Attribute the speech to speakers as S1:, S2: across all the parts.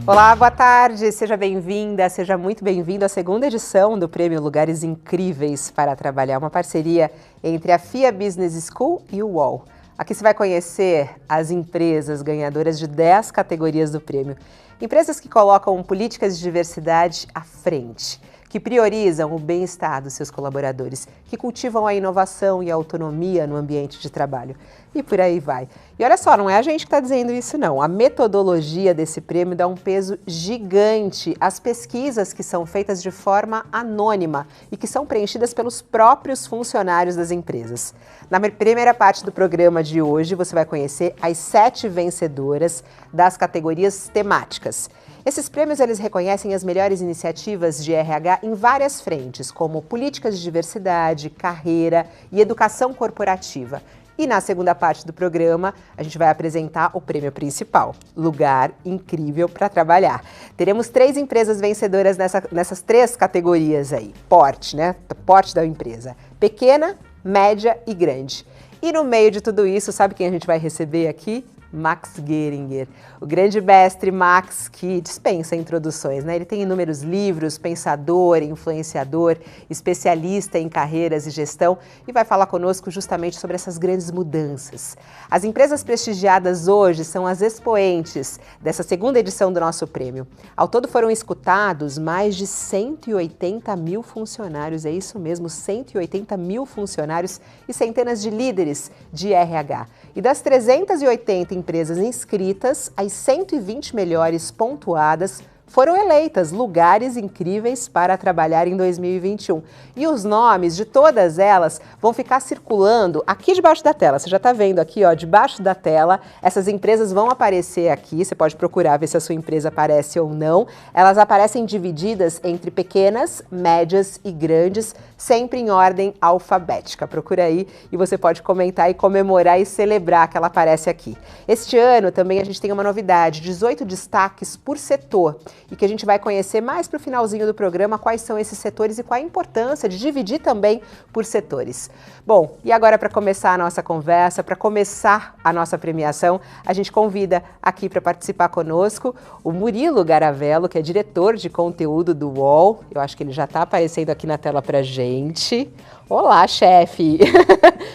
S1: Olá, boa tarde, seja bem-vinda, seja muito bem-vindo à segunda edição do Prêmio Lugares Incríveis para Trabalhar, uma parceria entre a FIA Business School e o UOL. Aqui você vai conhecer as empresas ganhadoras de 10 categorias do prêmio. Empresas que colocam políticas de diversidade à frente, que priorizam o bem-estar dos seus colaboradores, que cultivam a inovação e a autonomia no ambiente de trabalho. E por aí vai. E olha só, não é a gente que está dizendo isso não. A metodologia desse prêmio dá um peso gigante às pesquisas que são feitas de forma anônima e que são preenchidas pelos próprios funcionários das empresas. Na primeira parte do programa de hoje, você vai conhecer as 7 vencedoras das categorias temáticas. Esses prêmios eles reconhecem as melhores iniciativas de RH em várias frentes, como políticas de diversidade, carreira e educação corporativa. E na segunda parte do programa, a gente vai apresentar o prêmio principal, Lugar Incrível para Trabalhar. Teremos 3 empresas vencedoras nessas 3 categorias aí. Porte, né? Porte da empresa. Pequena, média e grande. E no meio de tudo isso, sabe quem a gente vai receber aqui? Max Geringer, o grande mestre Max, que dispensa introduções, né? Ele tem inúmeros livros, pensador, influenciador, especialista em carreiras e gestão e vai falar conosco justamente sobre essas grandes mudanças. As empresas prestigiadas hoje são as expoentes dessa segunda edição do nosso prêmio. Ao todo foram escutados mais de 180 mil funcionários, é isso mesmo, 180 mil funcionários e centenas de líderes de RH. E das 380 empresas inscritas, as 120 melhores pontuadas foram eleitas lugares incríveis para trabalhar em 2021. E os nomes de todas elas vão ficar circulando aqui debaixo da tela. Você já está vendo aqui, ó, debaixo da tela, essas empresas vão aparecer aqui. Você pode procurar ver se a sua empresa aparece ou não. Elas aparecem divididas entre pequenas, médias e grandes, sempre em ordem alfabética. Procura aí e você pode comentar e comemorar e celebrar que ela aparece aqui. Este ano também a gente tem uma novidade, 18 destaques por setor. E que a gente vai conhecer mais para o finalzinho do programa quais são esses setores e qual a importância de dividir também por setores. Bom, e agora para começar a nossa conversa, para começar a nossa premiação, a gente convida aqui para participar conosco o Murilo Garavello, que é diretor de conteúdo do UOL. Eu acho que ele já está aparecendo aqui na tela para a gente. Olá, chefe!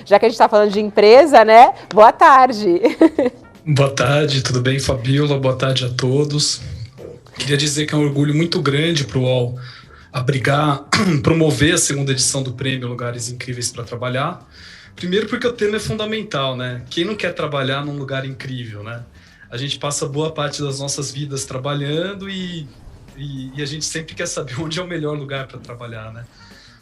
S1: Já que a gente está falando de empresa, né? Boa tarde!
S2: Boa tarde, tudo bem, Fabíola? Boa tarde a todos. Queria dizer que é um orgulho muito grande para o UOL abrigar, promover a segunda edição do Prêmio Lugares Incríveis para Trabalhar. Primeiro porque o tema é fundamental, né? Quem não quer trabalhar num lugar incrível, né? A gente passa boa parte das nossas vidas trabalhando e a gente sempre quer saber onde é o melhor lugar para trabalhar, né?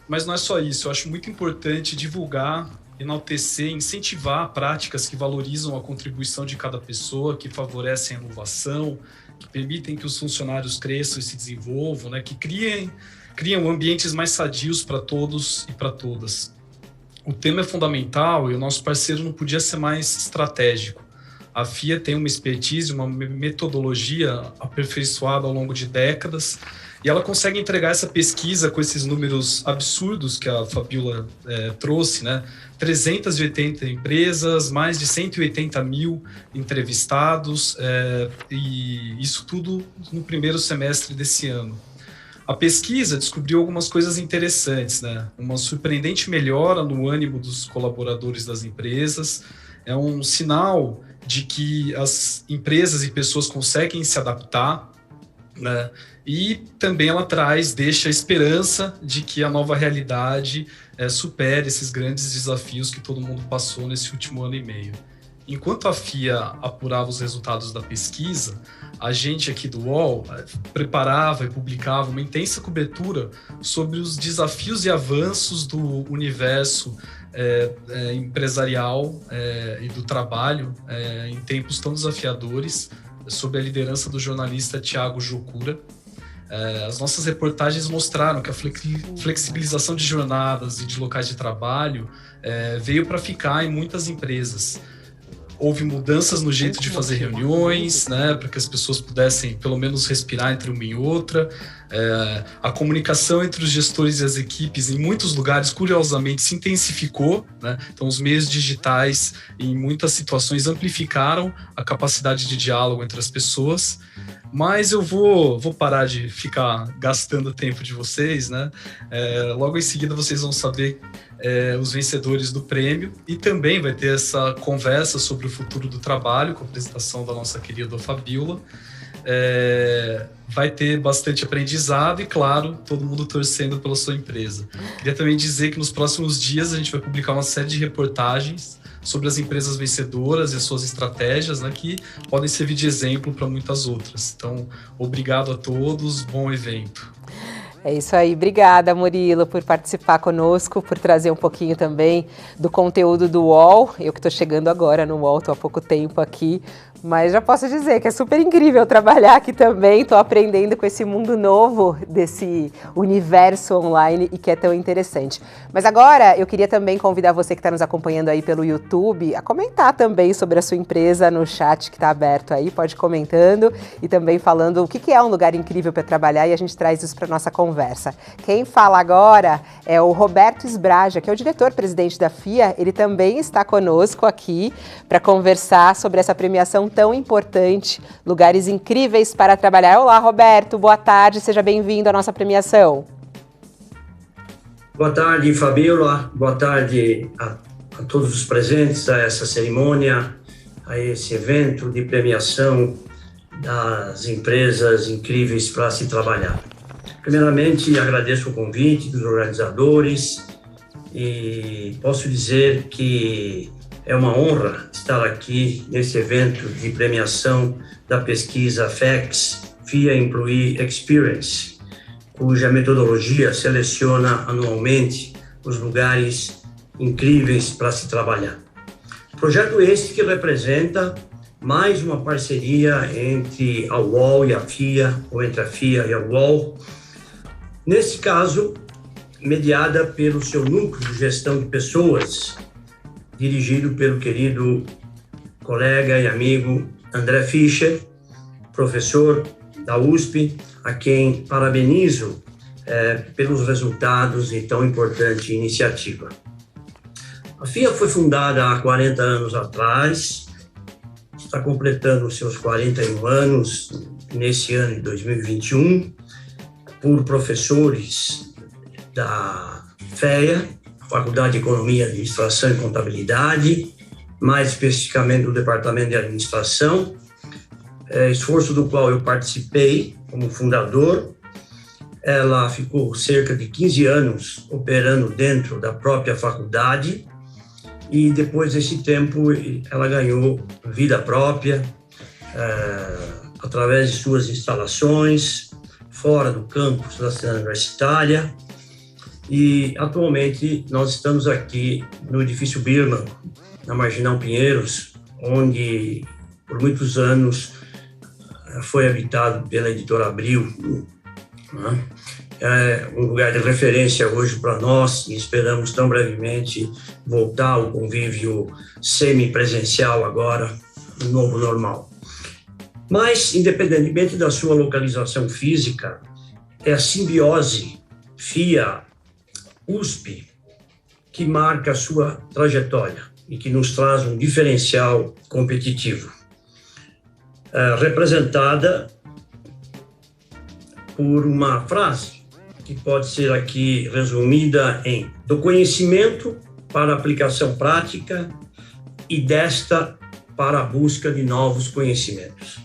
S2: Mas não é só isso, eu acho muito importante divulgar, enaltecer, incentivar práticas que valorizam a contribuição de cada pessoa, que favorecem a inovação, que permitem que os funcionários cresçam e se desenvolvam, né? Que criam ambientes mais sadios para todos e para todas. O tema é fundamental e o nosso parceiro não podia ser mais estratégico. A FIA tem uma expertise, uma metodologia aperfeiçoada ao longo de décadas e ela consegue entregar essa pesquisa com esses números absurdos que a Fabíola trouxe, né? 380 empresas, mais de 180 mil entrevistados, e isso tudo no primeiro semestre desse ano. A pesquisa descobriu algumas coisas interessantes, né? Uma surpreendente melhora no ânimo dos colaboradores das empresas, é um sinal de que as empresas e pessoas conseguem se adaptar, né? E também ela deixa a esperança de que a nova realidade supere esses grandes desafios que todo mundo passou nesse último ano e meio. Enquanto a FIA apurava os resultados da pesquisa, a gente aqui do UOL preparava e publicava uma intensa cobertura sobre os desafios e avanços do universo empresarial e do trabalho em tempos tão desafiadores, sob a liderança do jornalista Thiago Jocura. As nossas reportagens mostraram que a flexibilização de jornadas e de locais de trabalho veio para ficar em muitas empresas. Houve mudanças no jeito de fazer reuniões, né, para que as pessoas pudessem pelo menos respirar entre uma e outra. A comunicação entre os gestores e as equipes, em muitos lugares, curiosamente, se intensificou, né? Então, os meios digitais, em muitas situações, amplificaram a capacidade de diálogo entre as pessoas. Mas eu vou parar de ficar gastando tempo de vocês, né? Logo em seguida, vocês vão saber os vencedores do prêmio, e também vai ter essa conversa sobre o futuro do trabalho, com a apresentação da nossa querida Fabíola. Vai ter bastante aprendizado e, claro, todo mundo torcendo pela sua empresa. Queria também dizer que nos próximos dias a gente vai publicar uma série de reportagens sobre as empresas vencedoras e as suas estratégias, né, que podem servir de exemplo para muitas outras. Então, obrigado a todos, bom evento.
S1: É isso aí, obrigada, Murilo, por participar conosco, por trazer um pouquinho também do conteúdo do UOL. Eu que estou chegando agora no UOL, estou há pouco tempo aqui, mas já posso dizer que é super incrível trabalhar aqui também. Estou aprendendo com esse mundo novo, desse universo online, e que é tão interessante. Mas agora eu queria também convidar você que está nos acompanhando aí pelo YouTube a comentar também sobre a sua empresa no chat que está aberto aí. Pode ir comentando e também falando o que é um lugar incrível para trabalhar, e a gente traz isso para nossa conversa. Quem fala agora é o Roberto Sbraja, que é o diretor-presidente da FIA. Ele também está conosco aqui para conversar sobre essa premiação tão importante, Lugares Incríveis para Trabalhar. Olá, Roberto, boa tarde, seja bem-vindo à nossa premiação.
S3: Boa tarde, Fabíola, boa tarde a todos os presentes a essa cerimônia, a esse evento de premiação das empresas incríveis para se trabalhar. Primeiramente, agradeço o convite dos organizadores e posso dizer que é uma honra estar aqui nesse evento de premiação da pesquisa FEX, FIA Employee Experience, cuja metodologia seleciona anualmente os lugares incríveis para se trabalhar. Projeto este que representa mais uma parceria entre a UOL e a FIA, ou entre a FIA e a UOL, nesse caso, mediada pelo seu núcleo de gestão de pessoas, dirigido pelo querido colega e amigo André Fischer, professor da USP, a quem parabenizo pelos resultados de tão importante iniciativa. A FIA foi fundada há 40 anos atrás, está completando seus 41 anos nesse ano de 2021, por professores da FEA, Faculdade de Economia, Administração e Contabilidade, mais especificamente do Departamento de Administração, esforço do qual eu participei como fundador. Ela ficou cerca de 15 anos operando dentro da própria faculdade, e depois desse tempo ela ganhou vida própria, através de suas instalações, fora do campus da cidade universitária. E atualmente nós estamos aqui no edifício Birman, na Marginal Pinheiros, onde por muitos anos foi habitado pela editora Abril, né? É um lugar de referência hoje para nós, e esperamos tão brevemente voltar ao convívio semipresencial agora, no novo normal. Mas, independentemente da sua localização física, é a simbiose FIA-USP que marca a sua trajetória e que nos traz um diferencial competitivo, representada por uma frase que pode ser aqui resumida em: do conhecimento para a aplicação prática e desta para a busca de novos conhecimentos.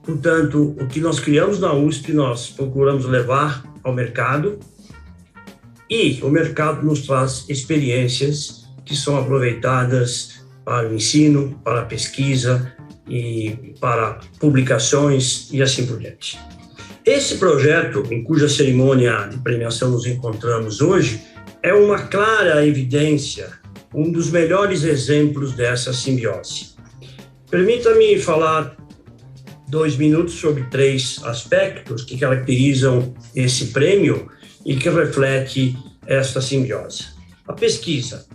S3: Portanto, o que nós criamos na USP, nós procuramos levar ao mercado, e o mercado nos traz experiências que são aproveitadas para o ensino, para a pesquisa e para publicações e assim por diante. Esse projeto, em cuja cerimônia de premiação nos encontramos hoje, é uma clara evidência, um dos melhores exemplos dessa simbiose. Permita-me falar 2 minutos sobre 3 aspectos que caracterizam esse prêmio e que reflete esta simbiose. A pesquisa.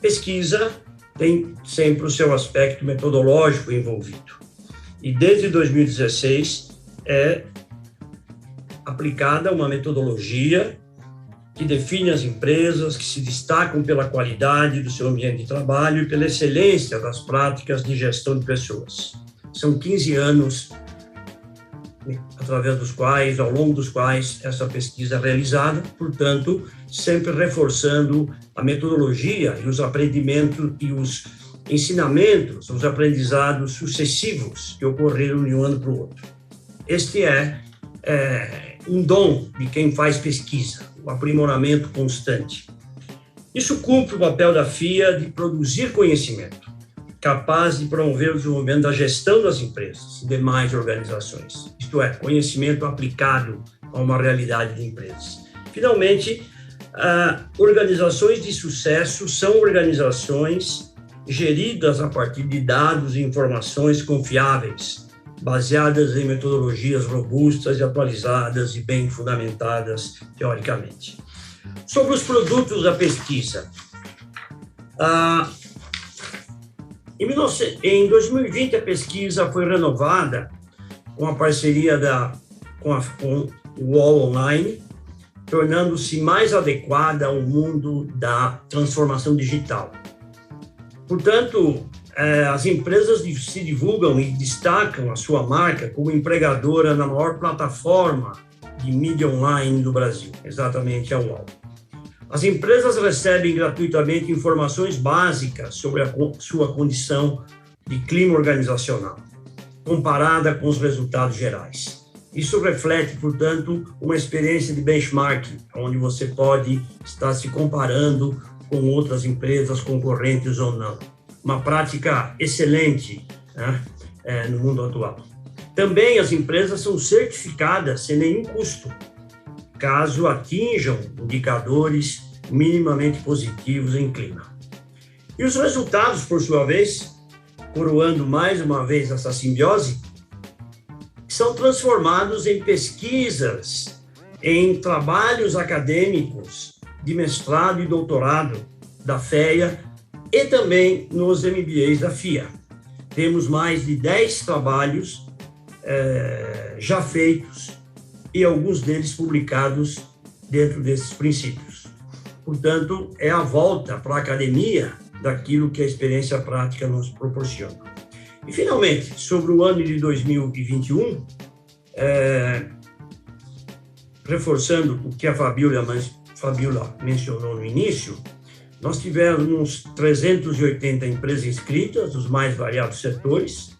S3: Pesquisa tem sempre o seu aspecto metodológico envolvido. E desde 2016 é aplicada uma metodologia que define as empresas que se destacam pela qualidade do seu ambiente de trabalho e pela excelência das práticas de gestão de pessoas. São 15 anos através dos quais, ao longo dos quais, essa pesquisa é realizada, portanto, sempre reforçando a metodologia e os aprendimentos e os ensinamentos, os aprendizados sucessivos que ocorreram de um ano para o outro. Este é um dom de quem faz pesquisa, o aprimoramento constante. Isso cumpre o papel da FIA de produzir conhecimento, capaz de promover o desenvolvimento da gestão das empresas e demais organizações, isto é, conhecimento aplicado a uma realidade de empresas. Finalmente, organizações de sucesso são organizações geridas a partir de dados e informações confiáveis, baseadas em metodologias robustas e atualizadas e bem fundamentadas teoricamente. Sobre os produtos da pesquisa, em 2020 a pesquisa foi renovada com a parceria com o UOL Online, tornando-se mais adequada ao mundo da transformação digital. Portanto, as empresas se divulgam e destacam a sua marca como empregadora na maior plataforma de mídia online do Brasil, exatamente a UOL. As empresas recebem gratuitamente informações básicas sobre a sua condição de clima organizacional, comparada com os resultados gerais. Isso reflete, portanto, uma experiência de benchmarking, onde você pode estar se comparando com outras empresas concorrentes ou não. Uma prática excelente, né, no mundo atual. Também as empresas são certificadas sem nenhum custo, caso atinjam indicadores minimamente positivos em clima. E os resultados, por sua vez, coroando mais uma vez essa simbiose, são transformados em pesquisas, em trabalhos acadêmicos de mestrado e doutorado da FEA e também nos MBAs da FIA. Temos mais de 10 trabalhos já feitos e alguns deles publicados dentro desses princípios. Portanto, é a volta para a academia daquilo que a experiência prática nos proporciona. E, finalmente, sobre o ano de 2021, reforçando o que a Fabiola mencionou no início, nós tivemos 380 empresas inscritas, dos mais variados setores,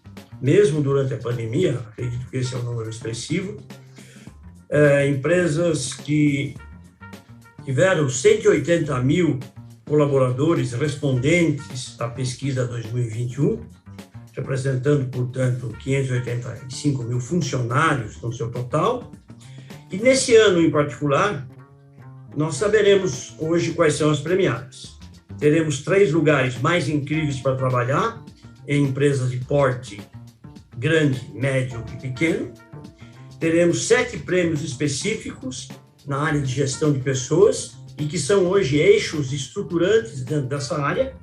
S3: mesmo durante a pandemia, acredito que esse é um número expressivo. Empresas que tiveram 180 mil colaboradores respondentes à pesquisa 2021, representando, portanto, 585 mil funcionários no seu total. E nesse ano em particular, nós saberemos hoje quais são as premiadas. Teremos 3 lugares mais incríveis para trabalhar em empresas de porte grande, médio e pequeno. Teremos 7 prêmios específicos na área de gestão de pessoas e que são hoje eixos estruturantes dentro dessa área.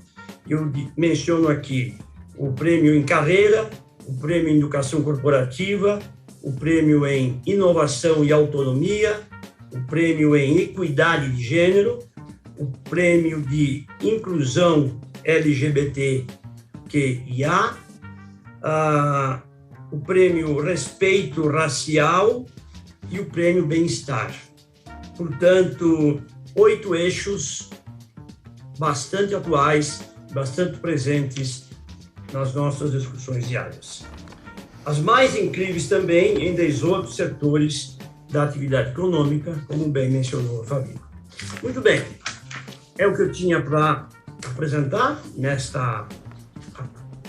S3: Eu menciono aqui o prêmio em carreira, o prêmio em educação corporativa, o prêmio em inovação e autonomia, o prêmio em equidade de gênero, o prêmio de inclusão LGBTQIA, o prêmio respeito racial e o prêmio bem-estar. Portanto, 8 eixos bastante atuais, bastante presentes nas nossas discussões diárias. As mais incríveis também em 10 outros setores da atividade econômica, como bem mencionou a Fabi. Muito bem, é o que eu tinha para apresentar nesta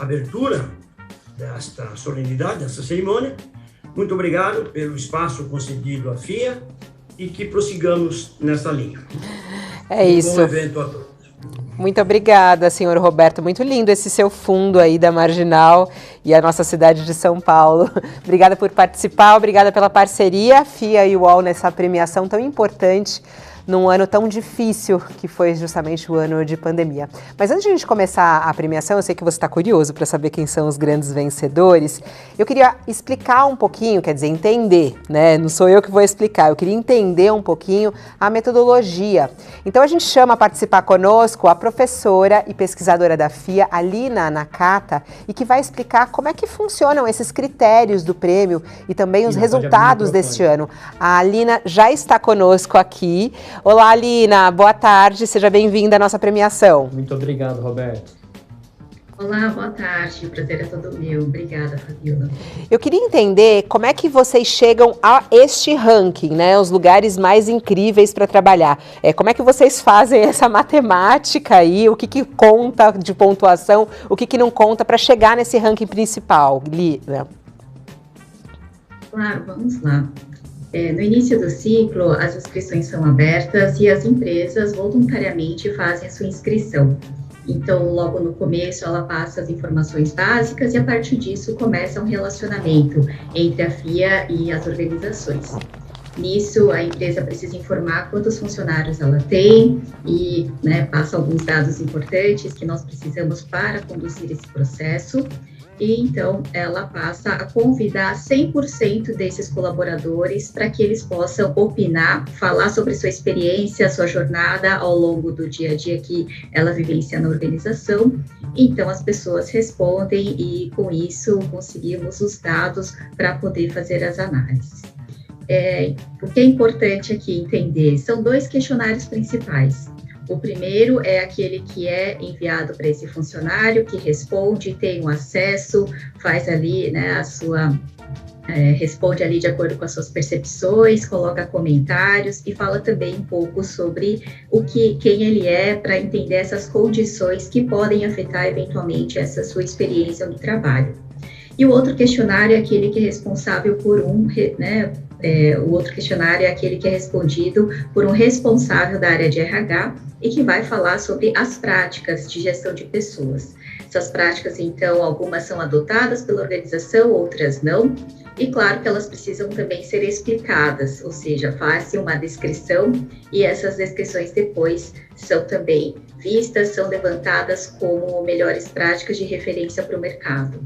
S3: abertura desta solenidade, desta cerimônia. Muito obrigado pelo espaço concedido à FIA e que prossigamos nessa linha.
S1: É isso.
S3: Bom evento a todos.
S1: Muito obrigada, senhor Roberto. Muito lindo esse seu fundo aí da Marginal e a nossa cidade de São Paulo. Obrigada por participar, obrigada pela parceria, FIA e UOL, nessa premiação tão importante num ano tão difícil que foi justamente o ano de pandemia. Mas antes de a gente começar a premiação, eu sei que você está curioso para saber quem são os grandes vencedores. Eu queria explicar um pouquinho, quer dizer, entender, né? Não sou eu que vou explicar, eu queria entender um pouquinho a metodologia. Então a gente chama a participar conosco a professora e pesquisadora da FIA, Alina Nakata, e que vai explicar como é que funcionam esses critérios do prêmio e também os resultados deste ano. A Alina já está conosco aqui. Olá, Alina, boa tarde, seja bem-vinda à nossa premiação.
S4: Muito obrigado, Roberto.
S5: Olá, boa tarde, o prazer é todo meu. Obrigada, Fabiola.
S1: Eu queria entender como é que vocês chegam a este ranking, né? Os lugares mais incríveis para trabalhar. Como é que vocês fazem essa matemática aí? O que conta de pontuação, o que não conta para chegar nesse ranking principal, Lina?
S5: Claro, vamos lá. No início do ciclo, as inscrições são abertas e as empresas voluntariamente fazem a sua inscrição. Então, logo no começo, ela passa as informações básicas e, a partir disso, começa um relacionamento entre a FIA e as organizações. Nisso, a empresa precisa informar quantos funcionários ela tem e passa alguns dados importantes que nós precisamos para conduzir esse processo. E, então, ela passa a convidar 100% desses colaboradores para que eles possam opinar, falar sobre sua experiência, sua jornada ao longo do dia a dia que ela vivencia na organização. Então, as pessoas respondem e, com isso, conseguimos os dados para poder fazer as análises. O que é importante aqui entender são 2 questionários principais. O primeiro é aquele que é enviado para esse funcionário, que responde, tem um acesso, faz ali, responde ali de acordo com as suas percepções, coloca comentários e fala também um pouco sobre quem ele é, para entender essas condições que podem afetar eventualmente essa sua experiência no trabalho. E o outro questionário é aquele que é responsável por o outro questionário é aquele que é respondido por um responsável da área de RH e que vai falar sobre as práticas de gestão de pessoas. Essas práticas, então, algumas são adotadas pela organização, outras não. E claro que elas precisam também ser explicadas, ou seja, faz-se uma descrição e essas descrições depois são também vistas, são levantadas como melhores práticas de referência para o mercado.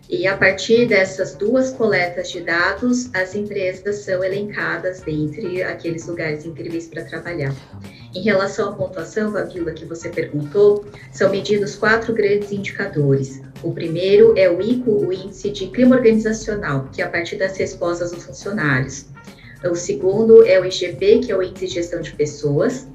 S5: E a partir dessas 2 coletas de dados, as empresas são elencadas dentre aqueles lugares incríveis para trabalhar. Em relação à pontuação, Fabiola, que você perguntou, são medidos 4 grandes indicadores. O primeiro é o ICO, o Índice de Clima Organizacional, que é a partir das respostas dos funcionários. O segundo é o IGP, que é o Índice de Gestão de Pessoas.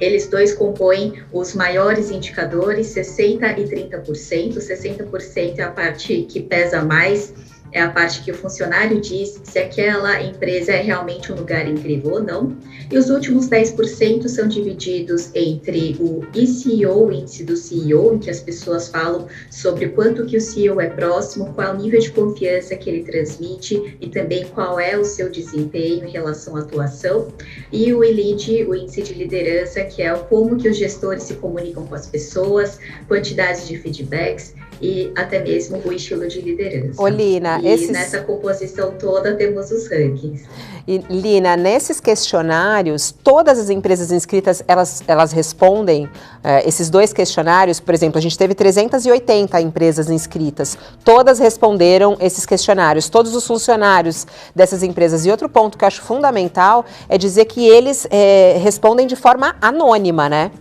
S5: Eles 2 compõem os maiores indicadores, 60% e 30%. 60% é a parte que pesa mais, é a parte que o funcionário diz se aquela empresa é realmente um lugar incrível ou não. E os últimos 10% são divididos entre o eCEO, o índice do CEO, em que as pessoas falam sobre quanto que o CEO é próximo, qual é o nível de confiança que ele transmite e também qual é o seu desempenho em relação à atuação. E o ELID, o índice de liderança, que é como que os gestores se comunicam com as pessoas, quantidades de feedbacks e até mesmo o estilo de liderança.
S1: Ô, Lina,
S5: nessa composição toda temos os rankings.
S1: E, Lina, nesses questionários, todas as empresas inscritas, elas respondem esses 2 questionários. Por exemplo, a gente teve 380 empresas inscritas, todas responderam esses questionários, todos os funcionários dessas empresas. E outro ponto que eu acho fundamental é dizer que eles respondem de forma anônima, né?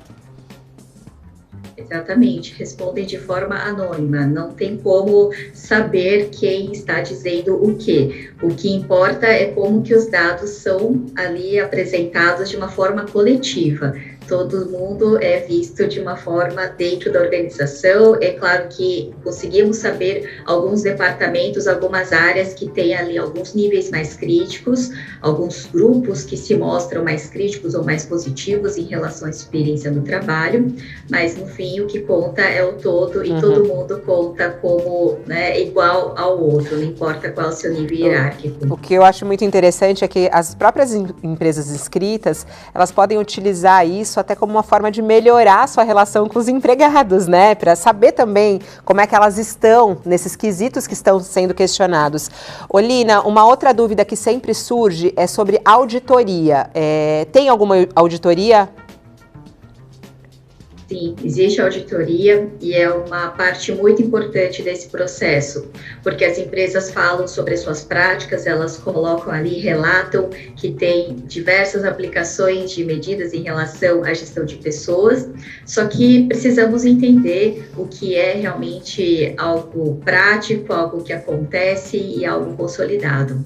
S5: Exatamente, respondem de forma anônima, não tem como saber quem está dizendo o quê. O que importa é como que os dados são ali apresentados de uma forma coletiva. Todo mundo é visto de uma forma dentro da organização. É claro que conseguimos saber alguns departamentos, algumas áreas que têm ali alguns níveis mais críticos, alguns grupos que se mostram mais críticos ou mais positivos em relação à experiência no trabalho, mas no fim o que conta é o todo e todo mundo conta como igual ao outro, não importa qual é o seu nível hierárquico.
S1: O que eu acho muito interessante é que as próprias empresas inscritas, elas podem utilizar isso isso até como uma forma de melhorar a sua relação com os empregados, né? Para saber também como é que elas estão nesses quesitos que estão sendo questionados. Olina, uma outra dúvida que sempre surge é sobre auditoria. Tem alguma auditoria?
S5: Sim, existe auditoria e é uma parte muito importante desse processo, porque as empresas falam sobre as suas práticas, elas colocam ali, relatam que tem diversas aplicações de medidas em relação à gestão de pessoas, só que precisamos entender o que é realmente algo prático, algo que acontece e algo consolidado.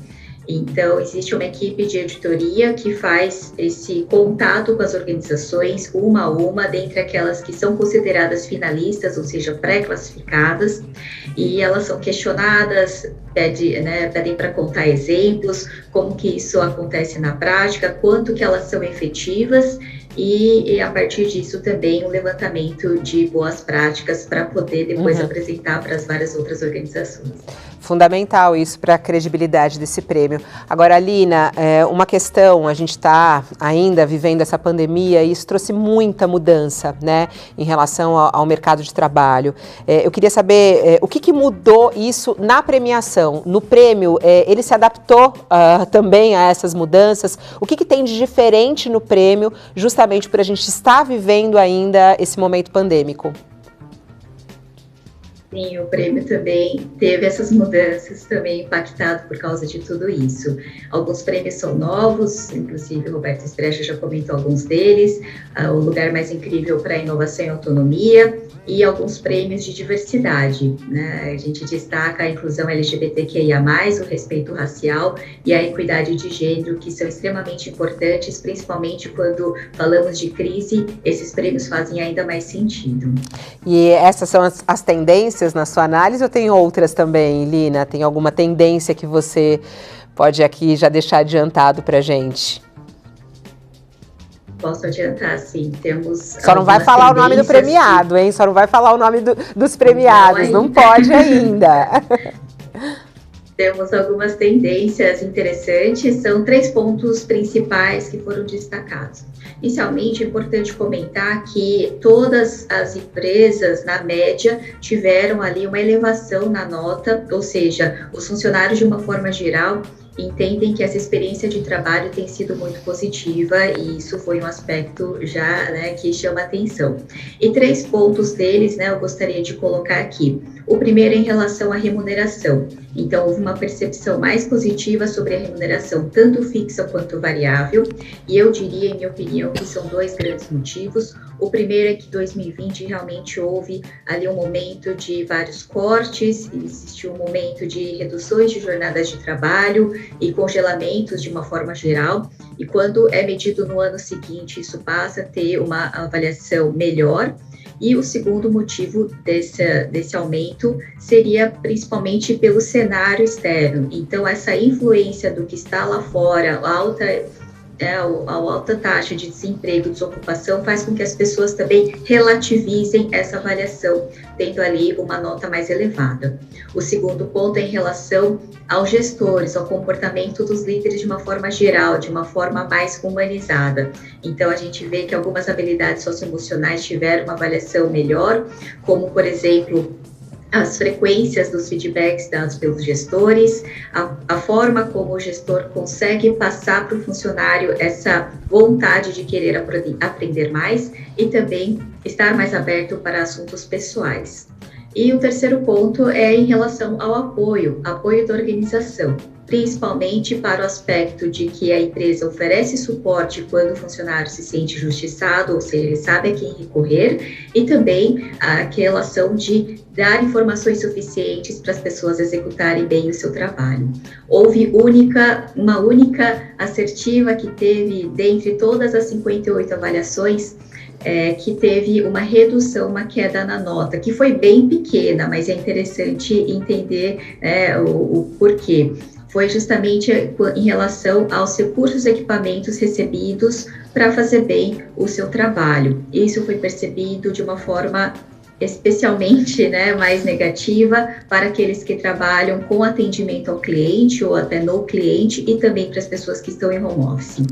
S5: Então, existe uma equipe de auditoria que faz esse contato com as organizações, uma a uma, dentre aquelas que são consideradas finalistas, ou seja, pré-classificadas, e elas são questionadas, pedem para contar exemplos, como que isso acontece na prática, quanto que elas são efetivas, e a partir disso também um levantamento de boas práticas para poder depois apresentar para as várias outras organizações.
S1: Fundamental isso para a credibilidade desse prêmio. Agora, Alina, uma questão, a gente está ainda vivendo essa pandemia e isso trouxe muita mudança, né, em relação ao mercado de trabalho. Eu queria saber o que mudou isso na premiação, no prêmio, ele se adaptou também a essas mudanças? O que tem de diferente no prêmio, justamente por a gente estar vivendo ainda esse momento pandêmico?
S5: Sim, o prêmio também teve essas mudanças, também impactado por causa de tudo isso. Alguns prêmios são novos, inclusive o Roberto Sprecher já comentou alguns deles, o Lugar Mais Incrível para Inovação e Autonomia, e alguns prêmios de diversidade, né? A gente destaca a inclusão LGBTQIA+, o respeito racial e a equidade de gênero, que são extremamente importantes, principalmente quando falamos de crise, esses prêmios fazem ainda mais sentido.
S1: E essas são as tendências na sua análise ou tem outras também, Lina? Tem alguma tendência que você pode aqui já deixar adiantado para a gente?
S5: Posso adiantar, sim. Temos.
S1: Só não vai falar o nome do premiado, hein? Só não vai falar o nome dos premiados, não pode ainda.
S5: Temos algumas tendências interessantes, são 3 pontos principais que foram destacados. Inicialmente, é importante comentar que todas as empresas, na média, tiveram ali uma elevação na nota, ou seja, os funcionários, de uma forma geral, entendem que essa experiência de trabalho tem sido muito positiva e isso foi um aspecto já, né, que chama atenção. E 3 pontos deles, né, eu gostaria de colocar aqui. O primeiro é em relação à remuneração. Então, houve uma percepção mais positiva sobre a remuneração, tanto fixa quanto variável, e eu diria, em minha opinião, que são 2 grandes motivos. O primeiro é que 2020 realmente houve ali um momento de vários cortes, existiu um momento de reduções de jornadas de trabalho e congelamentos de uma forma geral, e quando é medido no ano seguinte, isso passa a ter uma avaliação melhor. E o segundo motivo desse aumento seria principalmente pelo cenário externo. Então, essa influência do que está lá fora, a alta taxa de desemprego, desocupação, faz com que as pessoas também relativizem essa avaliação, tendo ali uma nota mais elevada. O segundo ponto é em relação aos gestores, ao comportamento dos líderes de uma forma geral, de uma forma mais humanizada. Então, a gente vê que algumas habilidades socioemocionais tiveram uma avaliação melhor, como, por exemplo, as frequências dos feedbacks dados pelos gestores, a forma como o gestor consegue passar para o funcionário essa vontade de querer aprender mais e também estar mais aberto para assuntos pessoais. E o terceiro ponto é em relação ao apoio da organização, principalmente para o aspecto de que a empresa oferece suporte quando o funcionário se sente injustiçado, ou seja, ele sabe a quem recorrer, e também a relação de dar informações suficientes para as pessoas executarem bem o seu trabalho. Houve uma única assertiva que teve, dentre todas as 58 avaliações, que teve uma redução, uma queda na nota, que foi bem pequena, mas é interessante entender o porquê. Foi justamente em relação aos recursos e equipamentos recebidos para fazer bem o seu trabalho. Isso foi percebido de uma forma especialmente, mais negativa para aqueles que trabalham com atendimento ao cliente ou até no cliente e também para as pessoas que estão em home office.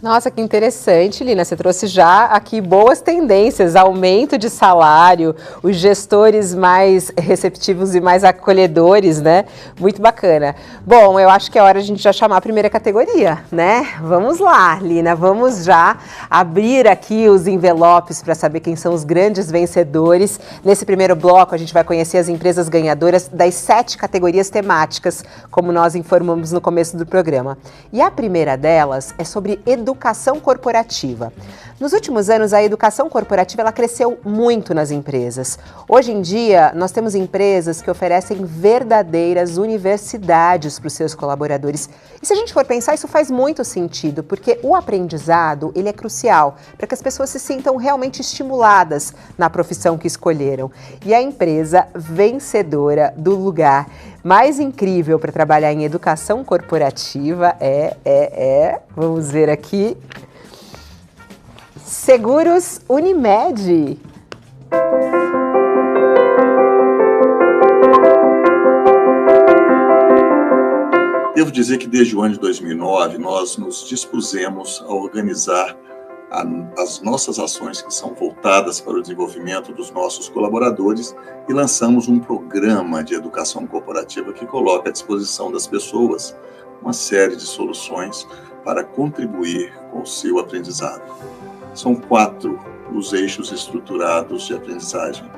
S1: Nossa, que interessante, Lina. Você trouxe já aqui boas tendências, aumento de salário, os gestores mais receptivos e mais acolhedores, né? Muito bacana. Bom, eu acho que é hora de a gente já chamar a primeira categoria, né? Vamos lá, Lina, vamos já abrir aqui os envelopes para saber quem são os grandes vencedores. Nesse primeiro bloco, a gente vai conhecer as empresas ganhadoras das 7 categorias temáticas, como nós informamos no começo do programa. E a primeira delas é sobre educação corporativa. Nos últimos anos, a educação corporativa ela cresceu muito nas empresas. Hoje em dia, nós temos empresas que oferecem verdadeiras universidades para os seus colaboradores. E se a gente for pensar, isso faz muito sentido, porque o aprendizado ele é crucial para que as pessoas se sintam realmente estimuladas na profissão que escolheram. E a empresa vencedora do lugar mais incrível para trabalhar em educação corporativa vamos ver aqui, Seguros Unimed.
S4: Devo dizer que desde o ano de 2009 nós nos dispusemos a organizar as nossas ações que são voltadas para o desenvolvimento dos nossos colaboradores e lançamos um programa de educação corporativa que coloca à disposição das pessoas uma série de soluções para contribuir com o seu aprendizado. São 4 os eixos estruturados de aprendizagem.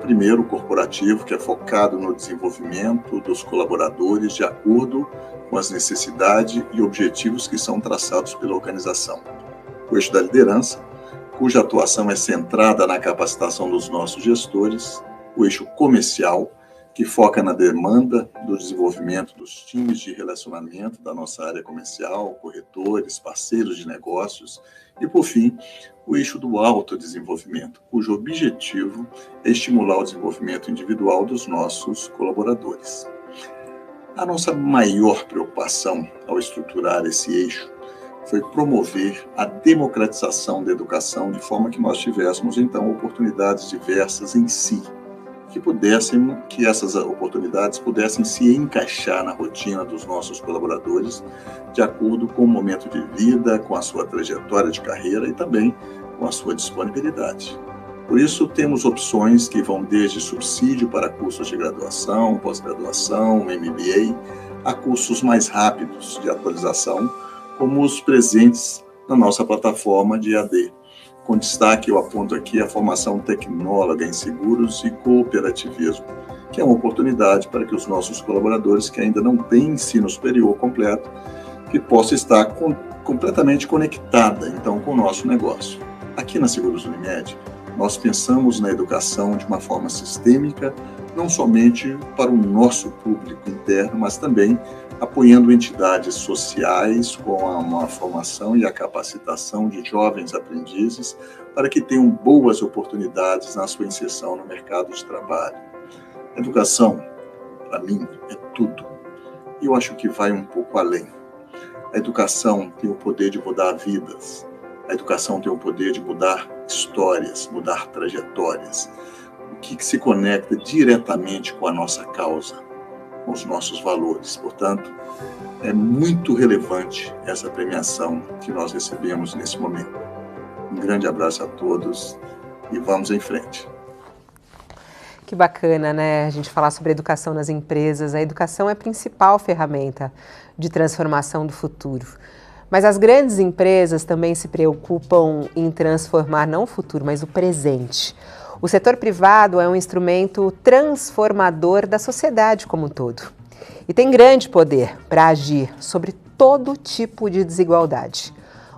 S4: Primeiro, o corporativo, que é focado no desenvolvimento dos colaboradores de acordo com as necessidades e objetivos que são traçados pela organização. O eixo da liderança, cuja atuação é centrada na capacitação dos nossos gestores. O eixo comercial, que foca na demanda do desenvolvimento dos times de relacionamento da nossa área comercial, corretores, parceiros de negócios. E, por fim, o eixo do autodesenvolvimento, cujo objetivo é estimular o desenvolvimento individual dos nossos colaboradores. A nossa maior preocupação ao estruturar esse eixo foi promover a democratização da educação de forma que nós tivéssemos, então, oportunidades diversas em si, que essas oportunidades pudessem se encaixar na rotina dos nossos colaboradores, de acordo com o momento de vida, com a sua trajetória de carreira e também com a sua disponibilidade. Por isso, temos opções que vão desde subsídio para cursos de graduação, pós-graduação, MBA, a cursos mais rápidos de atualização, como os presentes na nossa plataforma de EAD. Com destaque, eu aponto aqui a formação tecnóloga em seguros e cooperativismo, que é uma oportunidade para que os nossos colaboradores que ainda não têm ensino superior completo, que possa estar completamente conectada, então, com o nosso negócio. Aqui na Seguros Unimed, nós pensamos na educação de uma forma sistêmica, não somente para o nosso público interno, mas também apoiando entidades sociais com a formação e a capacitação de jovens aprendizes para que tenham boas oportunidades na sua inserção no mercado de trabalho. A educação, para mim, é tudo. E eu acho que vai um pouco além. A educação tem o poder de mudar vidas. A educação tem o poder de mudar histórias, mudar trajetórias. O que se conecta diretamente com a nossa causa, com os nossos valores. Portanto, é muito relevante essa premiação que nós recebemos nesse momento. Um grande abraço a todos e vamos em frente.
S1: Que bacana, né? A gente falar sobre educação nas empresas. A educação é a principal ferramenta de transformação do futuro. Mas as grandes empresas também se preocupam em transformar não o futuro, mas o presente. O setor privado é um instrumento transformador da sociedade como um todo. E tem grande poder para agir sobre todo tipo de desigualdade.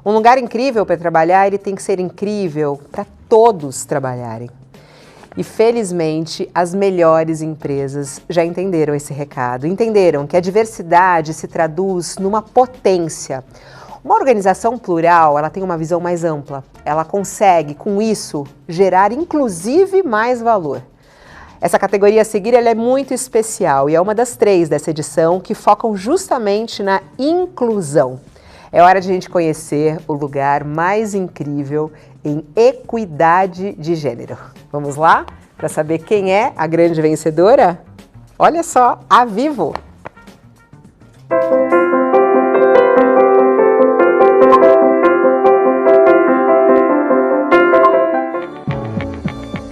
S1: Um lugar incrível para trabalhar, ele tem que ser incrível para todos trabalharem. E felizmente, as melhores empresas já entenderam esse recado. Entenderam que a diversidade se traduz numa potência. Uma organização plural, ela tem uma visão mais ampla. Ela consegue, com isso, gerar inclusive mais valor. Essa categoria a seguir ela é muito especial e é uma das 3 dessa edição que focam justamente na inclusão. É hora de a gente conhecer o lugar mais incrível em equidade de gênero. Vamos lá? Para saber quem é a grande vencedora? Olha só, a Vivo!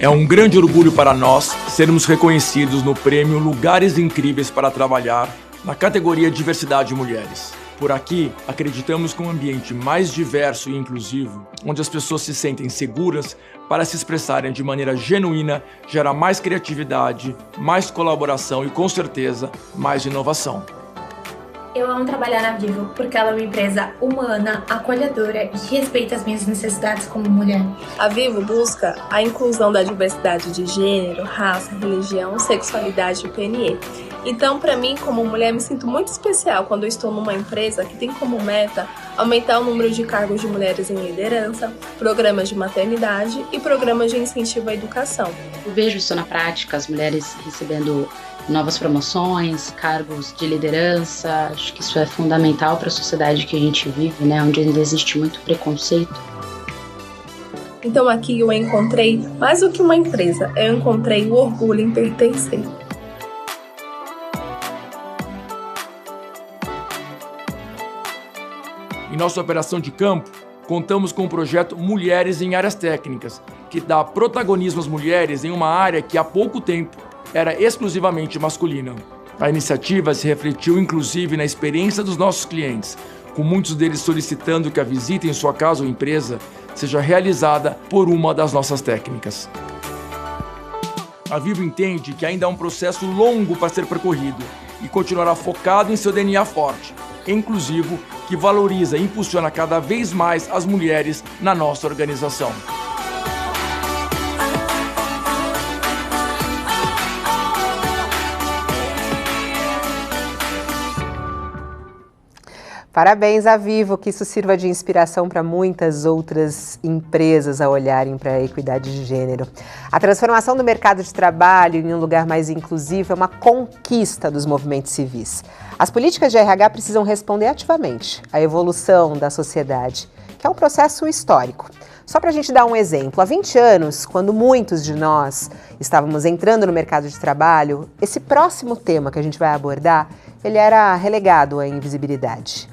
S6: É um grande orgulho para nós sermos reconhecidos no prêmio Lugares Incríveis para Trabalhar, na categoria Diversidade Mulheres. Por aqui, acreditamos que um ambiente mais diverso e inclusivo, onde as pessoas se sentem seguras para se expressarem de maneira genuína, gera mais criatividade, mais colaboração e, com certeza, mais inovação.
S7: Eu amo trabalhar na Vivo porque ela é uma empresa humana, acolhedora e que respeita as minhas necessidades como mulher.
S8: A Vivo busca a inclusão da diversidade de gênero, raça, religião, sexualidade e PNE. Então, para mim, como mulher, me sinto muito especial quando eu estou numa empresa que tem como meta aumentar o número de cargos de mulheres em liderança, programas de maternidade e programas de incentivo à educação.
S9: Eu vejo isso na prática, as mulheres recebendo novas promoções, cargos de liderança. Acho que isso é fundamental para a sociedade que a gente vive, né, onde ainda existe muito preconceito.
S8: Então aqui eu encontrei mais do que uma empresa, eu encontrei o orgulho em pertencer.
S6: Em nossa operação de campo, contamos com o projeto Mulheres em Áreas Técnicas, que dá protagonismo às mulheres em uma área que há pouco tempo era exclusivamente masculina. A iniciativa se refletiu inclusive na experiência dos nossos clientes, com muitos deles solicitando que a visita em sua casa ou empresa seja realizada por uma das nossas técnicas. A Vivo entende que ainda há um processo longo para ser percorrido e continuará focado em seu DNA forte, inclusivo, que valoriza e impulsiona cada vez mais as mulheres na nossa organização.
S1: Parabéns à Vivo, que isso sirva de inspiração para muitas outras empresas a olharem para a equidade de gênero. A transformação do mercado de trabalho em um lugar mais inclusivo é uma conquista dos movimentos civis. As políticas de RH precisam responder ativamente à evolução da sociedade, que é um processo histórico. Só para a gente dar um exemplo, há 20 anos, quando muitos de nós estávamos entrando no mercado de trabalho, esse próximo tema que a gente vai abordar, ele era relegado à invisibilidade.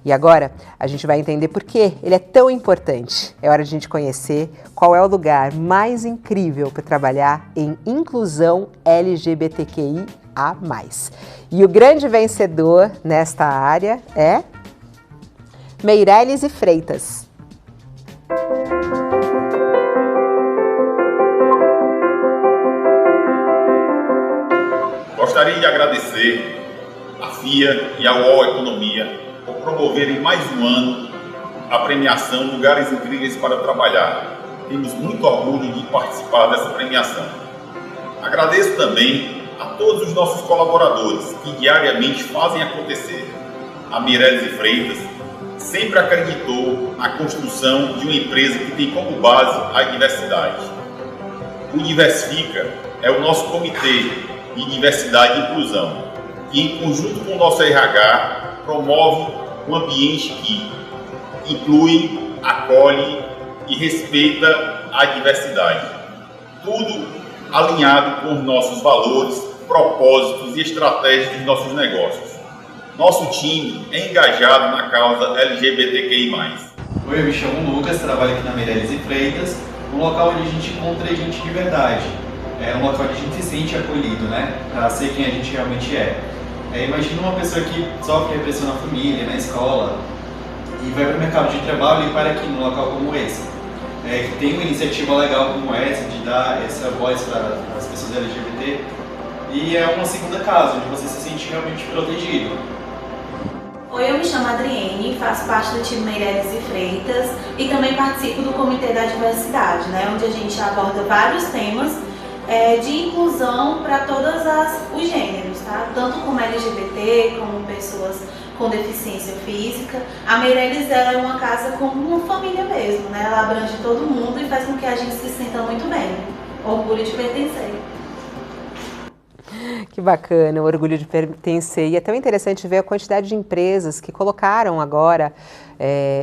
S1: E agora a gente vai entender por que ele é tão importante. É hora de a gente conhecer qual é o lugar mais incrível para trabalhar em inclusão LGBTQIA+. E o grande vencedor nesta área é Meirelles e Freitas.
S10: Gostaria de agradecer à FIA e à UOL Economia por promoverem mais um ano a premiação Lugares Incríveis para Trabalhar. Temos muito orgulho de participar dessa premiação. Agradeço também a todos os nossos colaboradores que diariamente fazem acontecer. A Meirelles e Freitas sempre acreditou na construção de uma empresa que tem como base a diversidade. O Diversifica é o nosso comitê de diversidade e inclusão, que em conjunto com o nosso RH promove um ambiente que inclui, acolhe e respeita a diversidade. Tudo alinhado com os nossos valores, propósitos e estratégias dos nossos negócios. Nosso time é engajado na causa LGBTQI+.
S11: Oi, eu me chamo Lucas, trabalho aqui na Meirelles e Freitas, um local onde a gente encontra gente de verdade. É um local onde a gente se sente acolhido, né? Para ser quem a gente realmente é. Imagina uma pessoa que sofre repressão na família, na escola, e vai para o mercado de trabalho e para aqui num local como esse. Que tem uma iniciativa legal como essa, de dar essa voz para as pessoas LGBT, e é uma segunda casa, onde você se sente realmente protegido.
S12: Oi, eu me chamo Adriene, faço parte do time Meirelles e Freitas e também participo do Comitê da Diversidade, né, onde a gente aborda vários temas de inclusão para todos os gêneros, tá? Tanto como LGBT, como pessoas com deficiência física. A Meirelles é uma casa como uma família mesmo, né? Ela abrange todo mundo e faz com que a gente se sinta muito bem. Orgulho de pertencer.
S1: Que bacana, o orgulho de pertencer. E é tão interessante ver a quantidade de empresas que colocaram agora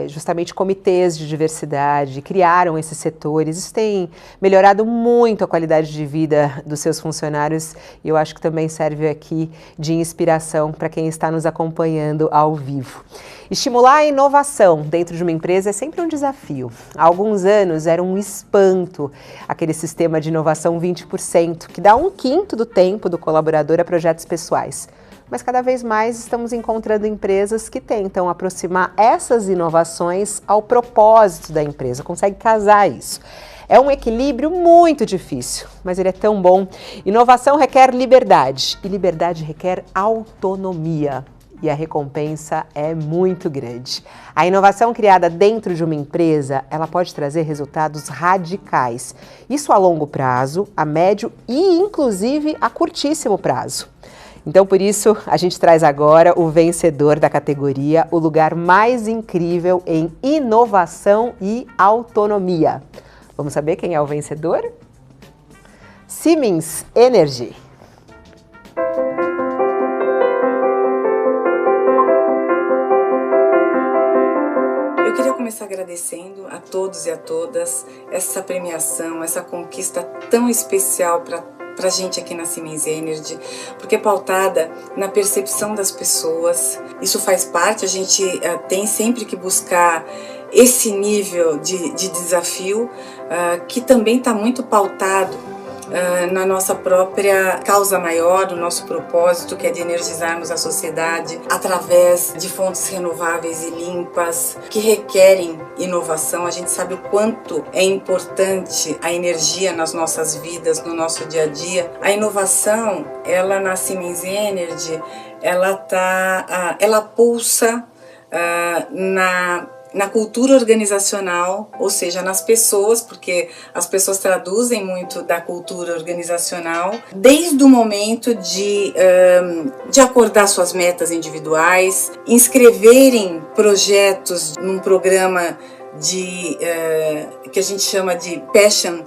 S1: justamente comitês de diversidade, criaram esses setores. Isso tem melhorado muito a qualidade de vida dos seus funcionários e eu acho que também serve aqui de inspiração para quem está nos acompanhando ao vivo. Estimular a inovação dentro de uma empresa é sempre um desafio. Há alguns anos era um espanto aquele sistema de inovação 20%, que dá 1/5 do tempo do colaborador a projetos pessoais. Mas cada vez mais estamos encontrando empresas que tentam aproximar essas inovações ao propósito da empresa, consegue casar isso. É um equilíbrio muito difícil, mas ele é tão bom. Inovação requer liberdade e liberdade requer autonomia. E a recompensa é muito grande. A inovação criada dentro de uma empresa, ela pode trazer resultados radicais. Isso a longo prazo, a médio e inclusive a curtíssimo prazo. Então, por isso, a gente traz agora o vencedor da categoria, o lugar mais incrível em inovação e autonomia. Vamos saber quem é o vencedor? Siemens Energy.
S13: Eu queria começar agradecendo a todos e a todas essa premiação, essa conquista tão especial para a gente aqui na Siemens Energy, porque é pautada na percepção das pessoas. Isso faz parte, a gente tem sempre que buscar esse nível de desafio, que também está muito pautado na nossa própria causa maior, do nosso propósito, que é de energizarmos a sociedade através de fontes renováveis e limpas, que requerem inovação. A gente sabe o quanto é importante a energia nas nossas vidas, no nosso dia a dia. A inovação, ela na Siemens Energy, ela pulsa na cultura organizacional, ou seja, nas pessoas, porque as pessoas traduzem muito da cultura organizacional, desde o momento de acordar suas metas individuais, inscreverem projetos num programa que a gente chama de Passion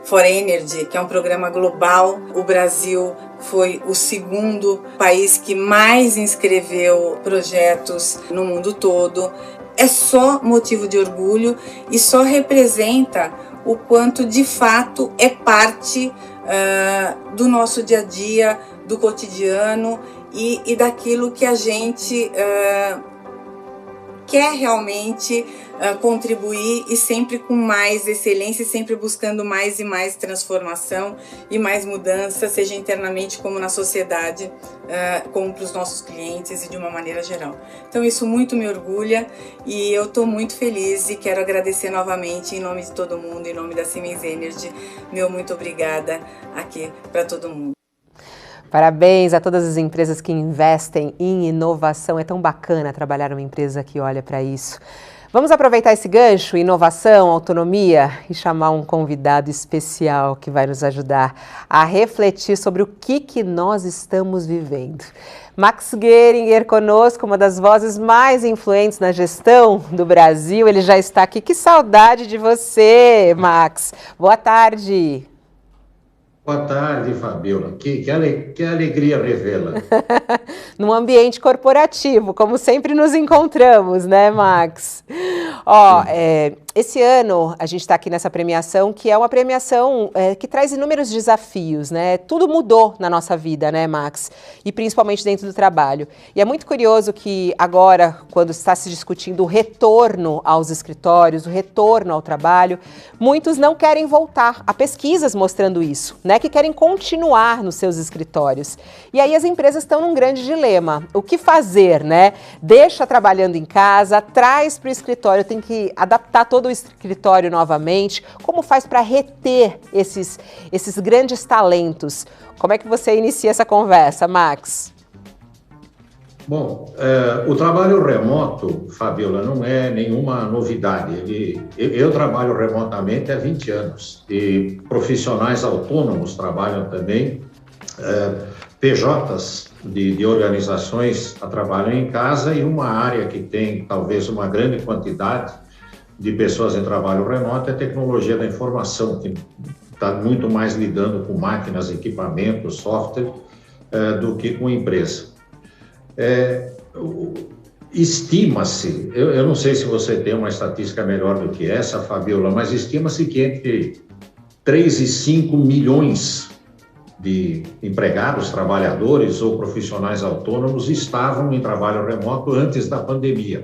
S13: for Energy, que é um programa global. O Brasil foi o segundo país que mais inscreveu projetos no mundo todo. É só motivo de orgulho e só representa o quanto de fato é parte do nosso dia a dia, do cotidiano e daquilo que a gente quer realmente contribuir, e sempre com mais excelência, e sempre buscando mais e mais transformação e mais mudança, seja internamente como na sociedade, como para os nossos clientes e de uma maneira geral. Então isso muito me orgulha e eu estou muito feliz e quero agradecer novamente em nome de todo mundo, em nome da Siemens Energy, meu muito obrigada aqui para todo mundo.
S1: Parabéns a todas as empresas que investem em inovação. É tão bacana trabalhar numa empresa que olha para isso. Vamos aproveitar esse gancho, inovação, autonomia, e chamar um convidado especial que vai nos ajudar a refletir sobre o que nós estamos vivendo. Max Geringer conosco, uma das vozes mais influentes na gestão do Brasil. Ele já está aqui. Que saudade de você, Max. Boa tarde.
S14: Boa tarde, Fabiola. Que alegria revê-la.
S1: Num ambiente corporativo, como sempre nos encontramos, né, Max? Esse ano a gente está aqui nessa premiação, que é uma premiação que traz inúmeros desafios, né? Tudo mudou na nossa vida, né, Max? E principalmente dentro do trabalho. E é muito curioso que agora, quando está se discutindo o retorno aos escritórios, o retorno ao trabalho, muitos não querem voltar. Há pesquisas mostrando isso, né? Que querem continuar nos seus escritórios. E aí as empresas estão num grande dilema. O que fazer, né? Deixa trabalhando em casa, traz para o escritório, tem que adaptar todo o escritório novamente. Como faz para reter esses grandes talentos? Como é que você inicia essa conversa, Max?
S14: Bom, o trabalho remoto, Fabiola, não é nenhuma novidade. Eu trabalho remotamente há 20 anos e profissionais autônomos trabalham também. PJs de organizações trabalham em casa, e uma área que tem talvez uma grande quantidade de pessoas em trabalho remoto é a tecnologia da informação, que está muito mais lidando com máquinas, equipamentos, software, do que com empresa. Estima-se, eu não sei se você tem uma estatística melhor do que essa, Fabiola, mas estima-se que entre 3 e 5 milhões de empregados, trabalhadores ou profissionais autônomos estavam em trabalho remoto antes da pandemia.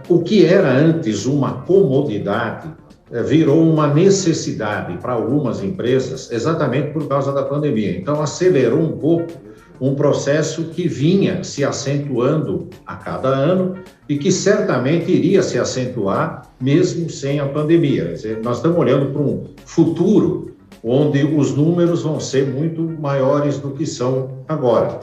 S14: O que era antes uma comodidade virou uma necessidade para algumas empresas, exatamente por causa da pandemia. Então, acelerou um pouco um processo que vinha se acentuando a cada ano e que certamente iria se acentuar mesmo sem a pandemia. Quer dizer, nós estamos olhando para um futuro onde os números vão ser muito maiores do que são agora.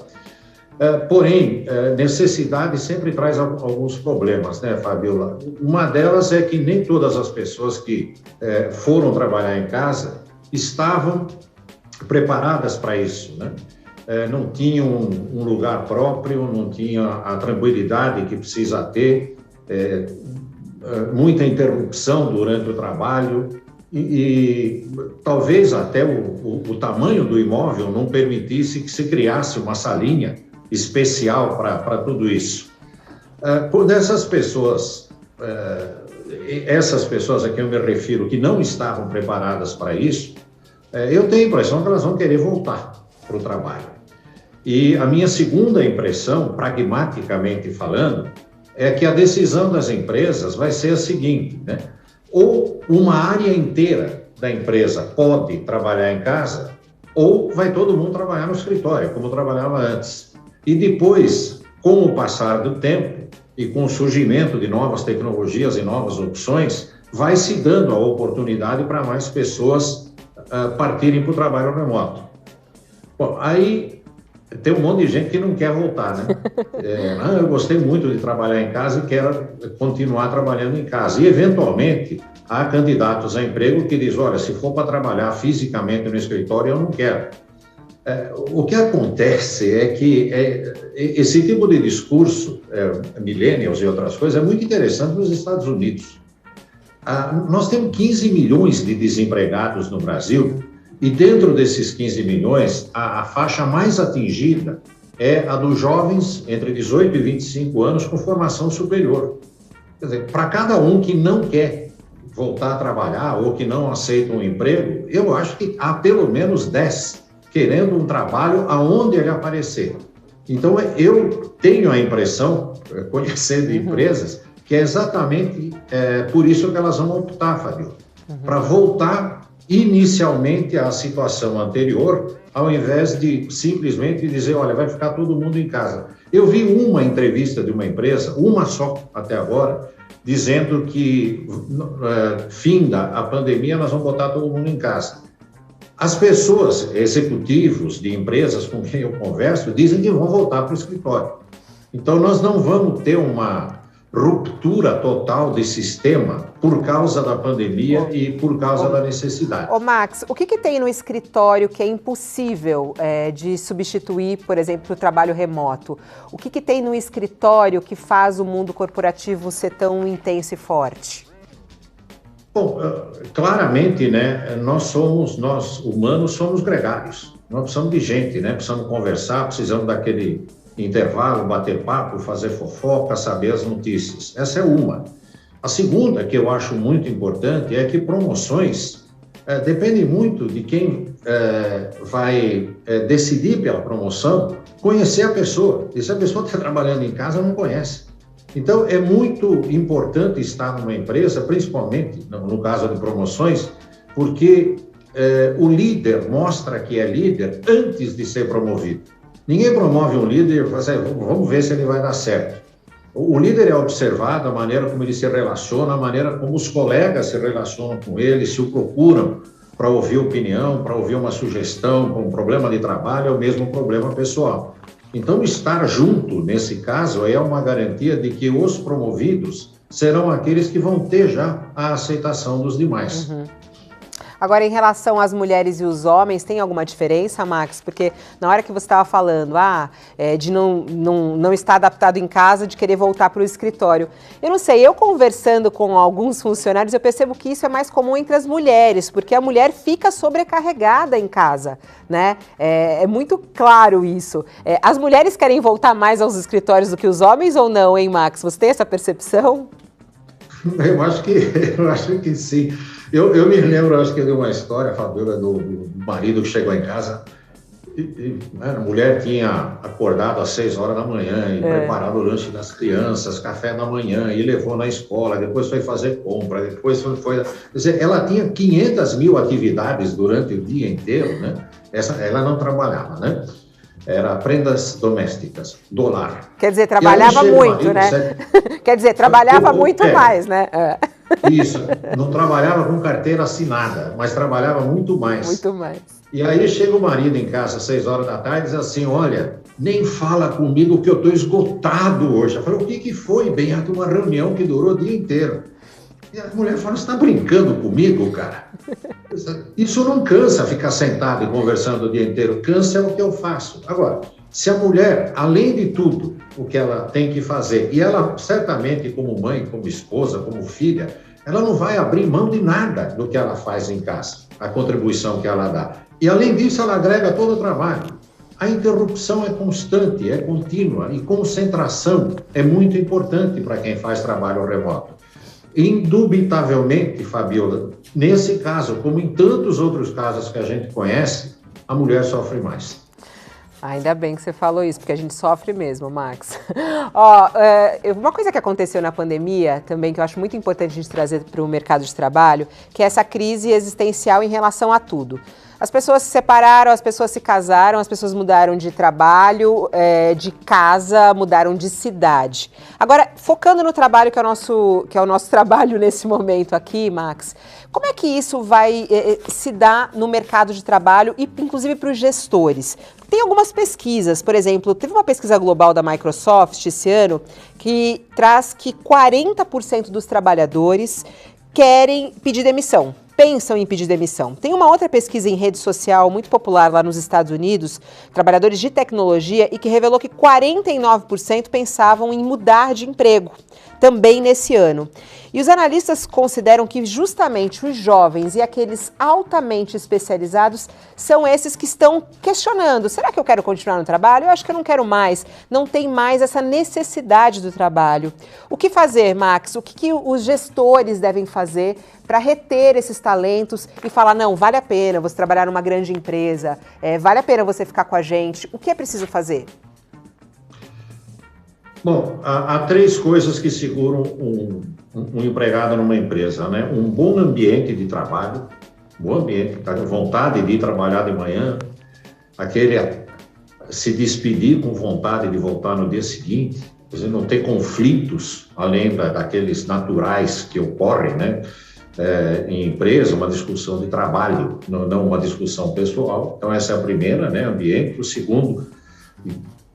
S14: Porém, necessidade sempre traz alguns problemas, né, Fabiola? Uma delas é que nem todas as pessoas que foram trabalhar em casa estavam preparadas para isso, né? Não tinham um lugar próprio, não tinham a tranquilidade que precisa ter, muita interrupção durante o trabalho e talvez até o tamanho do imóvel não permitisse que se criasse uma salinha especial para tudo isso. Por essas pessoas a que eu me refiro, que não estavam preparadas para isso, eu tenho a impressão que elas vão querer voltar para o trabalho. E a minha segunda impressão, pragmaticamente falando, é que a decisão das empresas vai ser a seguinte, né? Ou uma área inteira da empresa pode trabalhar em casa, ou vai todo mundo trabalhar no escritório, como trabalhava antes. E depois, com o passar do tempo e com o surgimento de novas tecnologias e novas opções, vai se dando a oportunidade para mais pessoas partirem para o trabalho remoto. Bom, aí tem um monte de gente que não quer voltar, né? Eu gostei muito de trabalhar em casa e quero continuar trabalhando em casa. E, eventualmente, há candidatos a emprego que dizem, olha, se for para trabalhar fisicamente no escritório, eu não quero. O que acontece é que esse tipo de discurso, millennials e outras coisas, é muito interessante nos Estados Unidos. Nós temos 15 milhões de desempregados no Brasil e dentro desses 15 milhões, a faixa mais atingida é a dos jovens entre 18 e 25 anos com formação superior. Quer dizer, para cada um que não quer voltar a trabalhar ou que não aceita um emprego, eu acho que há pelo menos 10 querendo um trabalho aonde ele aparecer. Então, eu tenho a impressão, conhecendo empresas, que é exatamente por isso que elas vão optar, Fabio, para voltar inicialmente à situação anterior, ao invés de simplesmente dizer, olha, vai ficar todo mundo em casa. Eu vi uma entrevista de uma empresa, uma só até agora, dizendo que finda a pandemia, nós vamos botar todo mundo em casa. As pessoas, executivos de empresas com quem eu converso, dizem que vão voltar para o escritório. Então, nós não vamos ter uma ruptura total de sistema por causa da pandemia e por causa da necessidade.
S1: Max, o que tem no escritório que é impossível de substituir, por exemplo, o trabalho remoto? O que tem no escritório que faz o mundo corporativo ser tão intenso e forte?
S14: Bom, claramente, né, nós humanos somos gregários. Nós precisamos de gente, né? Precisamos conversar, precisamos daquele intervalo, bater papo, fazer fofoca, saber as notícias. Essa é uma. A segunda, que eu acho muito importante, é que promoções dependem muito de quem vai decidir pela promoção, conhecer a pessoa. E se a pessoa está trabalhando em casa, não conhece. Então, é muito importante estar numa empresa, principalmente no caso de promoções, porque o líder mostra que é líder antes de ser promovido. Ninguém promove um líder e fala assim, vamos ver se ele vai dar certo. O líder é observado, a maneira como ele se relaciona, a maneira como os colegas se relacionam com ele, se o procuram para ouvir opinião, para ouvir uma sugestão, um problema de trabalho, é o mesmo problema pessoal. Então, estar junto, nesse caso, é uma garantia de que os promovidos serão aqueles que vão ter já a aceitação dos demais.
S1: Agora, em relação às mulheres e os homens, tem alguma diferença, Max? Porque na hora que você estava falando, de não estar adaptado em casa, de querer voltar para o escritório. Eu não sei, eu conversando com alguns funcionários, eu percebo que isso é mais comum entre as mulheres, porque a mulher fica sobrecarregada em casa, né? É muito claro isso. As mulheres querem voltar mais aos escritórios do que os homens ou não, hein, Max? Você tem essa percepção?
S14: Eu acho que sim. Eu me lembro, acho que de uma história, Fabiola, do marido que chegou em casa. A mulher tinha acordado às 6 horas da manhã e preparado o lanche das crianças, café da manhã, e levou na escola, depois foi fazer compra, depois foi... Quer dizer, ela tinha 500 mil atividades durante o dia inteiro, né? Ela não trabalhava, né? Era prendas domésticas, do lar.
S1: Quer dizer, trabalhava muito, né? Quer dizer, trabalhava muito mais, né?
S14: Isso, não trabalhava com carteira assinada, mas trabalhava muito mais.
S1: Muito mais.
S14: E aí chega o marido em casa às 6 horas da tarde e diz assim, olha, nem fala comigo que eu estou esgotado hoje. Eu falei, o que foi? Bem, uma reunião que durou o dia inteiro. E a mulher fala, você está brincando comigo, cara? Isso não cansa ficar sentado e conversando o dia inteiro, cansa é o que eu faço. Agora, se a mulher, além de tudo, o que ela tem que fazer, e ela certamente como mãe, como esposa, como filha, ela não vai abrir mão de nada do que ela faz em casa, a contribuição que ela dá. E além disso, ela agrega todo o trabalho. A interrupção é constante, é contínua, e concentração é muito importante para quem faz trabalho remoto. Indubitavelmente, Fabiola, nesse caso, como em tantos outros casos que a gente conhece, a mulher sofre mais.
S1: Ainda bem que você falou isso, porque a gente sofre mesmo, Max. Uma coisa que aconteceu na pandemia também, que eu acho muito importante a gente trazer para o mercado de trabalho, que é essa crise existencial em relação a tudo. As pessoas se separaram, as pessoas se casaram, as pessoas mudaram de trabalho, de casa, mudaram de cidade. Agora, focando no trabalho, que é o nosso trabalho nesse momento aqui, Max, como é que isso vai se dar no mercado de trabalho e, inclusive, para os gestores? Tem algumas pesquisas, por exemplo, teve uma pesquisa global da Microsoft esse ano que traz que 40% dos trabalhadores querem pedir demissão. Pensam em pedir demissão. Tem uma outra pesquisa em rede social muito popular lá nos Estados Unidos, trabalhadores de tecnologia, e que revelou que 49% pensavam em mudar de emprego, também nesse ano. E os analistas consideram que justamente os jovens e aqueles altamente especializados são esses que estão questionando, será que eu quero continuar no trabalho? Eu acho que eu não quero mais, não tem mais essa necessidade do trabalho. O que fazer, Max? O que os gestores devem fazer para reter esses talentos e falar, não, vale a pena você trabalhar numa grande empresa, vale a pena você ficar com a gente. O que é preciso fazer?
S14: Bom, há 3 coisas que seguram um empregado numa empresa, né? Um bom ambiente de trabalho, bom ambiente, tá com vontade de ir trabalhar de manhã, aquele se despedir com vontade de voltar no dia seguinte, quer dizer, não ter conflitos além daqueles naturais que ocorrem, né? Em empresa, uma discussão de trabalho, não uma discussão pessoal. Então, essa é a primeira, né? Ambiente. O segundo,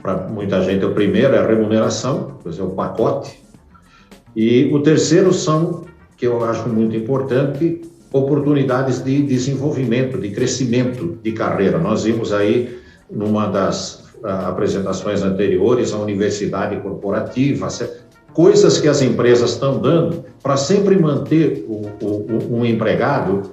S14: para muita gente, o primeiro é a remuneração, quer dizer, o pacote. E o terceiro são, que eu acho muito importante, oportunidades de desenvolvimento, de crescimento de carreira. Nós vimos aí, numa das apresentações anteriores, a universidade corporativa, coisas que as empresas estão dando para sempre manter um empregado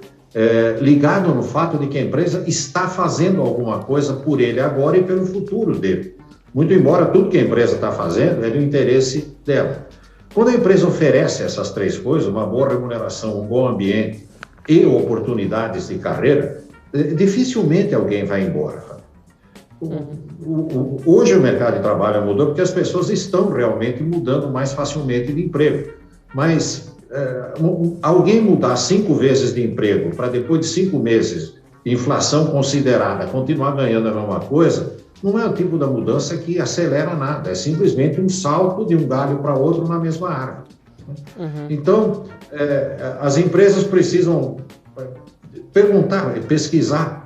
S14: ligado no fato de que a empresa está fazendo alguma coisa por ele agora e pelo futuro dele. Muito embora tudo que a empresa está fazendo é do interesse dela. Quando a empresa oferece essas 3 coisas, uma boa remuneração, um bom ambiente e oportunidades de carreira, dificilmente alguém vai embora. Hoje o mercado de trabalho mudou porque as pessoas estão realmente mudando mais facilmente de emprego. Mas alguém mudar 5 vezes de emprego para depois de 5 meses, inflação considerada, continuar ganhando a mesma coisa, não é o tipo da mudança que acelera nada, é simplesmente um salto de um galho para outro na mesma árvore. Então, as empresas precisam perguntar, pesquisar,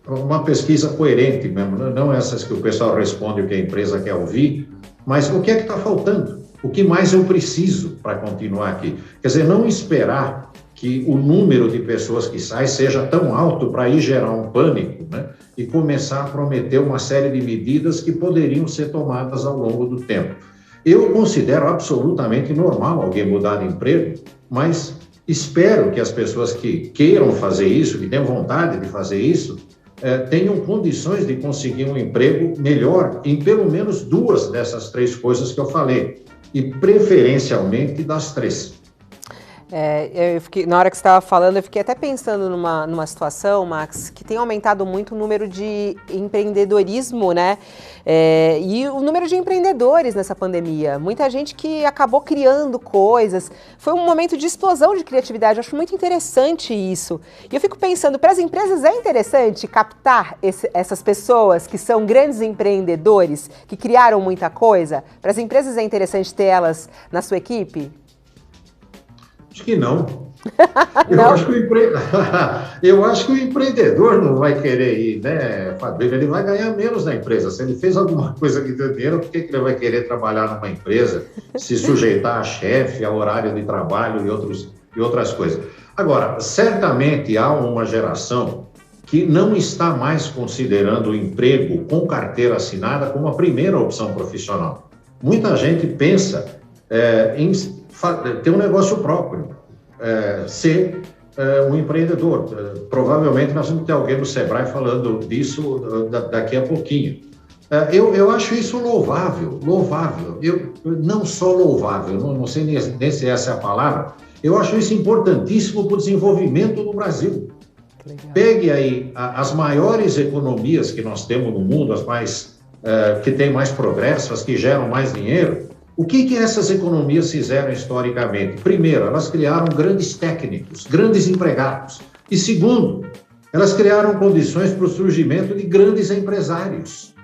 S14: uma pesquisa coerente mesmo, não essas que o pessoal responde o que a empresa quer ouvir, mas o que é que está faltando? O que mais eu preciso para continuar aqui? Quer dizer, não esperar que que o número de pessoas que sai seja tão alto para aí gerar um pânico, né? E começar a prometer uma série de medidas que poderiam ser tomadas ao longo do tempo. Eu considero absolutamente normal alguém mudar de emprego, mas espero que as pessoas que queiram fazer isso, que tenham vontade de fazer isso, tenham condições de conseguir um emprego melhor em pelo menos 2 dessas 3 coisas que eu falei, e preferencialmente das 3.
S1: Na hora que você estava falando, eu fiquei até pensando numa situação, Max, que tem aumentado muito o número de empreendedorismo, né? E o número de empreendedores nessa pandemia. Muita gente que acabou criando coisas. Foi um momento de explosão de criatividade. Eu acho muito interessante isso. E eu fico pensando, para as empresas é interessante captar essas pessoas que são grandes empreendedores, que criaram muita coisa? Para as empresas é interessante ter elas na sua equipe?
S14: Acho que não. Eu acho que o empreendedor não vai querer ir, né, Fabíola? Ele vai ganhar menos na empresa. Se ele fez alguma coisa que deu dinheiro, por que ele vai querer trabalhar numa empresa, se sujeitar a chefe, a horário de trabalho e outras coisas? Agora, certamente há uma geração que não está mais considerando o emprego com carteira assinada como a primeira opção profissional. Muita gente pensa em ter um negócio próprio, ser um empreendedor. Provavelmente nós vamos ter alguém no Sebrae falando disso daqui a pouquinho. Eu acho isso louvável. Eu não só louvável, não sei nem se essa é a palavra, eu acho isso importantíssimo para o desenvolvimento do Brasil. Pegue aí as maiores economias que nós temos no mundo, as mais que têm mais progresso, as que geram mais dinheiro. O que essas economias fizeram historicamente? Primeiro, elas criaram grandes técnicos, grandes empregados. E segundo, elas criaram condições para o surgimento de grandes empresários.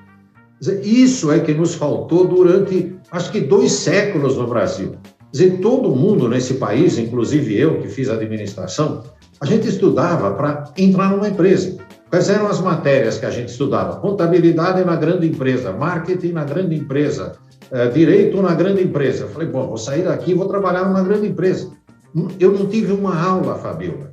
S14: Isso é que nos faltou durante, acho que 2 séculos no Brasil. Quer dizer, todo mundo nesse país, inclusive eu que fiz administração, a gente estudava para entrar numa empresa. Quais eram as matérias que a gente estudava? Contabilidade na grande empresa, marketing na grande empresa, direito na grande empresa. Eu falei, bom, vou sair daqui e vou trabalhar numa grande empresa. Eu não tive uma aula, Fabíola,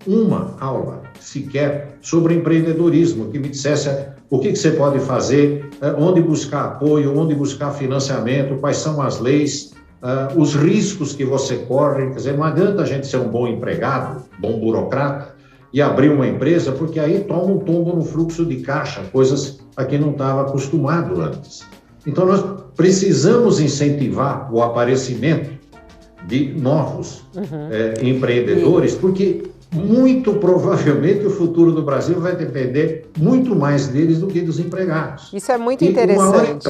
S14: uma aula sequer sobre empreendedorismo, que me dissesse o que você pode fazer, onde buscar apoio, onde buscar financiamento, quais são as leis, os riscos que você corre. Quer dizer, não adianta a gente ser um bom empregado, bom burocrata, e abrir uma empresa, porque aí toma um tombo no fluxo de caixa, coisas a que não estava acostumado antes. Então, nós precisamos incentivar o aparecimento de novos empreendedores, porque muito provavelmente o futuro do Brasil vai depender muito mais deles do que dos empregados.
S1: Isso é muito interessante.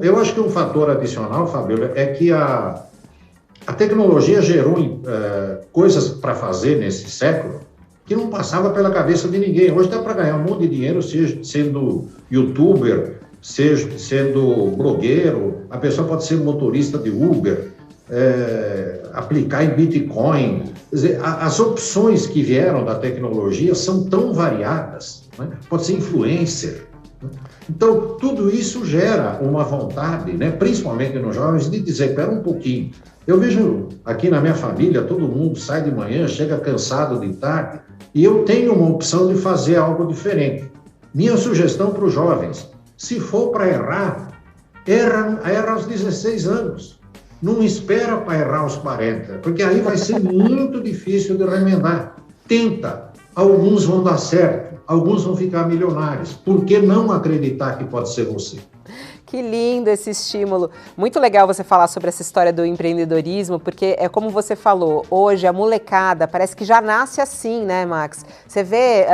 S14: Eu acho que um fator adicional, Fabíola, é que a tecnologia gerou coisas para fazer nesse século que não passava pela cabeça de ninguém. Hoje dá para ganhar um monte de dinheiro, seja sendo youtuber, seja sendo blogueiro, a pessoa pode ser motorista de Uber, aplicar em Bitcoin. Quer dizer, as opções que vieram da tecnologia são tão variadas, né? Pode ser influencer. Então, tudo isso gera uma vontade, né, principalmente nos jovens, de dizer, espera um pouquinho. Eu vejo aqui na minha família, todo mundo sai de manhã, chega cansado de tarde, e eu tenho uma opção de fazer algo diferente. Minha sugestão para os jovens, se for para errar, erra aos 16 anos. Não espera para errar aos 40, porque aí vai ser muito difícil de remendar. Tenta, alguns vão dar certo, alguns vão ficar milionários. Por que não acreditar que pode ser você?
S1: Que lindo esse estímulo. Muito legal você falar sobre essa história do empreendedorismo, porque é como você falou, hoje a molecada parece que já nasce assim, né, Max? Você vê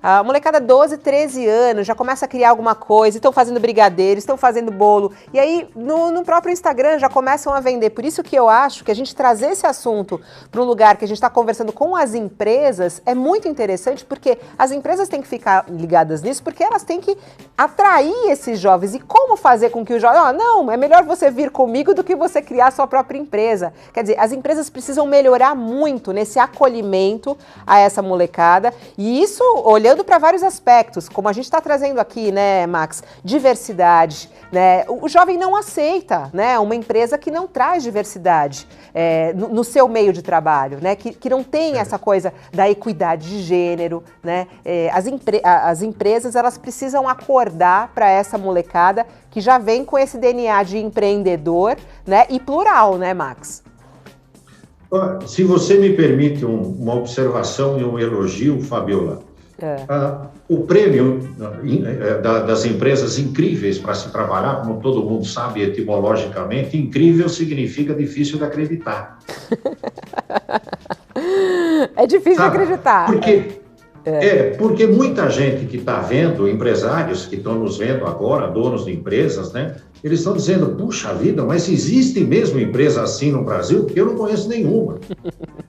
S1: a molecada 12, 13 anos, já começa a criar alguma coisa, estão fazendo brigadeiro, estão fazendo bolo, e aí no próprio Instagram já começam a vender. Por isso que eu acho que a gente trazer esse assunto para um lugar que a gente está conversando com as empresas é muito interessante, porque as empresas têm que ficar ligadas nisso, porque elas têm que atrair esses jovens. E como como fazer com que o jovem... não, é melhor você vir comigo do que você criar a sua própria empresa. Quer dizer, as empresas precisam melhorar muito nesse acolhimento a essa molecada, e isso olhando para vários aspectos, como a gente está trazendo aqui, né, Max? Diversidade, né? O jovem não aceita, né, uma empresa que não traz diversidade no seu meio de trabalho, né, que não tem essa coisa da equidade de gênero, né? As empresas, elas precisam acordar para essa molecada que já vem com esse DNA de empreendedor, né, e plural, né, Max?
S14: Se você me permite uma observação e um elogio, Fabiola, o prêmio das empresas incríveis para se trabalhar, como todo mundo sabe etimologicamente, incrível significa difícil de acreditar.
S1: É difícil de acreditar.
S14: Porque muita gente que está vendo, empresários que estão nos vendo agora, donos de empresas, né? Eles estão dizendo, puxa vida, mas existe mesmo empresa assim no Brasil? Porque eu não conheço nenhuma.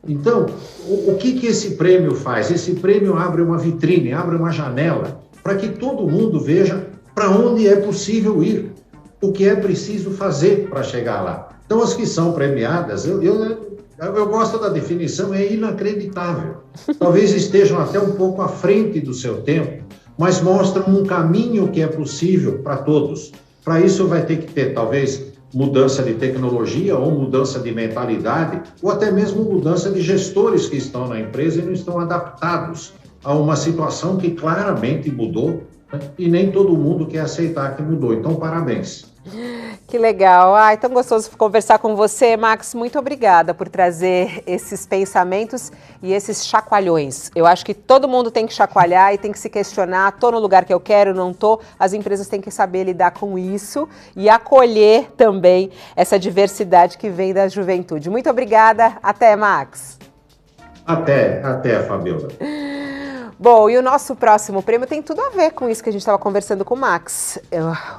S14: Então, o que esse prêmio faz? Esse prêmio abre uma vitrine, abre uma janela, para que todo mundo veja para onde é possível ir, o que é preciso fazer para chegar lá. Então, as que são premiadas, eu gosto da definição, é inacreditável. Talvez estejam até um pouco à frente do seu tempo, mas mostram um caminho que é possível para todos. Para isso vai ter que ter, talvez, mudança de tecnologia ou mudança de mentalidade, ou até mesmo mudança de gestores que estão na empresa e não estão adaptados a uma situação que claramente mudou, né? E nem todo mundo quer aceitar que mudou. Então, parabéns.
S1: Que legal. Ai, tão gostoso conversar com você, Max. Muito obrigada por trazer esses pensamentos e esses chacoalhões. Eu acho que todo mundo tem que chacoalhar e tem que se questionar, tô no lugar que eu quero, não tô? As empresas têm que saber lidar com isso e acolher também essa diversidade que vem da juventude. Muito obrigada. Até, Max.
S14: Até, Fabiola.
S1: Bom, e o nosso próximo prêmio tem tudo a ver com isso que a gente estava conversando com o Max,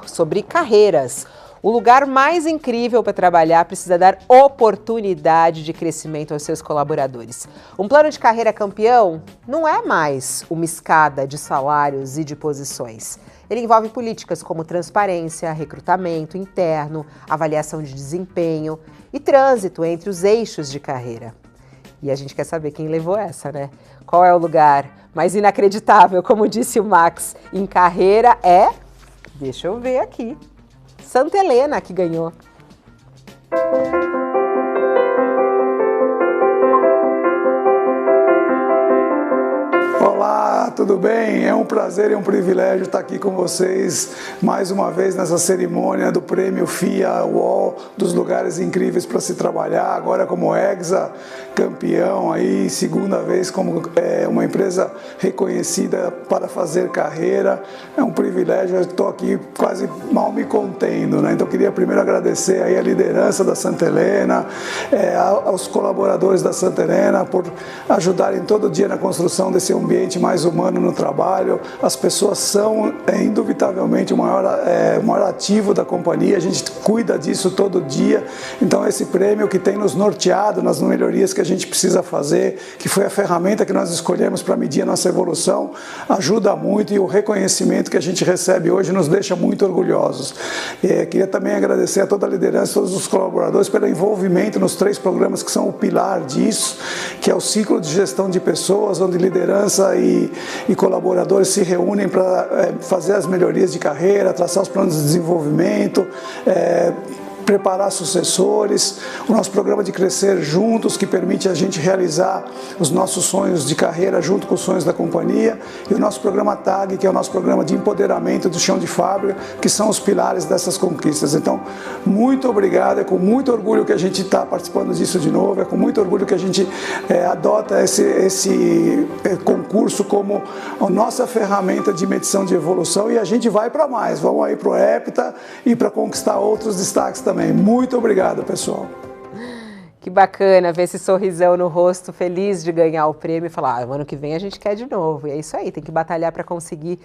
S1: sobre carreiras. O lugar mais incrível para trabalhar precisa dar oportunidade de crescimento aos seus colaboradores. Um plano de carreira campeão não é mais uma escada de salários e de posições. Ele envolve políticas como transparência, recrutamento interno, avaliação de desempenho e trânsito entre os eixos de carreira. E a gente quer saber quem levou essa, né? Qual é o lugar mais inacreditável, como disse o Max, em carreira é... Deixa eu ver aqui. Santa Helena que ganhou.
S15: Olá, tudo bem? É um prazer e um privilégio estar aqui com vocês mais uma vez nessa cerimônia do Prêmio FIA UOL dos lugares incríveis para se trabalhar, agora como Hexa campeão aí, segunda vez como uma empresa reconhecida para fazer carreira. É um privilégio, eu estou aqui quase mal me contendo, né? Então queria primeiro agradecer aí a liderança da Santa Helena, aos colaboradores da Santa Helena por ajudarem todo dia na construção desse ambiente mais humano no trabalho. As pessoas são indubitavelmente o maior ativo da companhia, a gente cuida disso todo dia. Então esse prêmio que tem nos norteado nas melhorias que a gente precisa fazer, que foi a ferramenta que nós escolhemos para medir a nossa evolução, ajuda muito, e o reconhecimento que a gente recebe hoje nos deixa muito orgulhosos. Queria também agradecer a toda a liderança, todos os colaboradores pelo envolvimento nos 3 programas que são o pilar disso, que é o ciclo de gestão de pessoas, onde liderança e colaboradores se reúnem para fazer as melhorias de carreira, traçar os planos de desenvolvimento, preparar sucessores, o nosso programa de Crescer Juntos, que permite a gente realizar os nossos sonhos de carreira junto com os sonhos da companhia, e o nosso programa TAG, que é o nosso programa de empoderamento do chão de fábrica, que são os pilares dessas conquistas. Então, muito obrigado, é com muito orgulho que a gente está participando disso de novo, é com muito orgulho que a gente adota esse concurso como a nossa ferramenta de medição de evolução, e a gente vai para mais, vamos aí para o Hepta e para conquistar outros destaques também. Muito obrigado, pessoal.
S1: Que bacana ver esse sorrisão no rosto, feliz de ganhar o prêmio e falar, ano que vem a gente quer de novo. E é isso aí, tem que batalhar para conseguir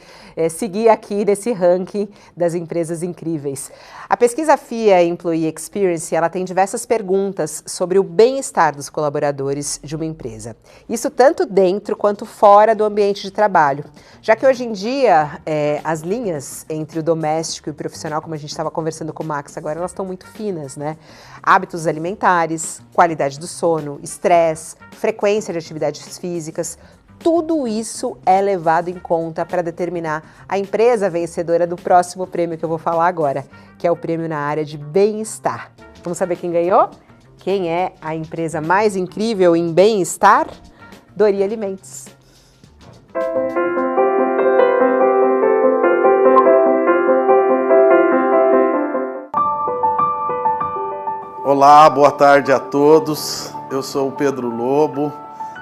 S1: seguir aqui nesse ranking das empresas incríveis. A pesquisa FIA Employee Experience, ela tem diversas perguntas sobre o bem-estar dos colaboradores de uma empresa. Isso tanto dentro quanto fora do ambiente de trabalho. Já que hoje em dia, as linhas entre o doméstico e o profissional, como a gente estava conversando com o Max agora, elas estão muito finas, né? Hábitos alimentares, qualidade do sono, estresse, frequência de atividades físicas, tudo isso é levado em conta para determinar a empresa vencedora do próximo prêmio que eu vou falar agora, que é o prêmio na área de bem-estar. Vamos saber quem ganhou? Quem é a empresa mais incrível em bem-estar? Dori Alimentos.
S16: Olá, boa tarde a todos. Eu sou o Pedro Lobo,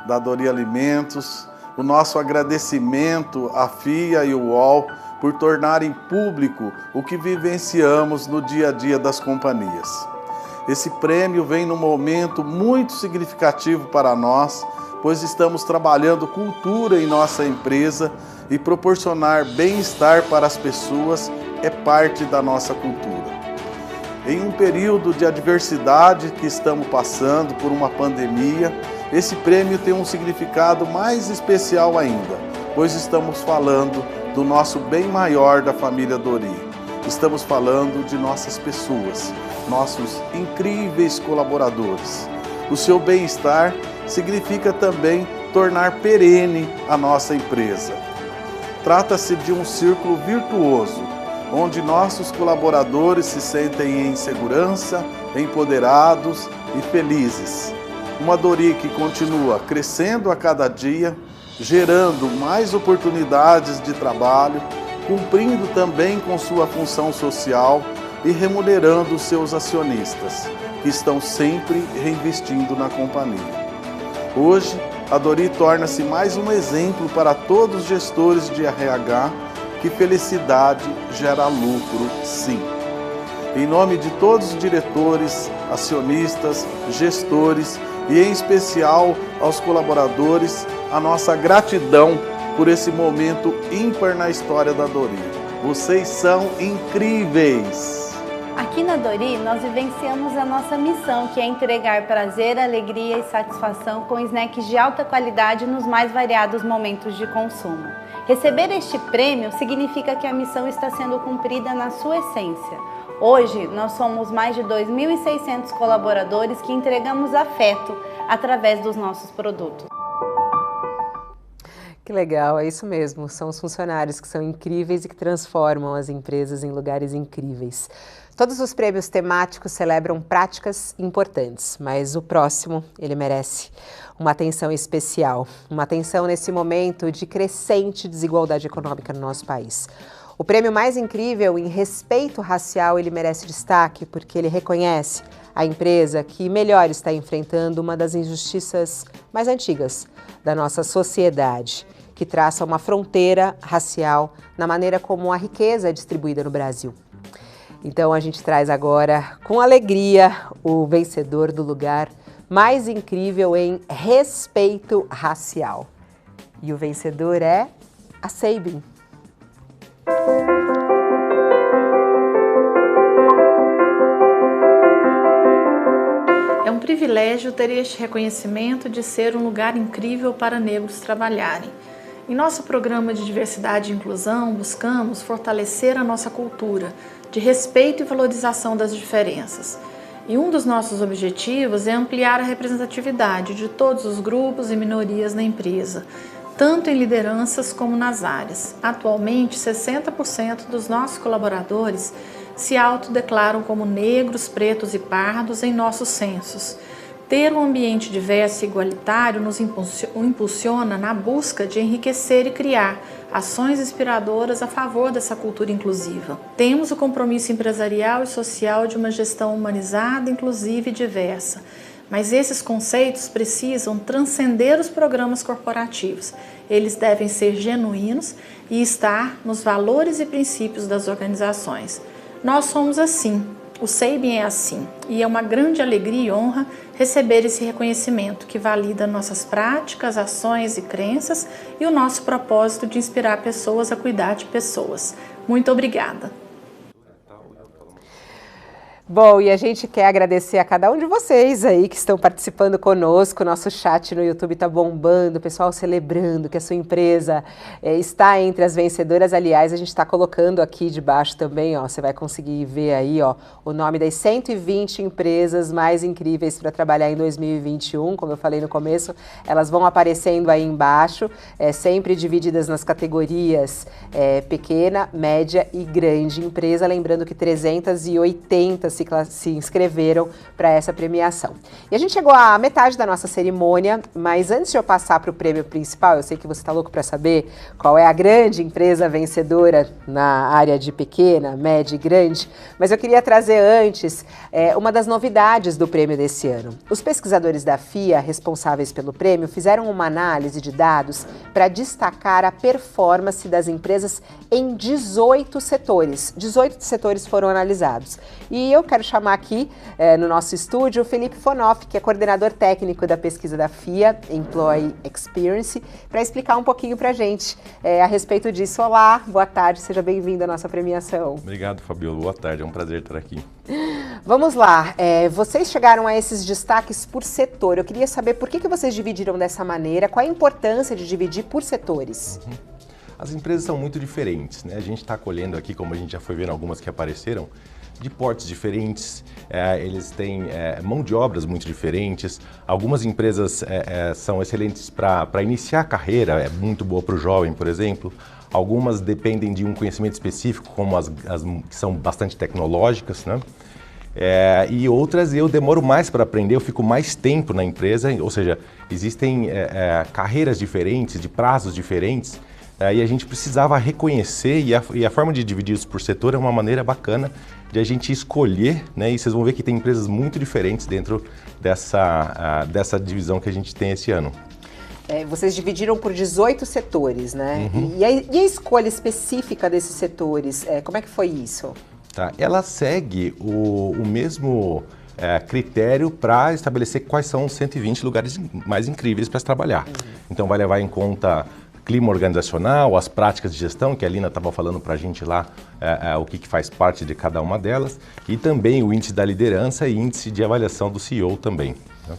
S16: da Dori Alimentos. O nosso agradecimento à FIA e o UOL por tornarem público o que vivenciamos no dia a dia das companhias. Esse prêmio vem num momento muito significativo para nós, pois estamos trabalhando cultura em nossa empresa e proporcionar bem-estar para as pessoas é parte da nossa cultura. Em um período de adversidade que estamos passando por uma pandemia, esse prêmio tem um significado mais especial ainda, pois estamos falando do nosso bem maior da família Dori. Estamos falando de nossas pessoas, nossos incríveis colaboradores. O seu bem-estar significa também tornar perene a nossa empresa. Trata-se de um círculo virtuoso, onde nossos colaboradores se sentem em segurança, empoderados e felizes. Uma Dori que continua crescendo a cada dia, gerando mais oportunidades de trabalho, cumprindo também com sua função social e remunerando os seus acionistas, que estão sempre reinvestindo na companhia. Hoje, a Dori torna-se mais um exemplo para todos os gestores de RH que felicidade gera lucro, sim. Em nome de todos os diretores, acionistas, gestores e, em especial, aos colaboradores, a nossa gratidão por esse momento ímpar na história da Dori. Vocês são incríveis!
S17: Aqui na Dori, nós vivenciamos a nossa missão, que é entregar prazer, alegria e satisfação com snacks de alta qualidade nos mais variados momentos de consumo. Receber este prêmio significa que a missão está sendo cumprida na sua essência. Hoje, nós somos mais de 2.600 colaboradores que entregamos afeto através dos nossos produtos.
S1: Que legal, é isso mesmo. São os funcionários que são incríveis e que transformam as empresas em lugares incríveis. Todos os prêmios temáticos celebram práticas importantes, mas o próximo, ele merece uma atenção especial. Uma atenção nesse momento de crescente desigualdade econômica no nosso país. O prêmio mais incrível em respeito racial, ele merece destaque porque ele reconhece a empresa que melhor está enfrentando uma das injustiças mais antigas da nossa sociedade, que traça uma fronteira racial na maneira como a riqueza é distribuída no Brasil. Então a gente traz agora, com alegria, o vencedor do lugar mais incrível em respeito racial. E o vencedor é a Sabin.
S18: É um privilégio ter este reconhecimento de ser um lugar incrível para negros trabalharem. Em nosso programa de diversidade e inclusão, buscamos fortalecer a nossa cultura de respeito e valorização das diferenças. E um dos nossos objetivos é ampliar a representatividade de todos os grupos e minorias na empresa, tanto em lideranças como nas áreas. Atualmente, 60% dos nossos colaboradores se autodeclaram como negros, pretos e pardos em nossos censos. Ter um ambiente diverso e igualitário nos impulsiona na busca de enriquecer e criar ações inspiradoras a favor dessa cultura inclusiva. Temos o compromisso empresarial e social de uma gestão humanizada, inclusiva e diversa, mas esses conceitos precisam transcender os programas corporativos. Eles devem ser genuínos e estar nos valores e princípios das organizações. Nós somos assim, O Sabin é assim, e é uma grande alegria e honra receber esse reconhecimento que valida nossas práticas, ações e crenças e o nosso propósito de inspirar pessoas a cuidar de pessoas. Muito obrigada!
S1: Bom, e a gente quer agradecer a cada um de vocês aí que estão participando conosco. Nosso chat no YouTube está bombando, o pessoal celebrando que a sua empresa está entre as vencedoras. Aliás, a gente está colocando aqui debaixo também, ó, você vai conseguir ver aí, ó, o nome das 120 empresas mais incríveis para trabalhar em 2021. Como eu falei no começo, elas vão aparecendo aí embaixo, sempre divididas nas categorias pequena, média e grande empresa. Lembrando que 380 se inscreveram para essa premiação. E a gente chegou à metade da nossa cerimônia, mas antes de eu passar para o prêmio principal, eu sei que você está louco para saber qual é a grande empresa vencedora na área de pequena, média e grande, mas eu queria trazer antes uma das novidades do prêmio desse ano. Os pesquisadores da FIA, responsáveis pelo prêmio, fizeram uma análise de dados para destacar a performance das empresas em 18 setores. 18 setores foram analisados. E eu quero chamar aqui no nosso estúdio o Felipe Fonoff, que é coordenador técnico da pesquisa da FIA, Employee Experience, para explicar um pouquinho para a gente a respeito disso. Olá, boa tarde, seja bem-vindo à nossa premiação.
S19: Obrigado, Fabiola, boa tarde, é um prazer estar aqui.
S1: Vamos lá, vocês chegaram a esses destaques por setor. Eu queria saber por que vocês dividiram dessa maneira, qual a importância de dividir por setores?
S19: As empresas são muito diferentes, né? A gente está colhendo aqui, como a gente já foi vendo algumas que apareceram, de portes diferentes, eles têm mão de obras muito diferentes. Algumas empresas são excelentes para iniciar a carreira, é muito boa para o jovem, por exemplo. Algumas dependem de um conhecimento específico, como as que são bastante tecnológicas, né? E outras eu demoro mais para aprender, eu fico mais tempo na empresa, ou seja, existem carreiras diferentes, de prazos diferentes, e a gente precisava reconhecer, e a forma de dividir isso por setor é uma maneira bacana de a gente escolher, né? E vocês vão ver que tem empresas muito diferentes dentro dessa divisão que a gente tem esse ano.
S1: Vocês dividiram por 18 setores, né? Uhum. E a escolha específica desses setores, como é que foi isso?
S19: Tá. Ela segue o mesmo critério para estabelecer quais são os 120 lugares mais incríveis para se trabalhar. Uhum. Então vai levar em conta clima organizacional, as práticas de gestão, que a Lina estava falando para a gente lá, o que faz parte de cada uma delas, e também o índice da liderança e índice de avaliação do CEO também. Né?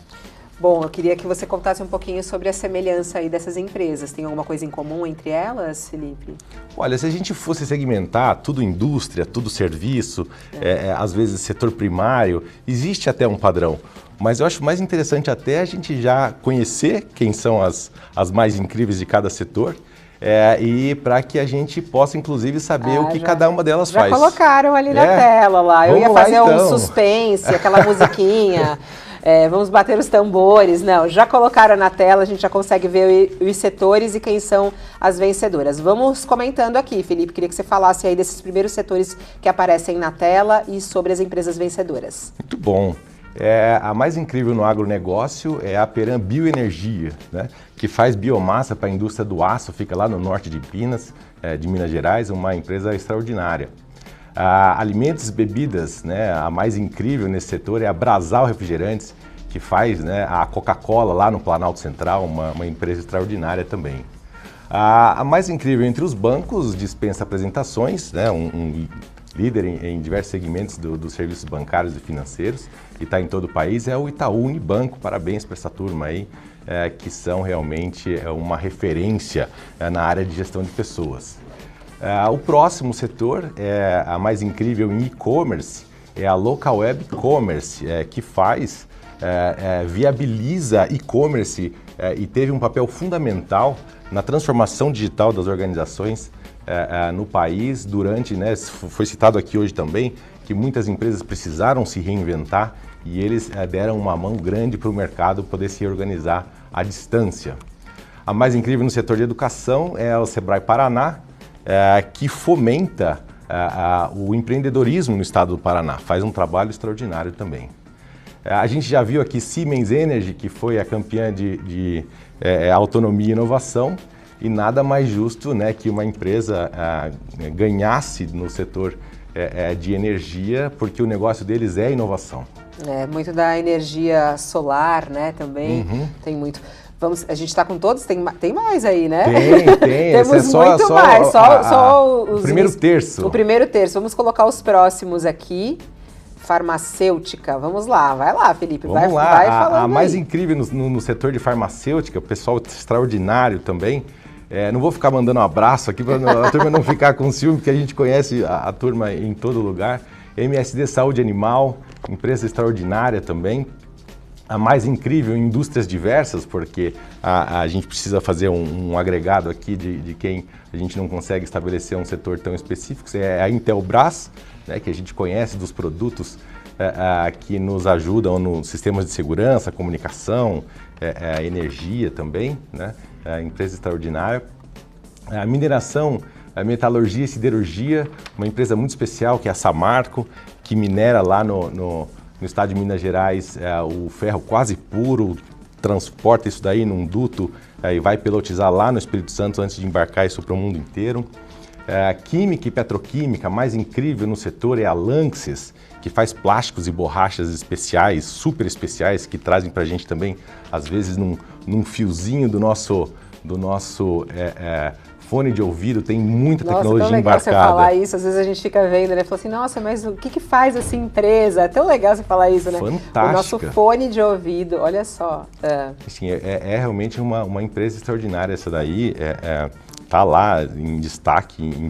S1: Bom, eu queria que você contasse um pouquinho sobre a semelhança aí dessas empresas. Tem alguma coisa em comum entre elas, Felipe?
S19: Olha, se a gente fosse segmentar tudo indústria, tudo serviço, às vezes setor primário, existe até um padrão. Mas eu acho mais interessante até a gente já conhecer quem são as mais incríveis de cada setor e para que a gente possa, inclusive, saber o que cada uma delas faz.
S1: Já colocaram ali na tela lá. Eu ia fazer um suspense, aquela musiquinha. Vamos bater os tambores. Não, já colocaram na tela, a gente já consegue ver os setores e quem são as vencedoras. Vamos comentando aqui, Felipe, queria que você falasse aí desses primeiros setores que aparecem na tela e sobre as empresas vencedoras.
S19: Muito bom. A mais incrível no agronegócio é a Peram Bioenergia, né, que faz biomassa para a indústria do aço, fica lá no norte de de Minas Gerais, uma empresa extraordinária. Alimentos e bebidas, né, a mais incrível nesse setor é a Brasal Refrigerantes, que faz, né, a Coca-Cola lá no Planalto Central, uma empresa extraordinária também. A mais incrível entre os bancos dispensa apresentações, né, um líder em diversos segmentos dos serviços bancários e financeiros, e está em todo o país, é o Itaú Unibanco. Parabéns para essa turma aí, que são realmente uma referência na área de gestão de pessoas. O próximo setor, a mais incrível em e-commerce, é a Local Web Commerce, que viabiliza e-commerce e teve um papel fundamental na transformação digital das organizações no país durante, né, foi citado aqui hoje também, que muitas empresas precisaram se reinventar e eles deram uma mão grande para o mercado poder se organizar à distância. A mais incrível no setor de educação é o Sebrae Paraná, que fomenta o empreendedorismo no estado do Paraná, faz um trabalho extraordinário também. A gente já viu aqui Siemens Energy, que foi a campeã de autonomia e inovação, e nada mais justo, né, que uma empresa ganhasse no setor de energia, porque o negócio deles é inovação.
S1: Muito da energia solar, né, também, tem muito. A gente está com todos, tem mais aí, né?
S19: Tem.
S1: Temos muito mais, só
S19: o primeiro terço.
S1: O primeiro terço, vamos colocar os próximos aqui. Farmacêutica, vamos lá, vai lá, Felipe, vai falando
S19: a mais
S1: aí.
S19: incrível no setor de farmacêutica, o pessoal extraordinário também. Não vou ficar mandando um abraço aqui para a turma não ficar com ciúme, porque a gente conhece a turma em todo lugar. MSD Saúde Animal, empresa extraordinária também. A mais incrível em indústrias diversas, porque a gente precisa fazer um agregado aqui de quem a gente não consegue estabelecer um setor tão específico. É a Intelbras, né, que a gente conhece dos produtos que nos ajudam nos sistemas de segurança, comunicação, energia também, né? Empresa extraordinária. A mineração, a metalurgia e siderurgia, uma empresa muito especial que é a Samarco, que minera lá no estado de Minas Gerais o ferro quase puro, transporta isso daí num duto e vai pelotizar lá no Espírito Santo antes de embarcar isso para o mundo inteiro. Química e petroquímica, mais incrível no setor é a Lanxess, que faz plásticos e borrachas especiais, super especiais, que trazem para a gente também, às vezes, num fiozinho do nosso fone de ouvido, tem muita tecnologia embarcada.
S1: Você falar isso, às vezes a gente fica vendo, né? Fala assim, nossa, mas o que faz essa empresa? É tão legal você falar isso, né?
S19: Fantástica.
S1: O nosso fone de ouvido, olha só.
S19: Assim, é realmente uma empresa extraordinária essa daí. Está lá em destaque em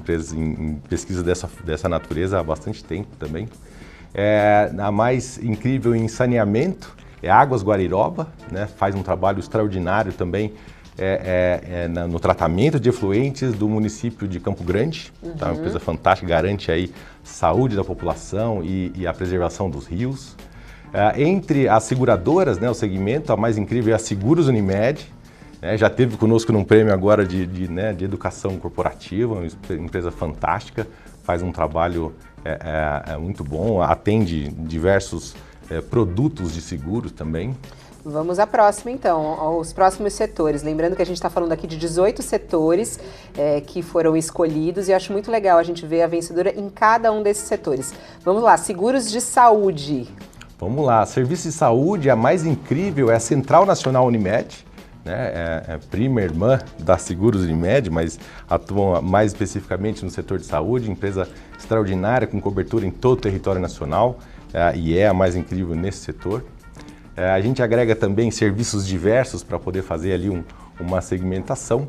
S19: pesquisa dessa natureza há bastante tempo também. A mais incrível em saneamento é Águas Guariroba, né? Faz um trabalho extraordinário também no tratamento de efluentes do município de Campo Grande. Tá? Uma empresa fantástica, garante aí saúde da população e a preservação dos rios. Entre as seguradoras, né, o segmento, a mais incrível é a Seguros Unimed. Já esteve conosco num prêmio agora de educação corporativa, uma empresa fantástica, faz um trabalho muito bom, atende diversos produtos de seguros também.
S1: Vamos à próxima, então, aos próximos setores. Lembrando que a gente está falando aqui de 18 setores que foram escolhidos e eu acho muito legal a gente ver a vencedora em cada um desses setores. Vamos lá, seguros de saúde.
S19: Vamos lá, serviço de saúde, a mais incrível é a Central Nacional Unimed, né? É prima irmã da Seguros Unimed, mas atuam mais especificamente no setor de saúde, empresa extraordinária com cobertura em todo o território nacional e é a mais incrível nesse setor. A gente agrega também serviços diversos para poder fazer ali uma segmentação.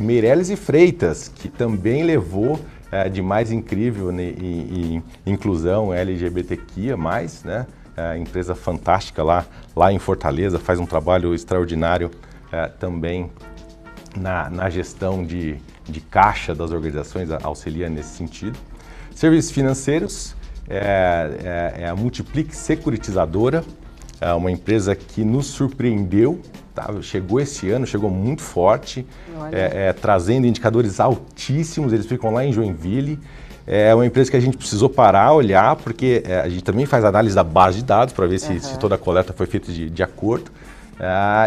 S19: Meirelles e Freitas, que também levou de mais incrível em inclusão LGBTQIA+, né? Empresa fantástica lá em Fortaleza, faz um trabalho extraordinário também na gestão de caixa das organizações, auxilia nesse sentido. Serviços financeiros, a Multiplique Securitizadora, uma empresa que nos surpreendeu, tá? Chegou esse ano, chegou muito forte, trazendo indicadores altíssimos, eles ficam lá em Joinville. É uma empresa que a gente precisou parar, olhar, porque a gente também faz análise da base de dados para ver se toda a coleta foi feita de acordo.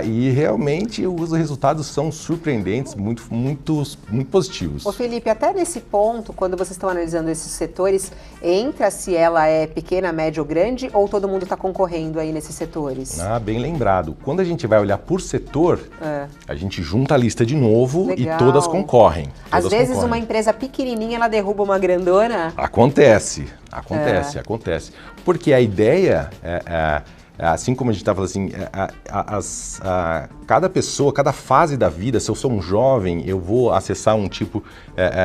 S19: E realmente os resultados são surpreendentes, muito positivos.
S1: Ô Felipe, até nesse ponto, quando vocês estão analisando esses setores, entra se ela é pequena, média ou grande, ou todo mundo está concorrendo aí nesses setores?
S19: Bem lembrado. Quando a gente vai olhar por setor, a gente junta a lista de novo e todas concorrem.
S1: Às vezes uma empresa pequenininha, ela derruba uma grandona?
S19: Acontece. Porque a ideia assim como a gente estava falando assim, cada pessoa, cada fase da vida, se eu sou um jovem, eu vou acessar um tipo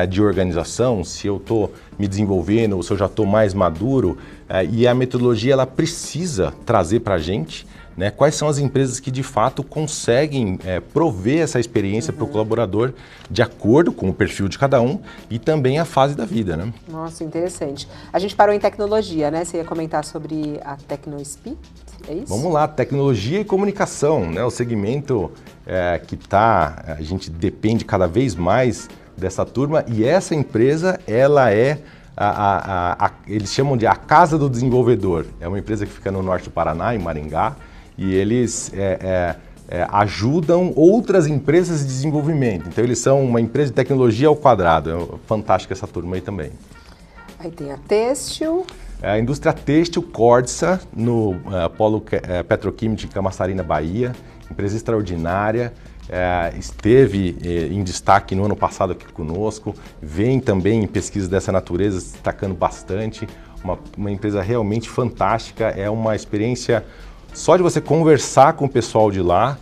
S19: de organização, se eu estou me desenvolvendo ou se eu já estou mais maduro, e a metodologia ela precisa trazer para a gente, né, quais são as empresas que de fato conseguem prover essa experiência para o colaborador de acordo com o perfil de cada um e também a fase da vida, né?
S1: Nossa, interessante. A gente parou em tecnologia, né? Você ia comentar sobre a TecnoSpeed, é isso?
S19: Vamos lá, tecnologia e comunicação, né? O segmento que a gente depende cada vez mais dessa turma e essa empresa, ela é eles chamam de a Casa do Desenvolvedor. É uma empresa que fica no norte do Paraná, em Maringá, e eles ajudam outras empresas de desenvolvimento. Então, eles são uma empresa de tecnologia ao quadrado. É fantástica essa turma aí também.
S1: Aí tem a têxtil.
S19: A indústria têxtil Cordsa, no polo petroquímico de Camaçari, na Bahia. Empresa extraordinária. Esteve em destaque no ano passado aqui conosco. Vem também em pesquisas dessa natureza, destacando bastante. Uma empresa realmente fantástica. É uma experiência só de você conversar com o pessoal de lá.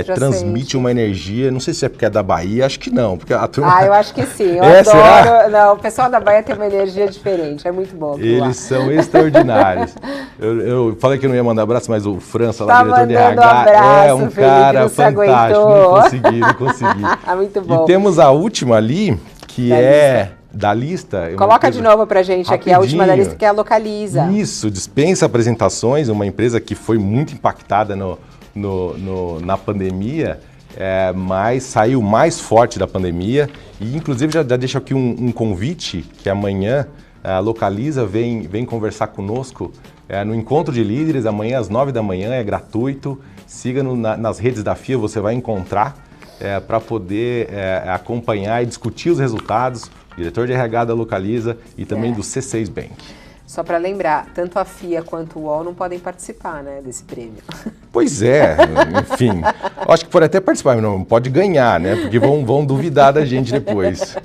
S19: Transmite uma energia, não sei se é porque é da Bahia, acho que não, porque a turma...
S1: eu acho que sim, eu adoro. Será? Não, o pessoal da Bahia tem uma energia diferente, é muito bom.
S19: Eles são extraordinários. eu falei que não ia mandar abraço, mas o França, lá, diretor de RH,
S1: abraço,
S19: é um cara fantástico. Não consegui.
S1: Muito bom.
S19: E temos a última ali, que da lista.
S1: Coloca de novo pra gente aqui, a última da lista, que é a Localiza.
S19: Isso, dispensa apresentações, uma empresa que foi muito impactada na pandemia, mas saiu mais forte da pandemia e inclusive já deixo aqui um convite que amanhã a Localiza vem conversar conosco no Encontro de Líderes, amanhã às 9 da manhã, é gratuito, siga nas redes da FIA, você vai encontrar para poder acompanhar e discutir os resultados, o diretor de RH da Localiza e também do C6 Bank.
S1: Só para lembrar, tanto a FIA quanto o UOL não podem participar, né, desse prêmio.
S19: Pois é, enfim, acho que pode até participar, mas não pode ganhar, né, porque vão duvidar da gente depois.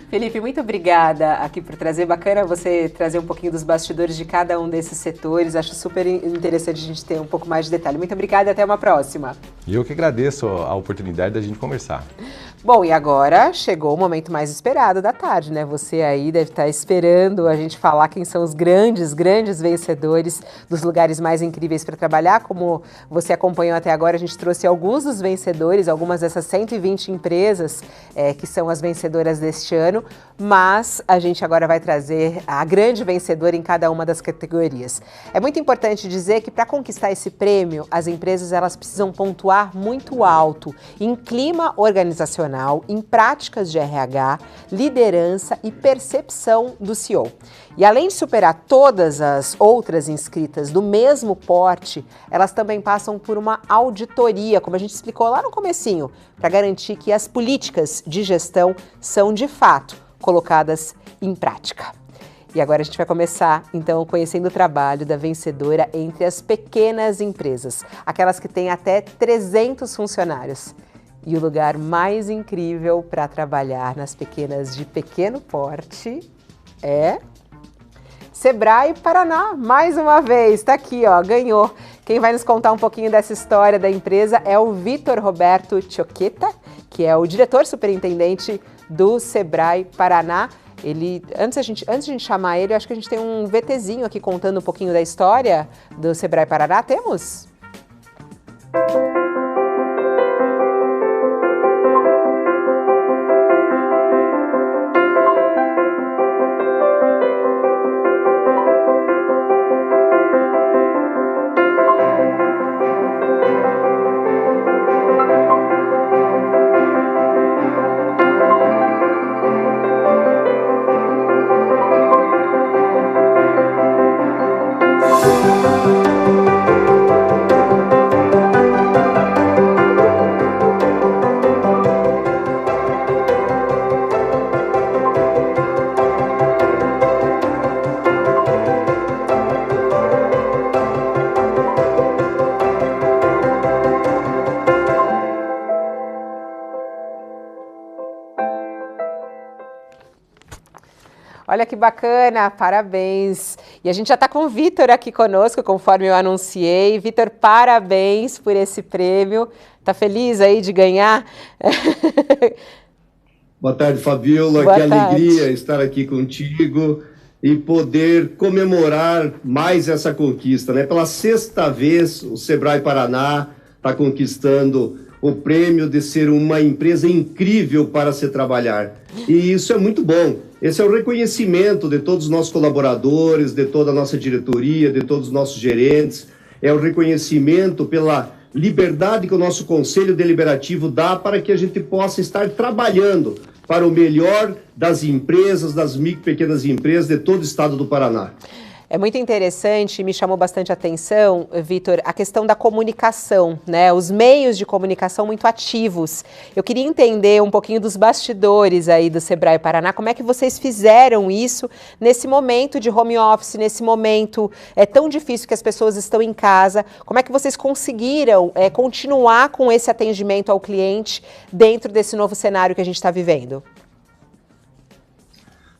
S1: Felipe, muito obrigada aqui por trazer, bacana você trazer um pouquinho dos bastidores de cada um desses setores, acho super interessante a gente ter um pouco mais de detalhe. Muito obrigada e até uma próxima.
S19: E eu que agradeço a oportunidade da gente conversar.
S1: Bom, e agora chegou o momento mais esperado da tarde, né? Você aí deve estar esperando a gente falar quem são os grandes vencedores dos lugares mais incríveis para trabalhar. Como você acompanhou até agora, a gente trouxe alguns dos vencedores, algumas dessas 120 empresas que são as vencedoras deste ano, mas a gente agora vai trazer a grande vencedora em cada uma das categorias. É muito importante dizer que para conquistar esse prêmio, as empresas elas precisam pontuar muito alto em clima organizacional, em práticas de RH, liderança e percepção do CEO. E além de superar todas as outras inscritas do mesmo porte, elas também passam por uma auditoria, como a gente explicou lá no comecinho, para garantir que as políticas de gestão são de fato colocadas em prática. E agora a gente vai começar, então, conhecendo o trabalho da vencedora entre as pequenas empresas, aquelas que têm até 300 funcionários. E o lugar mais incrível para trabalhar nas pequenas de pequeno porte é Sebrae Paraná, mais uma vez, está aqui, ó, ganhou. Quem vai nos contar um pouquinho dessa história da empresa é o Vitor Roberto Choqueta, que é o diretor superintendente do Sebrae Paraná. Ele, antes de a gente chamar ele, acho que a gente tem um VTzinho aqui contando um pouquinho da história do Sebrae Paraná. Temos? Olha que bacana, parabéns. E a gente já está com o Vitor aqui conosco, conforme eu anunciei. Vitor, parabéns por esse prêmio. Tá feliz aí de ganhar?
S20: Boa tarde, Fabiola. Que alegria estar aqui contigo e poder comemorar mais essa conquista, né? Pela 6ª vez, o Sebrae Paraná está conquistando o prêmio de ser uma empresa incrível para se trabalhar. E isso é muito bom. Esse é o reconhecimento de todos os nossos colaboradores, de toda a nossa diretoria, de todos os nossos gerentes. É o reconhecimento pela liberdade que o nosso Conselho Deliberativo dá para que a gente possa estar trabalhando para o melhor das empresas, das micro e pequenas empresas de todo o estado do Paraná.
S1: É muito interessante, me chamou bastante atenção, Vitor, a questão da comunicação, né? Os meios de comunicação muito ativos. Eu queria entender um pouquinho dos bastidores aí do Sebrae Paraná, como é que vocês fizeram isso nesse momento de home office, nesse momento tão difícil que as pessoas estão em casa, como é que vocês conseguiram continuar com esse atendimento ao cliente dentro desse novo cenário que a gente está vivendo?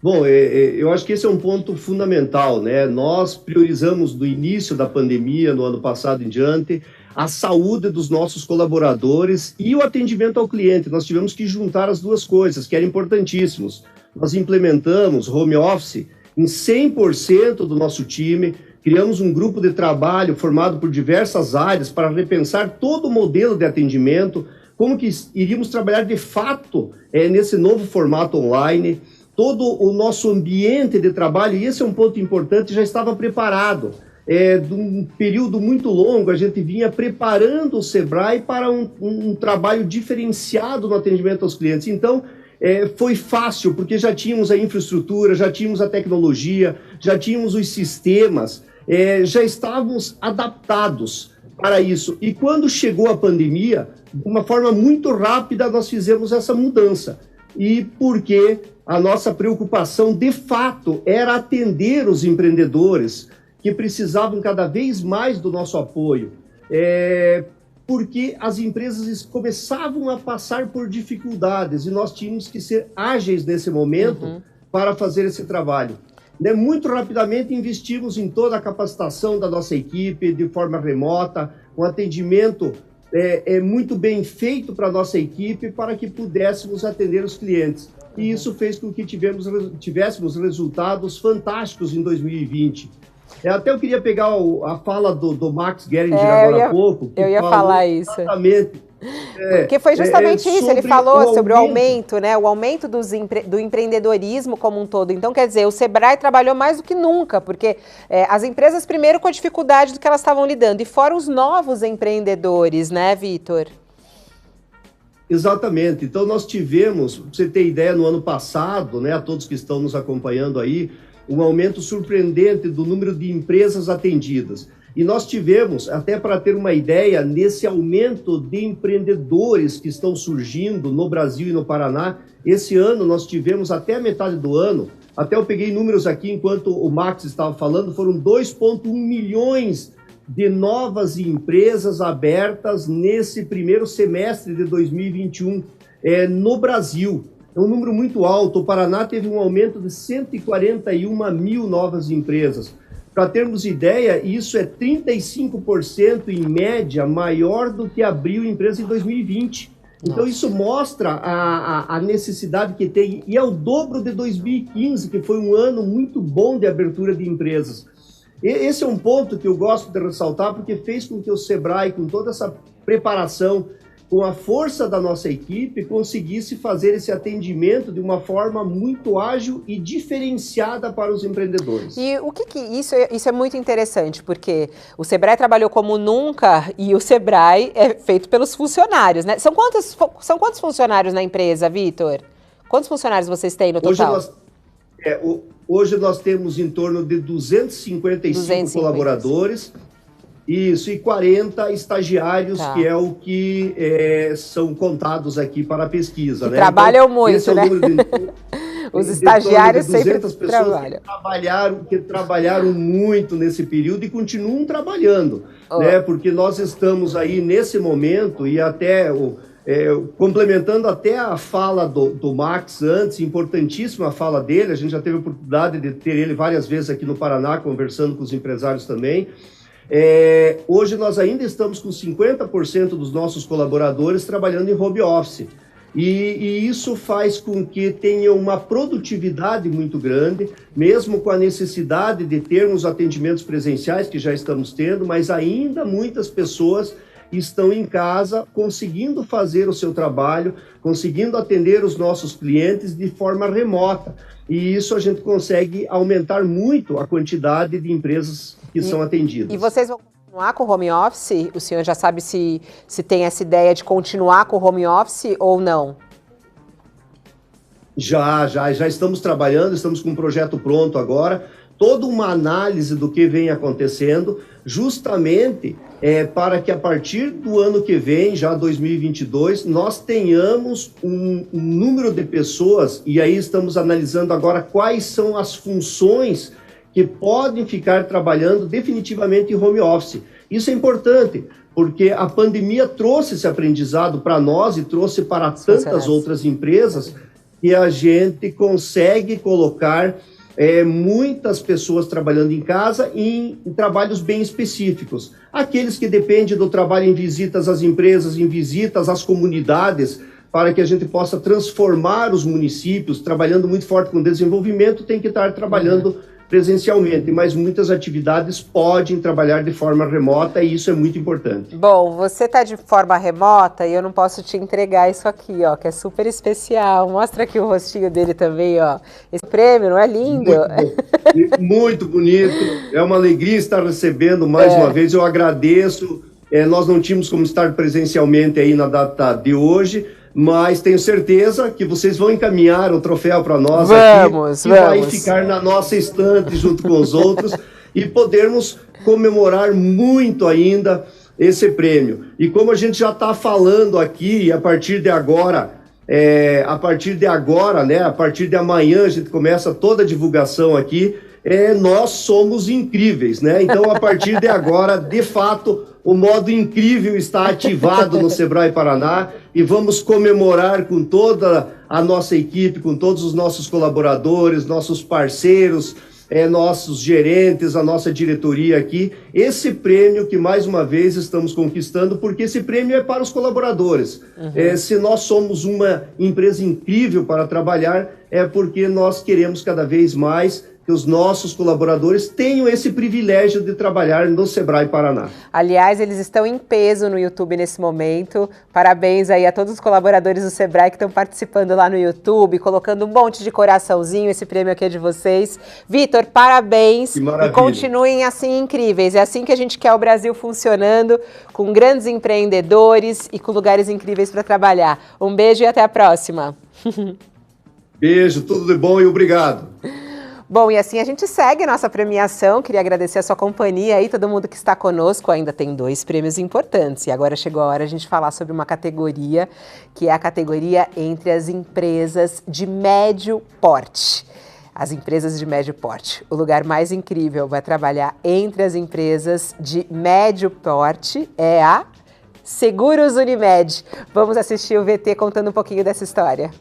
S20: Bom, eu acho que esse é um ponto fundamental, né? Nós priorizamos do início da pandemia, no ano passado em diante, a saúde dos nossos colaboradores e o atendimento ao cliente. Nós tivemos que juntar as duas coisas, que eram importantíssimos. Nós implementamos home office em 100% do nosso time, criamos um grupo de trabalho formado por diversas áreas para repensar todo o modelo de atendimento, como que iríamos trabalhar de fato nesse novo formato online. Todo o nosso ambiente de trabalho, e esse é um ponto importante, já estava preparado. De um período muito longo, a gente vinha preparando o Sebrae para um trabalho diferenciado no atendimento aos clientes. Então, foi fácil, porque já tínhamos a infraestrutura, já tínhamos a tecnologia, já tínhamos os sistemas, já estávamos adaptados para isso. E quando chegou a pandemia, de uma forma muito rápida, nós fizemos essa mudança. E porque a nossa preocupação, de fato, era atender os empreendedores que precisavam cada vez mais do nosso apoio, porque as empresas começavam a passar por dificuldades e nós tínhamos que ser ágeis nesse momento para fazer esse trabalho. Muito rapidamente investimos em toda a capacitação da nossa equipe de forma remota, um atendimento muito bem feito para a nossa equipe para que pudéssemos atender os clientes. E isso fez com que tivéssemos resultados fantásticos em 2020. Até eu queria pegar a fala do Max Geringer agora há pouco.
S1: Eu ia falar isso.
S20: Exatamente.
S1: Porque foi justamente isso, ele falou sobre o aumento, né? O aumento do empreendedorismo como um todo. Então, quer dizer, o Sebrae trabalhou mais do que nunca, porque as empresas, primeiro, com a dificuldade do que elas estavam lidando, e fora os novos empreendedores, né, Vitor?
S20: Exatamente. Então, nós tivemos, para você ter ideia, no ano passado, né, a todos que estão nos acompanhando aí, um aumento surpreendente do número de empresas atendidas. E nós tivemos, até para ter uma ideia, nesse aumento de empreendedores que estão surgindo no Brasil e no Paraná, esse ano nós tivemos até a metade do ano, até eu peguei números aqui enquanto o Max estava falando, foram 2,1 milhões de novas empresas abertas nesse primeiro semestre de 2021 no Brasil. É um número muito alto. O Paraná teve um aumento de 141 mil novas empresas. Para termos ideia, isso é 35% em média maior do que abriu empresa em 2020. Então isso mostra a necessidade que tem, e é o dobro de 2015, que foi um ano muito bom de abertura de empresas. Esse é um ponto que eu gosto de ressaltar, porque fez com que o Sebrae, com toda essa preparação, com a força da nossa equipe, conseguisse fazer esse atendimento de uma forma muito ágil e diferenciada para os empreendedores.
S1: E o que isso é muito interessante, porque o Sebrae trabalhou como nunca e o Sebrae é feito pelos funcionários, né? São quantos funcionários na empresa, Vitor? Quantos funcionários vocês têm no total?
S20: Hoje nós temos em torno de 255 colaboradores. Isso, e 40 estagiários, que é o que são contados aqui para a pesquisa.
S1: Né? Trabalham então, muito, né? Os estagiários sempre trabalham.
S20: Que trabalharam muito nesse período e continuam trabalhando, né? Porque nós estamos aí nesse momento e até complementando até a fala do Max antes, importantíssima a fala dele, a gente já teve a oportunidade de ter ele várias vezes aqui no Paraná, conversando com os empresários também. Hoje nós ainda estamos com 50% dos nossos colaboradores trabalhando em home office e isso faz com que tenha uma produtividade muito grande, mesmo com a necessidade de termos atendimentos presenciais que já estamos tendo, mas ainda muitas pessoas estão em casa conseguindo fazer o seu trabalho, conseguindo atender os nossos clientes de forma remota. E isso a gente consegue aumentar muito a quantidade de empresas que são atendidas.
S1: E vocês vão continuar com o home office? O senhor já sabe se tem essa ideia de continuar com o home office ou não? Já
S20: estamos trabalhando, estamos com um projeto pronto agora toda uma análise do que vem acontecendo, justamente para que a partir do ano que vem, já 2022, nós tenhamos um número de pessoas, e aí estamos analisando agora quais são as funções que podem ficar trabalhando definitivamente em home office. Isso é importante, porque a pandemia trouxe esse aprendizado para nós e trouxe para tantas outras empresas, que a gente consegue colocar muitas pessoas trabalhando em casa em trabalhos bem específicos. Aqueles que dependem do trabalho em visitas às empresas, em visitas às comunidades, para que a gente possa transformar os municípios, trabalhando muito forte com desenvolvimento, tem que estar trabalhando presencialmente, mas muitas atividades podem trabalhar de forma remota e isso é muito importante.
S1: Bom, você está de forma remota e eu não posso te entregar isso aqui, ó, que é super especial. Mostra aqui o rostinho dele também, ó. Esse prêmio, não é lindo?
S20: Muito bonito, é uma alegria estar recebendo mais uma vez, eu agradeço. Nós não tínhamos como estar presencialmente aí na data de hoje, mas tenho certeza que vocês vão encaminhar o troféu para nós aqui e vai ficar na nossa estante junto com os outros e podermos comemorar muito ainda esse prêmio. E como a gente já está falando aqui, a partir de agora, a partir de amanhã a gente começa toda a divulgação aqui, nós somos incríveis, né? Então, a partir de agora, de fato, o modo incrível está ativado no Sebrae Paraná e vamos comemorar com toda a nossa equipe, com todos os nossos colaboradores, nossos parceiros, nossos gerentes, a nossa diretoria aqui, esse prêmio que mais uma vez estamos conquistando, porque esse prêmio é para os colaboradores. Se nós somos uma empresa incrível para trabalhar, é porque nós queremos cada vez mais que os nossos colaboradores tenham esse privilégio de trabalhar no Sebrae Paraná.
S1: Aliás, eles estão em peso no YouTube nesse momento. Parabéns aí a todos os colaboradores do Sebrae que estão participando lá no YouTube, colocando um monte de coraçãozinho. Esse prêmio aqui é de vocês. Vitor, parabéns. E continuem assim incríveis. É assim que a gente quer o Brasil funcionando, com grandes empreendedores e com lugares incríveis para trabalhar. Um beijo e até a próxima.
S20: Beijo, tudo de bom e obrigado.
S1: Bom, e assim a gente segue a nossa premiação. Queria agradecer a sua companhia aí, todo mundo que está conosco. Ainda tem 2 prêmios importantes. E agora chegou a hora de a gente falar sobre uma categoria, que é a categoria entre as empresas de médio porte. As empresas de médio porte. O lugar mais incrível vai trabalhar entre as empresas de médio porte é a Seguros Unimed. Vamos assistir o VT contando um pouquinho dessa história.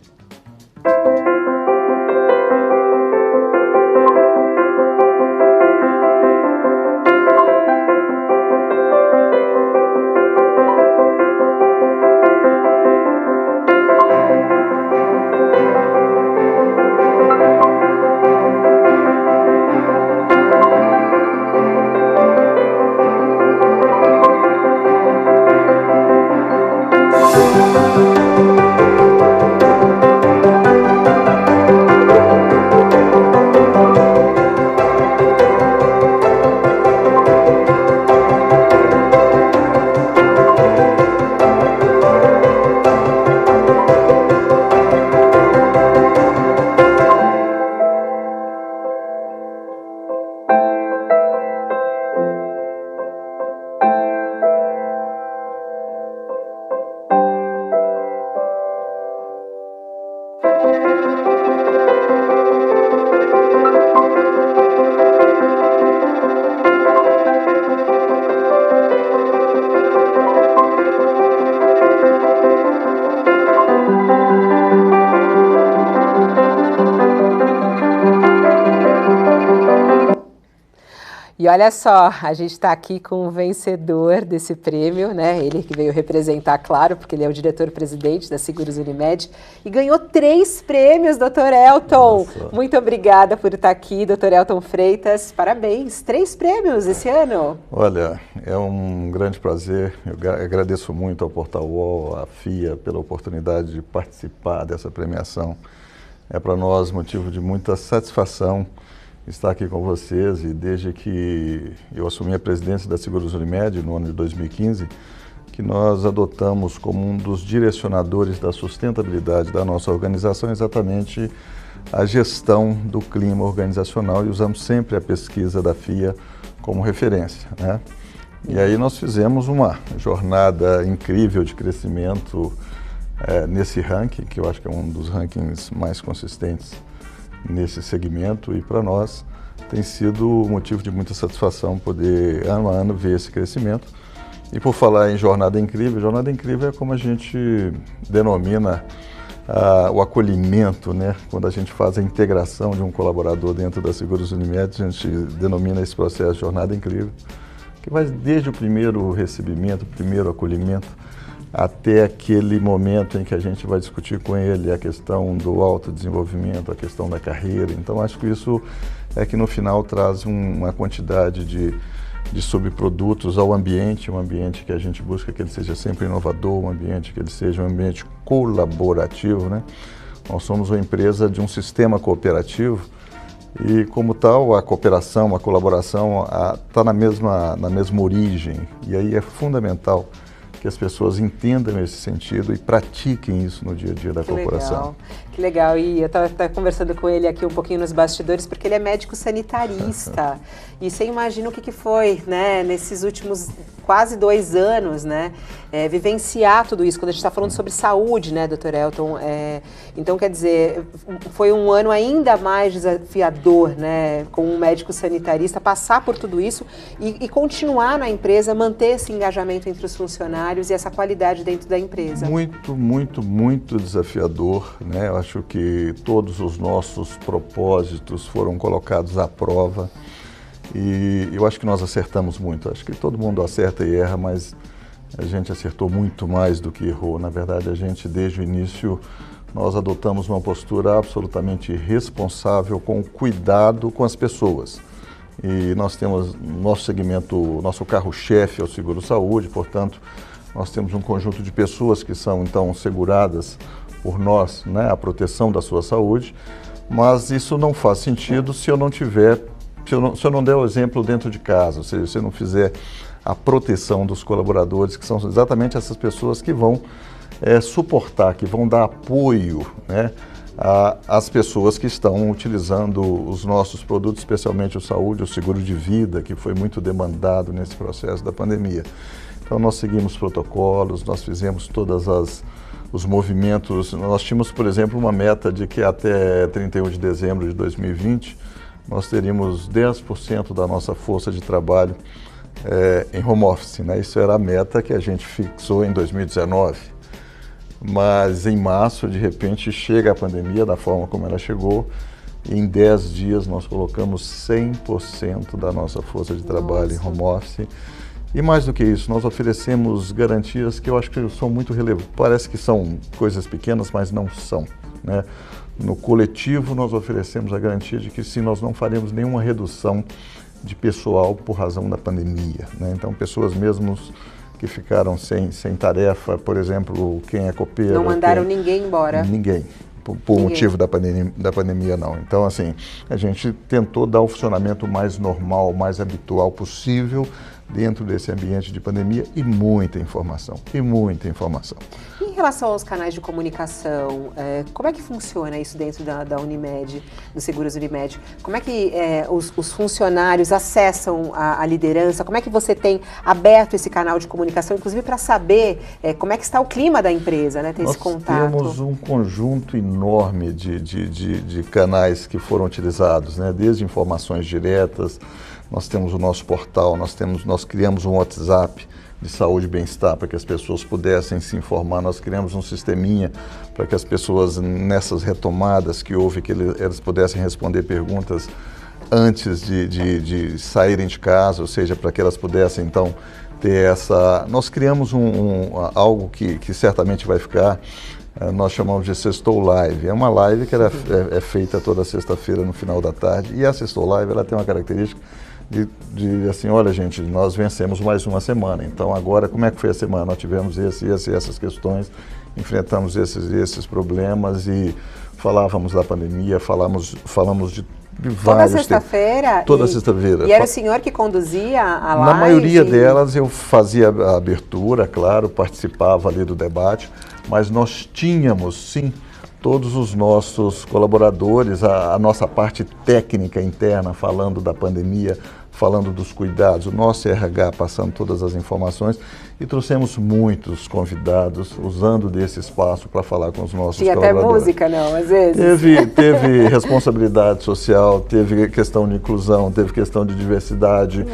S1: E olha só, a gente está aqui com o vencedor desse prêmio, né? Ele que veio representar, claro, porque ele é o diretor-presidente da Seguros Unimed e ganhou 3 prêmios, Dr. Elton. Nossa. Muito obrigada por estar aqui, Dr. Elton Freitas. Parabéns, 3 prêmios esse ano.
S21: Olha, é um grande prazer. Eu agradeço muito ao Portal UOL, à FIA, pela oportunidade de participar dessa premiação. É para nós motivo de muita satisfação estar aqui com vocês, e desde que eu assumi a presidência da Seguros Unimed no ano de 2015, que nós adotamos como um dos direcionadores da sustentabilidade da nossa organização exatamente a gestão do clima organizacional e usamos sempre a pesquisa da FIA como referência, né? E aí nós fizemos uma jornada incrível de crescimento nesse ranking, que eu acho que é um dos rankings mais consistentes nesse segmento, e para nós tem sido motivo de muita satisfação poder, ano a ano, ver esse crescimento. E por falar em jornada incrível é como a gente denomina o acolhimento, né? Quando a gente faz a integração de um colaborador dentro da Seguros Unimed, a gente denomina esse processo de jornada incrível, que vai desde o primeiro recebimento, o primeiro acolhimento, até aquele momento em que a gente vai discutir com ele a questão do autodesenvolvimento, a questão da carreira. Então, acho que isso é que no final traz uma quantidade de subprodutos ao ambiente, um ambiente que a gente busca que ele seja sempre inovador, um ambiente que ele seja um ambiente colaborativo, né? Nós somos uma empresa de um sistema cooperativo e, como tal, a cooperação, a colaboração está na mesma origem, e aí é fundamental que as pessoas entendam esse sentido e pratiquem isso no dia a dia da corporação.
S1: Que legal, e eu estava conversando com ele aqui um pouquinho nos bastidores, porque ele é médico sanitarista, e você imagina o que foi, né, nesses últimos quase 2 anos, né, vivenciar tudo isso, quando a gente está falando sobre saúde, né, Dr. Elton, então quer dizer, foi um ano ainda mais desafiador, né, como um médico sanitarista, passar por tudo isso e continuar na empresa, manter esse engajamento entre os funcionários e essa qualidade dentro da empresa.
S21: Muito desafiador, né? Eu acho que todos os nossos propósitos foram colocados à prova e eu acho que nós acertamos muito. Acho que todo mundo acerta e erra, mas a gente acertou muito mais do que errou. Na verdade, a gente, desde o início, nós adotamos uma postura absolutamente responsável, com cuidado com as pessoas. E nós temos nosso segmento, nosso carro-chefe é o Seguro Saúde, portanto, nós temos um conjunto de pessoas que são, então, seguradas por nós, né, a proteção da sua saúde, mas isso não faz sentido se eu não tiver, se eu não der o exemplo dentro de casa, ou seja, se eu não fizer a proteção dos colaboradores, que são exatamente essas pessoas que vão suportar, que vão dar apoio, né, às pessoas que estão utilizando os nossos produtos, especialmente o saúde, o seguro de vida, que foi muito demandado nesse processo da pandemia. Então nós seguimos protocolos, nós fizemos todas os movimentos. Nós tínhamos, por exemplo, uma meta de que até 31 de dezembro de 2020 nós teríamos 10% da nossa força de trabalho em home office, né? Isso era a meta que a gente fixou em 2019. Mas em março, de repente, chega a pandemia da forma como ela chegou, e em 10 dias nós colocamos 100% da nossa força de trabalho em home office. E mais do que isso, nós oferecemos garantias que eu acho que são muito relevantes. Parece que são coisas pequenas, mas não são, né? No coletivo, nós oferecemos a garantia de que sim, nós não faremos nenhuma redução de pessoal por razão da pandemia, né? Então, pessoas mesmo que ficaram sem tarefa, por exemplo, quem é copeiro...
S1: Não mandaram ninguém embora?
S21: Ninguém. Por motivo da pandemia, não. Então, assim, a gente tentou dar o funcionamento mais normal, mais habitual possível dentro desse ambiente de pandemia, e muita informação,
S1: Em relação aos canais de comunicação, como é que funciona isso dentro da Unimed, do Seguros Unimed? Como é que os funcionários acessam a liderança? Como é que você tem aberto esse canal de comunicação, inclusive para saber como é que está o clima da empresa, né? Ter esse contato?
S21: Nós temos um conjunto enorme de canais que foram utilizados, né? Desde informações diretas, nós temos o nosso portal, nós criamos um WhatsApp de saúde e bem-estar para que as pessoas pudessem se informar. Nós criamos um sisteminha para que as pessoas, nessas retomadas que houve, que elas pudessem responder perguntas antes de saírem de casa, ou seja, para que elas pudessem, então, ter essa... Nós criamos algo que certamente vai ficar, nós chamamos de Sextou Live. É uma live que é feita toda sexta-feira no final da tarde, e a Sextou Live ela tem uma característica de assim, olha gente, nós vencemos mais uma semana, então agora como é que foi a semana? Nós tivemos essas questões, enfrentamos esses problemas e falávamos da pandemia, falamos de vários... Toda sexta-feira.
S1: E era o senhor que conduzia a live?
S21: Na maioria delas eu fazia a abertura, claro, participava ali do debate, mas nós tínhamos sim todos os nossos colaboradores, a nossa parte técnica interna falando da pandemia, falando dos cuidados, o nosso RH passando todas as informações, e trouxemos muitos convidados usando desse espaço para falar com os nossos colaboradores.
S1: Tinha até música, não, às vezes?
S21: Teve responsabilidade social, teve questão de inclusão, teve questão de diversidade,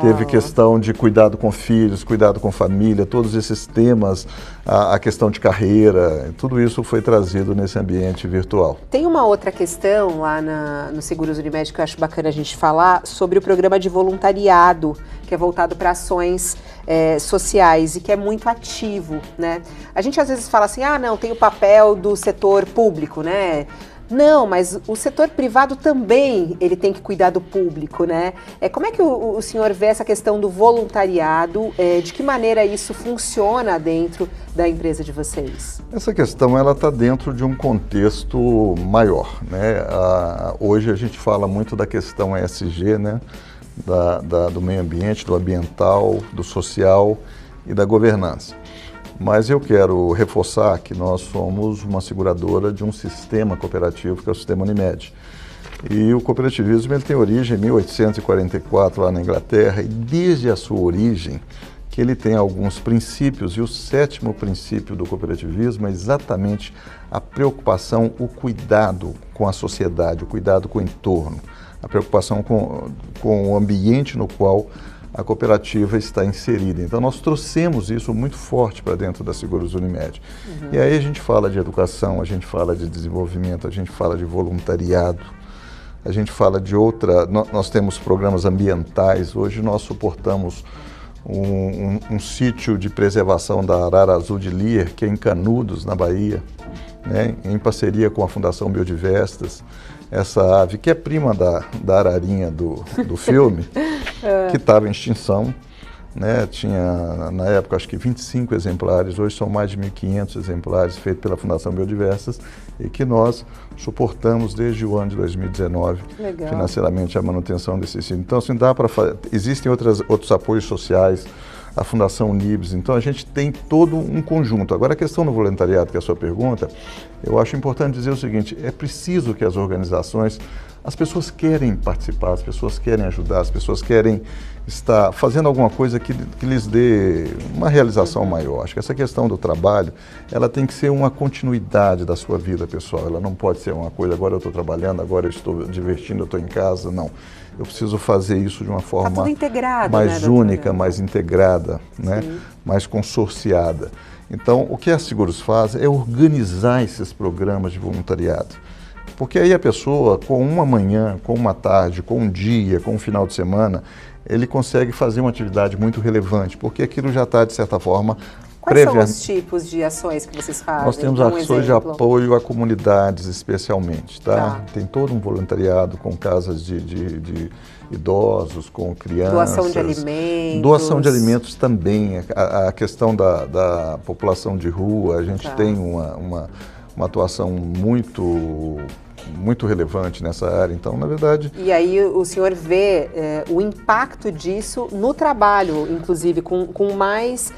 S21: teve questão de cuidado com filhos, cuidado com família, todos esses temas, a questão de carreira, tudo isso foi trazido nesse ambiente virtual.
S1: Tem uma outra questão lá no Seguros Unimed que eu acho bacana a gente falar sobre o programa de voluntariado, que é voltado para ações sociais e que é muito ativo, né? A gente às vezes fala assim, não, tem o papel do setor público, né? Não, mas o setor privado também, ele tem que cuidar do público, né? Como é que o senhor vê essa questão do voluntariado? De que maneira isso funciona dentro da empresa de vocês?
S21: Essa questão, ela está dentro de um contexto maior, né? Hoje a gente fala muito da questão ESG, né? Do meio ambiente, do ambiental, do social e da governança. Mas eu quero reforçar que nós somos uma seguradora de um sistema cooperativo, que é o sistema Unimed. E o cooperativismo ele tem origem em 1844, lá na Inglaterra, e desde a sua origem, que ele tem alguns princípios, e o 7º princípio do cooperativismo é exatamente a preocupação, o cuidado com a sociedade, o cuidado com o entorno, a preocupação com o ambiente no qual a cooperativa está inserida. Então, nós trouxemos isso muito forte para dentro da Seguros Unimed. E aí a gente fala de educação, a gente fala de desenvolvimento, a gente fala de voluntariado, a gente fala de nós temos programas ambientais. Hoje nós suportamos um sítio de preservação da arara azul de Lear, que é em Canudos, na Bahia, né, em parceria com a Fundação Biodiversas. Essa ave, que é prima da ararinha do filme, que estava em extinção, né? Tinha, na época, acho que 25 exemplares, hoje são mais de 1.500 exemplares, feitos pela Fundação Biodiversas, e que nós suportamos desde o ano de 2019, financeiramente, a manutenção desse sítio. Então, assim, dá para fazer. Existem outros apoios sociais, a Fundação Unibs, então a gente tem todo um conjunto. Agora, a questão do voluntariado, que é a sua pergunta, eu acho importante dizer o seguinte, é preciso que as organizações, as pessoas querem participar, as pessoas querem ajudar, as pessoas querem estar fazendo alguma coisa que lhes dê uma realização maior. Acho que essa questão do trabalho, ela tem que ser uma continuidade da sua vida pessoal, ela não pode ser uma coisa, agora eu estou trabalhando, agora eu estou divertindo, eu estou em casa, não. Eu preciso fazer isso de uma forma mais única, mais integrada, né? Mais consorciada. Então, o que a Seguros faz é organizar esses programas de voluntariado. Porque aí a pessoa, com uma manhã, com uma tarde, com um dia, com um final de semana, ele consegue fazer uma atividade muito relevante, porque aquilo já está, de certa forma,
S1: Quais são os tipos de ações que vocês fazem?
S21: Nós temos ações de apoio a comunidades, especialmente, tá? Tem todo um voluntariado com casas de idosos, com crianças.
S1: Doação de alimentos.
S21: Doação de alimentos também. A questão da população de rua, a gente tem uma atuação muito relevante nessa área, então, na verdade...
S1: E aí o senhor vê o impacto disso no trabalho, inclusive, com mais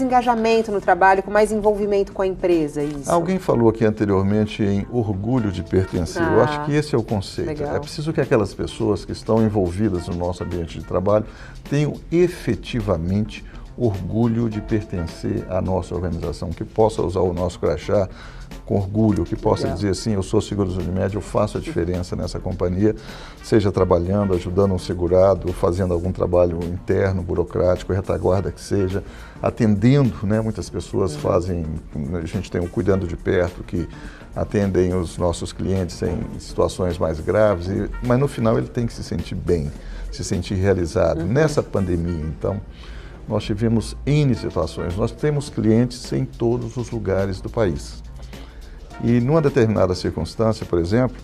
S1: engajamento no trabalho, com mais envolvimento com a empresa, isso?
S21: Alguém falou aqui anteriormente em orgulho de pertencer. Eu acho que esse é o conceito.
S1: Legal.
S21: É preciso que aquelas pessoas que estão envolvidas no nosso ambiente de trabalho tenham efetivamente orgulho de pertencer à nossa organização, que possa usar o nosso crachá com orgulho, que possa dizer assim, eu sou Seguros Unimed, eu faço a diferença nessa companhia, seja trabalhando, ajudando um segurado, fazendo algum trabalho interno, burocrático, retaguarda que seja, atendendo, né? Muitas pessoas fazem, a gente tem o Cuidando de Perto, que atendem os nossos clientes em situações mais graves, mas no final ele tem que se sentir bem, se sentir realizado. Nessa pandemia, então, nós tivemos N situações, nós temos clientes em todos os lugares do país. E numa determinada circunstância, por exemplo,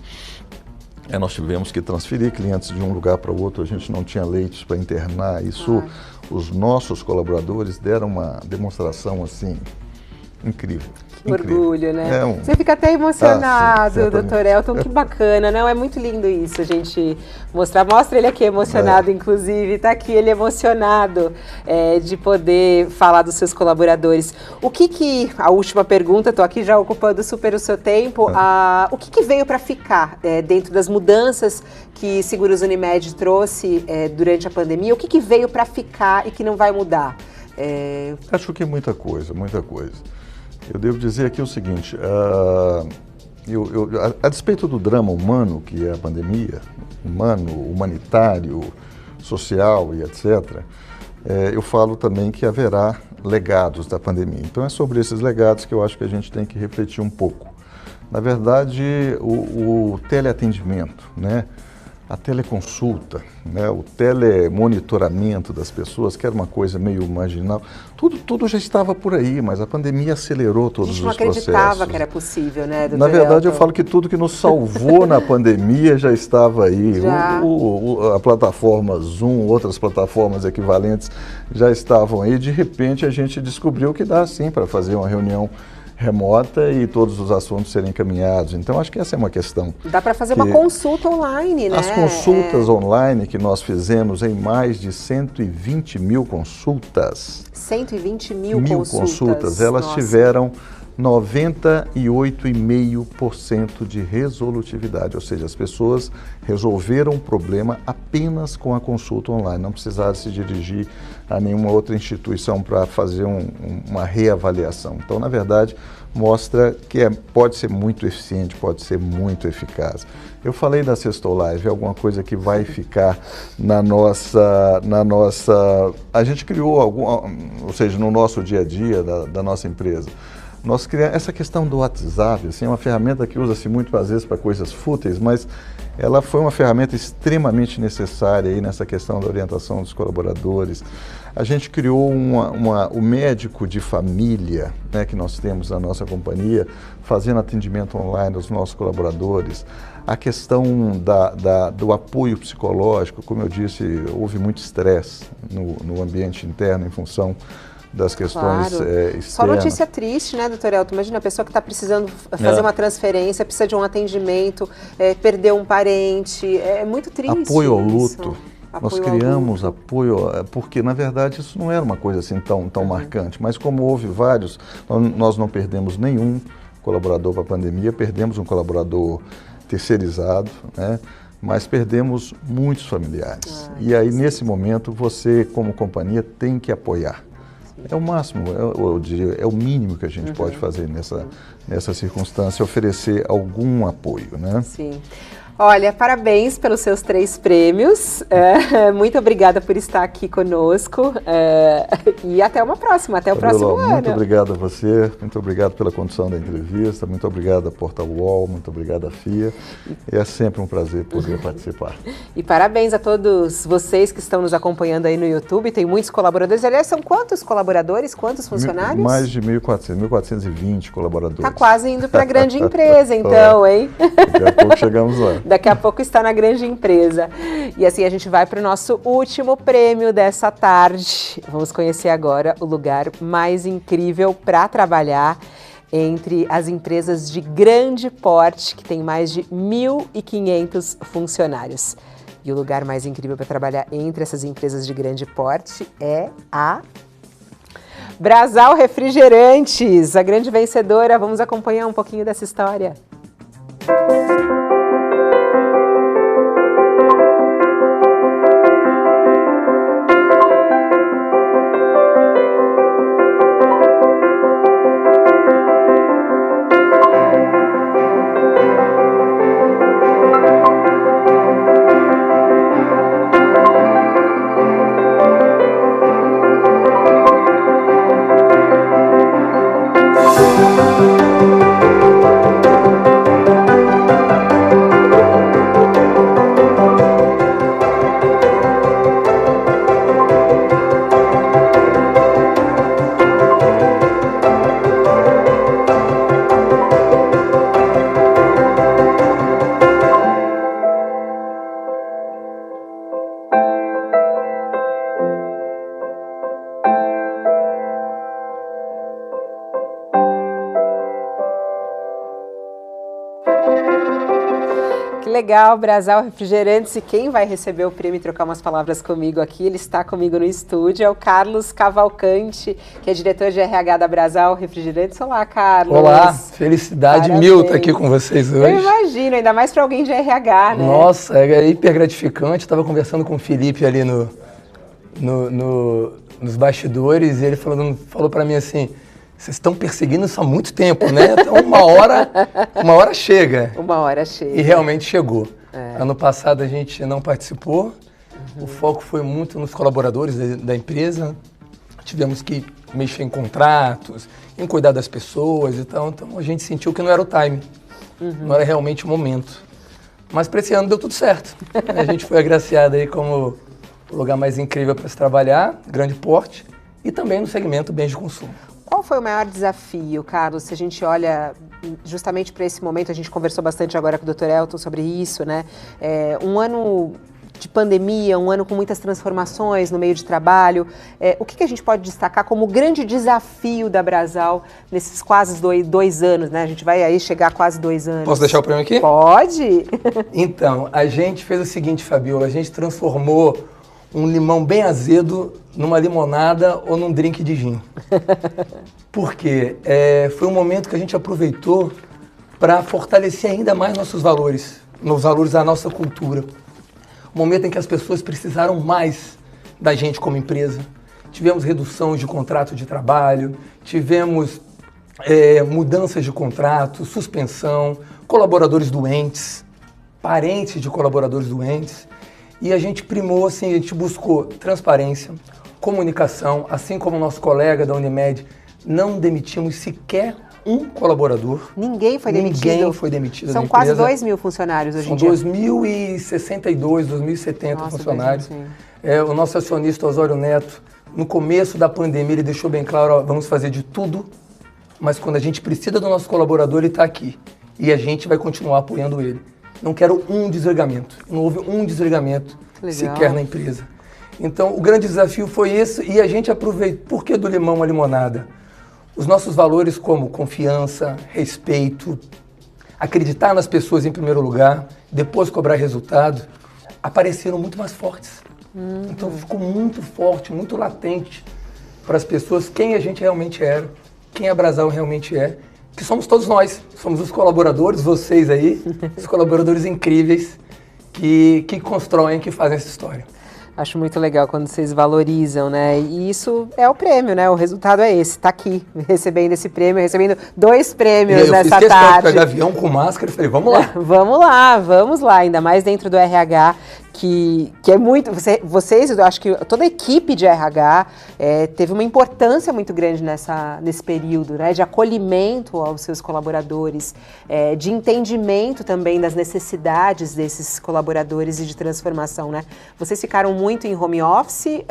S21: nós tivemos que transferir clientes de um lugar para o outro, a gente não tinha leitos para internar, isso os nossos colaboradores deram uma demonstração assim incrível.
S1: Que orgulho, né? Você fica até emocionado, doutor Elton, que bacana, não? É muito lindo isso, a gente mostrar. Mostra ele aqui emocionado, inclusive, tá aqui ele emocionado de poder falar dos seus colaboradores. A última pergunta, tô aqui já ocupando super o seu tempo, o que veio para ficar dentro das mudanças que Seguros Unimed trouxe durante a pandemia? O que veio para ficar e que não vai mudar?
S21: Acho que muita coisa, muita coisa. Eu devo dizer aqui o seguinte, a despeito do drama humano que é a pandemia, humanitário, social e etc., eu falo também que haverá legados da pandemia. Então é sobre esses legados que eu acho que a gente tem que refletir um pouco. Na verdade, o teleatendimento, né? A teleconsulta, né, o telemonitoramento das pessoas, que era uma coisa meio marginal, tudo já estava por aí, mas a pandemia acelerou todos os processos.
S1: A gente não acreditava que era possível, né, doutor
S21: Na verdade,
S1: Elton?
S21: eu falo que tudo que nos salvou na pandemia já estava aí. A plataforma Zoom, outras plataformas equivalentes já estavam aí. De repente, a gente descobriu que dá sim para fazer uma reunião remota e todos os assuntos serem encaminhados. Então, acho que essa é uma questão.
S1: Dá para fazer uma consulta online, né?
S21: As consultas online que nós fizemos em mais de 120 mil consultas.
S1: 120 mil consultas.
S21: Elas tiveram 98,5% de resolutividade, ou seja, as pessoas resolveram o problema apenas com a consulta online, não precisaram se dirigir a nenhuma outra instituição para fazer uma reavaliação. Então, na verdade, mostra que pode ser muito eficiente, pode ser muito eficaz. Eu falei da Sextou Live, é alguma coisa que vai ficar na nossa... A gente criou, ou seja, no nosso dia a dia da nossa empresa. Nós criamos essa questão do WhatsApp, assim, é uma ferramenta que usa-se muito às vezes para coisas fúteis, mas ela foi uma ferramenta extremamente necessária aí nessa questão da orientação dos colaboradores. A gente criou o médico de família, né, que nós temos na nossa companhia, fazendo atendimento online aos nossos colaboradores. A questão do apoio psicológico, como eu disse, houve muito estresse no ambiente interno em função das questões externas.
S1: Só notícia triste, né, doutor Elton? Imagina a pessoa que está precisando fazer uma transferência, precisa de um atendimento, perdeu um parente, é muito triste.
S21: Apoio ao luto. Nós criamos apoio, porque na verdade isso não era uma coisa assim tão marcante, mas como houve vários, nós não perdemos nenhum colaborador para a pandemia, perdemos um colaborador terceirizado, né? Mas perdemos muitos familiares. E aí, nesse momento, você, como companhia, tem que apoiar. É o máximo, eu diria, é o mínimo que a gente pode fazer nessa circunstância, oferecer algum apoio, né?
S1: Sim. Olha, parabéns pelos seus 3 prêmios, muito obrigada por estar aqui conosco e até uma próxima, até o próximo ano.
S21: Muito obrigado a você, muito obrigado pela condução da entrevista, muito obrigado a Portal UOL, muito obrigado a FIA, é sempre um prazer poder participar.
S1: E parabéns a todos vocês que estão nos acompanhando aí no YouTube, tem muitos colaboradores, aliás, são quantos colaboradores, quantos funcionários?
S21: Mais de 1.420 colaboradores.
S1: Está quase indo para a grande empresa então, hein?
S21: Daqui a pouco chegamos lá.
S1: Daqui a pouco está na grande empresa. E assim a gente vai para o nosso último prêmio dessa tarde. Vamos conhecer agora o lugar mais incrível para trabalhar entre as empresas de grande porte, que tem mais de 1.500 funcionários. E o lugar mais incrível para trabalhar entre essas empresas de grande porte é a Brasal Refrigerantes, a grande vencedora. Vamos acompanhar um pouquinho dessa história. Que legal, Brasal Refrigerantes. E quem vai receber o prêmio e trocar umas palavras comigo aqui, ele está comigo no estúdio, é o Carlos Cavalcante, que é diretor de RH da Brasal Refrigerantes. Olá, Carlos.
S2: Olá, felicidade mil estar aqui com vocês hoje.
S1: Eu imagino, ainda mais para alguém de RH, né?
S2: Nossa, é hiper gratificante. Estava conversando com o Felipe ali nos bastidores e ele falou para mim assim, vocês estão perseguindo isso há muito tempo, né? Então uma hora chega.
S1: Uma hora chega.
S2: E realmente chegou. Ano passado a gente não participou, o foco foi muito nos colaboradores da empresa, tivemos que mexer em contratos, em cuidar das pessoas e tal, então a gente sentiu que não era o time, não era realmente o momento. Mas para esse ano deu tudo certo. A gente foi agraciado aí como o lugar mais incrível para se trabalhar, grande porte, e também no segmento bens de consumo.
S1: Qual foi o maior desafio, Carlos, se a gente olha justamente para esse momento, a gente conversou bastante agora com o Dr. Elton sobre isso, né? Um ano de pandemia, um ano com muitas transformações no meio de trabalho. O que a gente pode destacar como grande desafio da Brasal nesses quase dois anos, né? A gente vai aí chegar a quase 2 anos.
S2: Posso deixar o prêmio aqui?
S1: Pode!
S2: Então, a gente fez o seguinte, Fabiola, a gente transformou um limão bem azedo numa limonada ou num drink de gin. Por quê? Foi um momento que a gente aproveitou para fortalecer ainda mais nossos valores, nos valores da nossa cultura. Um momento em que as pessoas precisaram mais da gente como empresa. Tivemos redução de contrato de trabalho, tivemos mudanças de contrato, suspensão, colaboradores doentes, parentes de colaboradores doentes. E a gente primou, assim, a gente buscou transparência, comunicação, assim como o nosso colega da Unimed, não demitimos sequer um colaborador.
S1: Ninguém foi demitido?
S2: Ninguém foi demitido.
S1: São quase 2 mil funcionários hoje em dia.
S2: São 2.062, 2.070 funcionários. O nosso acionista Osório Neto, no começo da pandemia, ele deixou bem claro, ó, vamos fazer de tudo, mas quando a gente precisa do nosso colaborador, ele está aqui. E a gente vai continuar apoiando ele. Não quero um desligamento. Não houve um desligamento sequer na empresa. Então, o grande desafio foi esse e a gente aproveitou. Por que do limão à limonada? Os nossos valores como confiança, respeito, acreditar nas pessoas em primeiro lugar, depois cobrar resultado, apareceram muito mais fortes. Então, ficou muito forte, muito latente para as pessoas quem a gente realmente era, quem a Brasal realmente é. Que somos todos nós, somos os colaboradores, vocês aí, os colaboradores incríveis que constroem, que fazem essa história.
S1: Acho muito legal quando vocês valorizam, né? E isso é o prêmio, né? O resultado é esse, tá aqui, recebendo esse prêmio, recebendo 2 prêmios nessa tarde. Eu fiz questão de
S2: pegar avião com máscara e falei, vamos
S1: lá. Vamos lá, ainda mais dentro do RH, que é muito... Vocês, eu acho que toda a equipe de RH teve uma importância muito grande nesse período, né? De acolhimento aos seus colaboradores, de entendimento também das necessidades desses colaboradores e de transformação, né? Vocês ficaram muito em home office,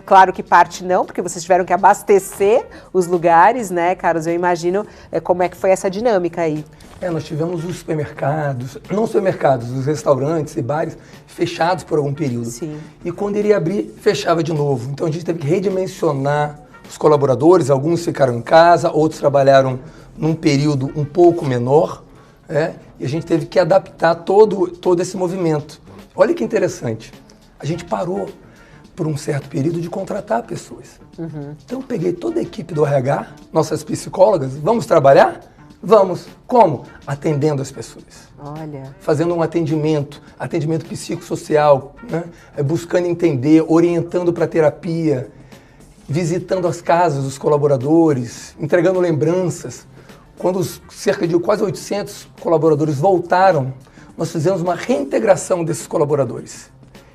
S1: claro que parte não, porque vocês tiveram que abastecer os lugares, né, Carlos? Eu imagino como é que foi essa dinâmica aí.
S2: Nós tivemos os supermercados, não supermercados, os restaurantes e bares fechados por algum período.
S1: Sim.
S2: E quando iria abrir, fechava de novo. Então a gente teve que redimensionar os colaboradores, alguns ficaram em casa, outros trabalharam num período um pouco menor, e a gente teve que adaptar todo esse movimento. Olha que interessante, a gente parou por um certo período de contratar pessoas. Então eu peguei toda a equipe do RH, nossas psicólogas, vamos trabalhar? Vamos. Como? Atendendo as pessoas.
S1: Olha.
S2: Fazendo um atendimento psicossocial, né? Buscando entender, orientando para terapia, visitando as casas dos colaboradores, entregando lembranças. Quando cerca de quase 800 colaboradores voltaram, nós fizemos uma reintegração desses colaboradores.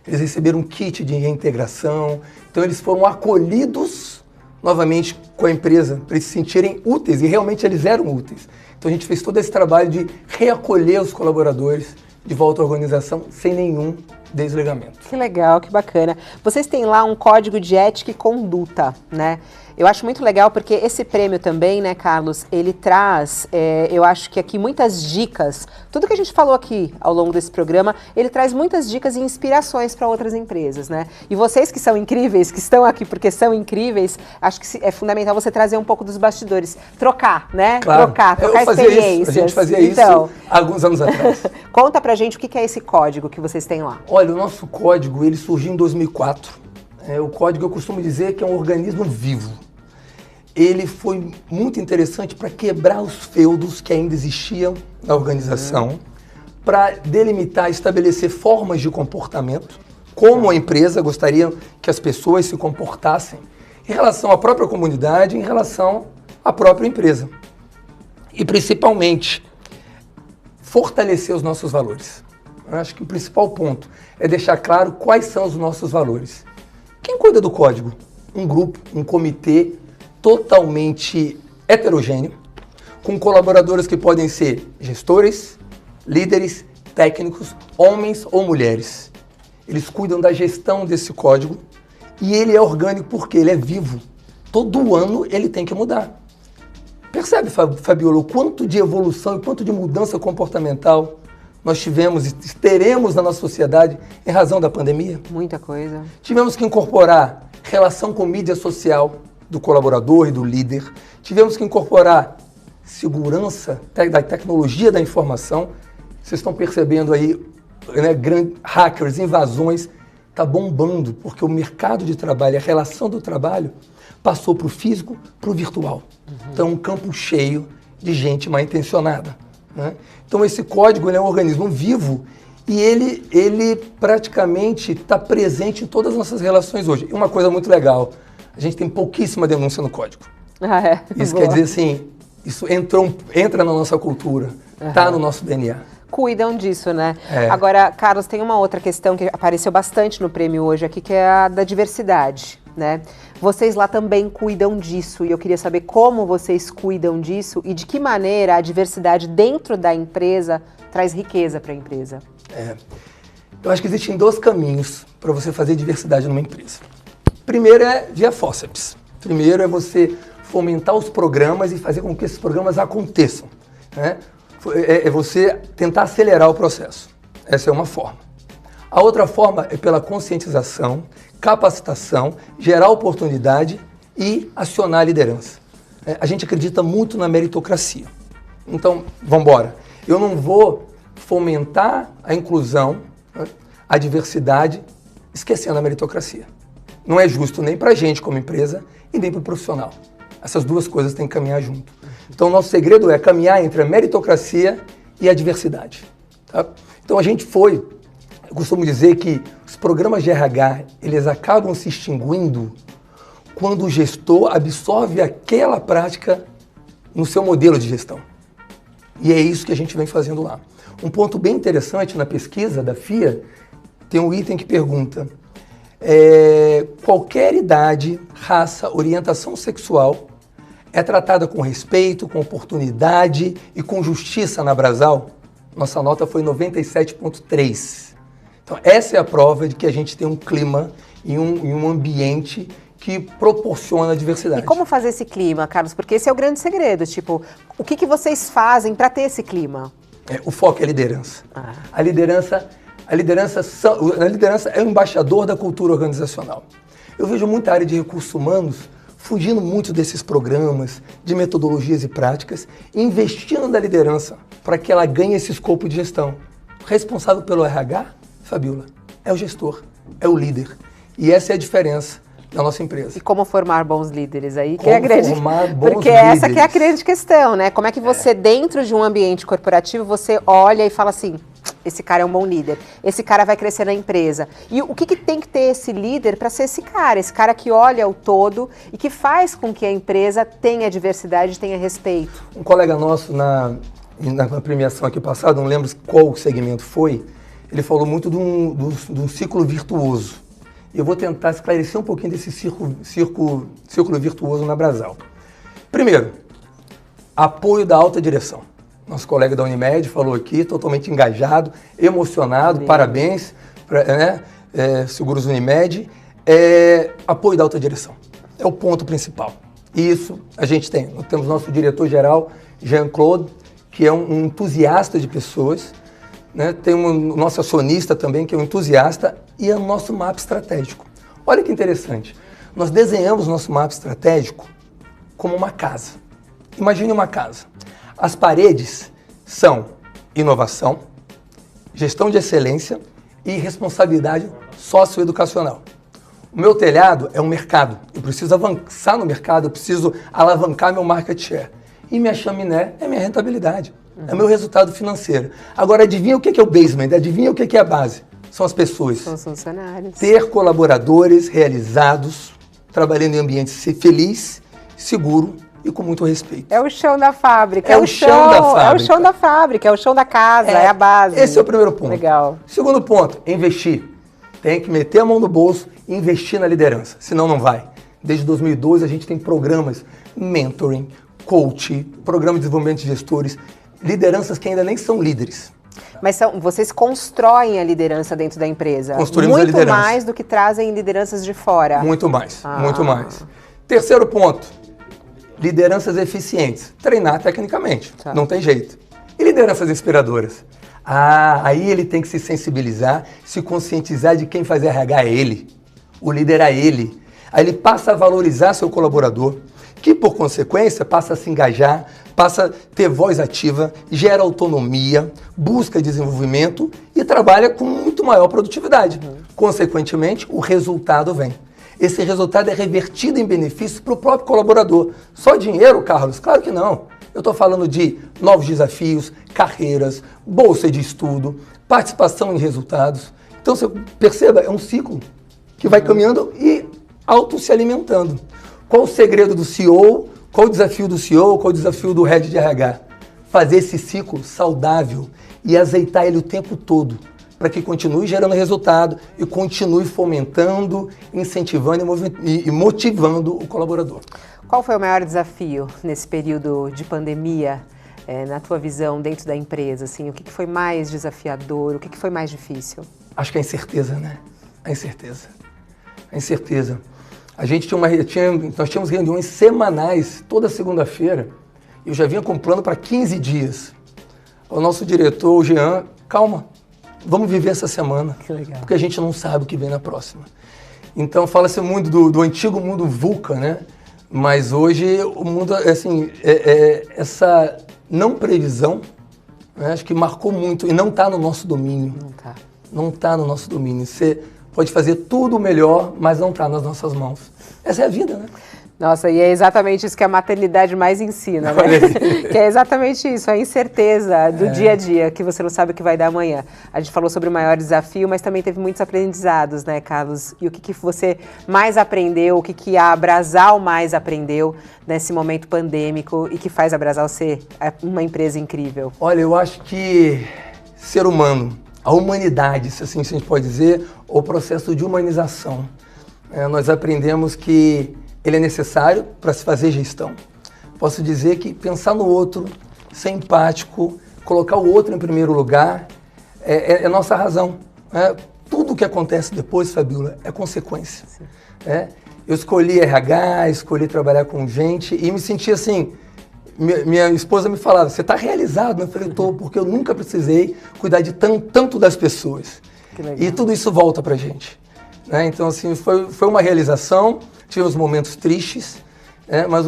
S2: Eles receberam um kit de reintegração, então eles foram acolhidos novamente com a empresa, para eles se sentirem úteis, e realmente eles eram úteis. Então a gente fez todo esse trabalho de reacolher os colaboradores de volta à organização sem nenhum desligamento.
S1: Que legal, que bacana. Vocês têm lá um código de ética e conduta, né? Eu acho muito legal porque esse prêmio também, né, Carlos, ele traz, eu acho que aqui muitas dicas, tudo que a gente falou aqui ao longo desse programa, ele traz muitas dicas e inspirações para outras empresas, né? E vocês que são incríveis, que estão aqui porque são incríveis, acho que é fundamental você trazer um pouco dos bastidores, trocar, né?
S2: Claro.
S1: Trocar
S2: Isso,
S1: experiências.
S2: a gente fazia isso há alguns anos atrás.
S1: Conta pra gente o que é esse código que vocês têm lá.
S2: Olha, o nosso código, ele surgiu em 2004. O código, eu costumo dizer que é um organismo vivo. Ele foi muito interessante para quebrar os feudos que ainda existiam na organização, para delimitar, estabelecer formas de comportamento, como a empresa gostaria que as pessoas se comportassem em relação à própria comunidade, em relação à própria empresa. E, principalmente, fortalecer os nossos valores. Eu acho que o principal ponto é deixar claro quais são os nossos valores. Quem cuida do código? Um grupo, um comitê totalmente heterogêneo, com colaboradores que podem ser gestores, líderes, técnicos, homens ou mulheres. Eles cuidam da gestão desse código e ele é orgânico porque ele é vivo. Todo ano ele tem que mudar. Percebe, Fabiola, o quanto de evolução e quanto de mudança comportamental nós tivemos e teremos na nossa sociedade em razão da pandemia?
S1: Muita coisa.
S2: Tivemos que incorporar relação com mídia social do colaborador e do líder. Tivemos que incorporar segurança da tecnologia da informação. Vocês estão percebendo aí, né, hackers, invasões, está bombando, porque o mercado de trabalho, a relação do trabalho, passou para o físico, para o virtual. Então, um campo cheio de gente mal intencionada, né? Então, esse código ele é um organismo vivo e ele praticamente está presente em todas as nossas relações hoje. E uma coisa muito legal, a gente tem pouquíssima denúncia no código. Isso quer dizer assim, isso entra na nossa cultura, está no nosso DNA.
S1: Cuidam disso, né? Agora, Carlos, tem uma outra questão que apareceu bastante no prêmio hoje aqui, que é a da diversidade, né? Vocês lá também cuidam disso e eu queria saber como vocês cuidam disso e de que maneira a diversidade dentro da empresa traz riqueza para a empresa.
S2: Eu acho que existem dois caminhos para você fazer diversidade numa empresa. Primeiro é via fórceps. Primeiro é você fomentar os programas e fazer com que esses programas aconteçam, né? É você tentar acelerar o processo. Essa é uma forma. A outra forma é pela conscientização, capacitação, gerar oportunidade e acionar a liderança. A gente acredita muito na meritocracia. Então, vamos embora. Eu não vou fomentar a inclusão, a diversidade, esquecendo a meritocracia. Não é justo nem para a gente como empresa e nem para o profissional. Essas duas coisas têm que caminhar junto. Então, o nosso segredo é caminhar entre a meritocracia e a diversidade. Tá? Então, eu costumo dizer que os programas de RH, eles acabam se extinguindo quando o gestor absorve aquela prática no seu modelo de gestão. E é isso que a gente vem fazendo lá. Um ponto bem interessante na pesquisa da FIA, tem um item que pergunta: qualquer idade, raça, orientação sexual é tratada com respeito, com oportunidade e com justiça na Brasal? Nossa nota foi 97,3. Então, essa é a prova de que a gente tem um clima e um ambiente que proporciona a diversidade.
S1: E como fazer esse clima, Carlos? Porque esse é o grande segredo. Tipo, o que vocês fazem para ter esse clima?
S2: O foco é a liderança. A liderança é o embaixador da cultura organizacional. Eu vejo muita área de recursos humanos fugindo muito desses programas, de metodologias e práticas, investindo na liderança para que ela ganhe esse escopo de gestão. O responsável pelo RH, Fabiola, é o gestor, é o líder. E essa é a diferença da nossa empresa.
S1: E como formar bons líderes aí?
S2: Formar bons
S1: Porque
S2: líderes.
S1: Essa que é a grande questão, né? Como é que você, dentro de um ambiente corporativo, você olha e fala assim: esse cara é um bom líder, esse cara vai crescer na empresa. E o que tem que ter esse líder para ser esse cara que olha o todo e que faz com que a empresa tenha diversidade, tenha respeito?
S2: Um colega nosso na premiação aqui passada, não lembro qual segmento foi, ele falou muito de um ciclo virtuoso. E eu vou tentar esclarecer um pouquinho desse círculo virtuoso na Brasal. Primeiro, apoio da alta direção. Nosso colega da Unimed falou aqui, totalmente engajado, emocionado, parabéns, Seguros Unimed. Apoio da alta direção, é o ponto principal. Isso a gente tem. Nós temos nosso diretor-geral, Jean-Claude, que é um entusiasta de pessoas, né? Tem o nosso acionista também, que é um entusiasta, e é o nosso mapa estratégico. Olha que interessante. Nós desenhamos nosso mapa estratégico como uma casa. Imagine uma casa. As paredes são inovação, gestão de excelência e responsabilidade socioeducacional. O meu telhado é um mercado. Eu preciso avançar no mercado, eu preciso alavancar meu market share. E minha chaminé é minha rentabilidade, é meu resultado financeiro. Agora, adivinha o que é o basement? Adivinha o que é a base? São as pessoas.
S1: São os funcionários.
S2: Ter colaboradores realizados, trabalhando em ambiente feliz, seguro e com muito respeito.
S1: É o chão da fábrica.
S2: É o chão da fábrica.
S1: É o chão da fábrica, é o chão da casa, é a base.
S2: Esse é o primeiro ponto.
S1: Legal.
S2: Segundo ponto, investir. Tem que meter a mão no bolso e investir na liderança, senão não vai. Desde 2012 a gente tem programas, mentoring, coach, programa de desenvolvimento de gestores, lideranças que ainda nem são líderes.
S1: Mas vocês constroem a liderança dentro da empresa.
S2: Construímos a liderança.
S1: Muito mais do que trazem lideranças de fora.
S2: Muito mais, muito mais. Terceiro ponto, lideranças eficientes. Treinar tecnicamente, não tem jeito. E lideranças inspiradoras? Aí ele tem que se sensibilizar, se conscientizar de quem faz RH é ele. O líder é ele. Aí ele passa a valorizar seu colaborador, que por consequência passa a se engajar, passa a ter voz ativa, gera autonomia, busca desenvolvimento e trabalha com muito maior produtividade. Consequentemente, o resultado vem. Esse resultado é revertido em benefícios para o próprio colaborador. Só dinheiro, Carlos? Claro que não. Eu estou falando de novos desafios, carreiras, bolsa de estudo, participação em resultados. Então, você perceba, é um ciclo que vai caminhando e auto se alimentando. Qual o segredo do CEO? Qual o desafio do CEO? Qual o desafio do head de RH? Fazer esse ciclo saudável e azeitar ele o tempo todo, para que continue gerando resultado e continue fomentando, incentivando e motivando o colaborador.
S1: Qual foi o maior desafio nesse período de pandemia, na tua visão, dentro da empresa? Assim, o que foi mais desafiador? O que foi mais difícil?
S2: Acho que a incerteza, né? A incerteza. A incerteza. A gente nós tínhamos reuniões semanais, toda segunda-feira. Eu já vinha com um plano para 15 dias. O nosso diretor, o Jean, calma, vamos viver essa semana.
S1: Que legal.
S2: Porque a gente não sabe o que vem na próxima. Então, fala-se muito do antigo mundo VUCA, né? Mas hoje o mundo, assim, essa não previsão, né, acho que marcou muito e não está no nosso domínio. Não está no nosso domínio. Você pode fazer tudo melhor, mas não está nas nossas mãos. Essa é a vida, né?
S1: Nossa, e é exatamente isso que a maternidade mais ensina, né? Que é exatamente isso, a incerteza do dia a dia, que você não sabe o que vai dar amanhã. A gente falou sobre o maior desafio, mas também teve muitos aprendizados, né, Carlos? E o que você mais aprendeu, o que a Abrasal mais aprendeu nesse momento pandêmico e que faz a Abrasal ser uma empresa incrível?
S2: Olha, eu acho que ser humano, a humanidade, se assim a gente pode dizer, o processo de humanização. Nós aprendemos que ele é necessário para se fazer gestão. Posso dizer que pensar no outro, ser empático, colocar o outro em primeiro lugar, é nossa razão. Tudo o que acontece depois, Fabiola, é consequência. Eu escolhi RH, escolhi trabalhar com gente e me senti assim. Minha esposa me falava, você está realizado? Eu falei, estou, porque eu nunca precisei cuidar de tanto das pessoas. E tudo isso volta para a gente. Então, assim, foi uma realização. Tivemos momentos tristes, mas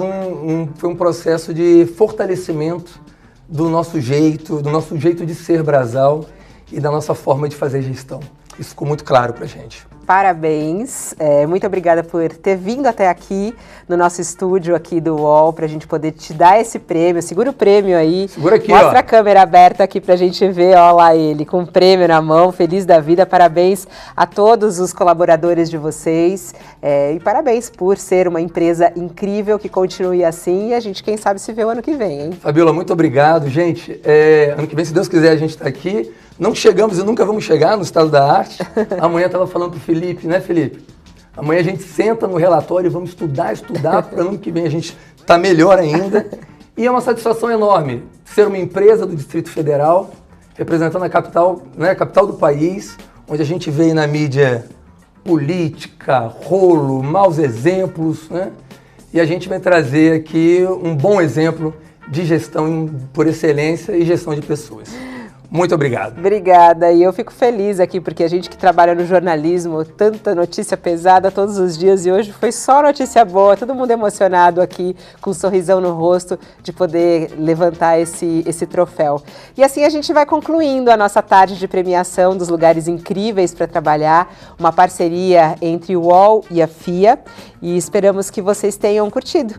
S2: foi um processo de fortalecimento do nosso jeito de ser Brasal e da nossa forma de fazer gestão. Isso ficou muito claro para a gente.
S1: Parabéns, muito obrigada por ter vindo até aqui no nosso estúdio aqui do UOL para a gente poder te dar esse prêmio. Segura o prêmio aí.
S2: Segura aqui,
S1: mostra a câmera aberta aqui para a gente ver, ó lá ele, com o prêmio na mão, feliz da vida. Parabéns a todos os colaboradores de vocês e parabéns por ser uma empresa incrível que continue assim e a gente, quem sabe, se vê o ano que vem, hein?
S2: Fabiola, muito obrigado, gente. Ano que vem, se Deus quiser, a gente está aqui. Não chegamos e nunca vamos chegar no estado da arte. Amanhã eu estava falando para o Felipe, né, Felipe? Amanhã a gente senta no relatório e vamos estudar para ano que vem a gente tá melhor ainda. E é uma satisfação enorme ser uma empresa do Distrito Federal, representando a capital, né, a capital do país, onde a gente vê na mídia política, rolo, maus exemplos, né? e a gente vai trazer aqui um bom exemplo de gestão por excelência e gestão de pessoas. Muito obrigado.
S1: Obrigada. E eu fico feliz aqui, porque a gente que trabalha no jornalismo, tanta notícia pesada todos os dias, e hoje foi só notícia boa, todo mundo emocionado aqui, com um sorrisão no rosto, de poder levantar esse troféu. E assim a gente vai concluindo a nossa tarde de premiação dos lugares incríveis para trabalhar, uma parceria entre o UOL e a FIA, e esperamos que vocês tenham curtido.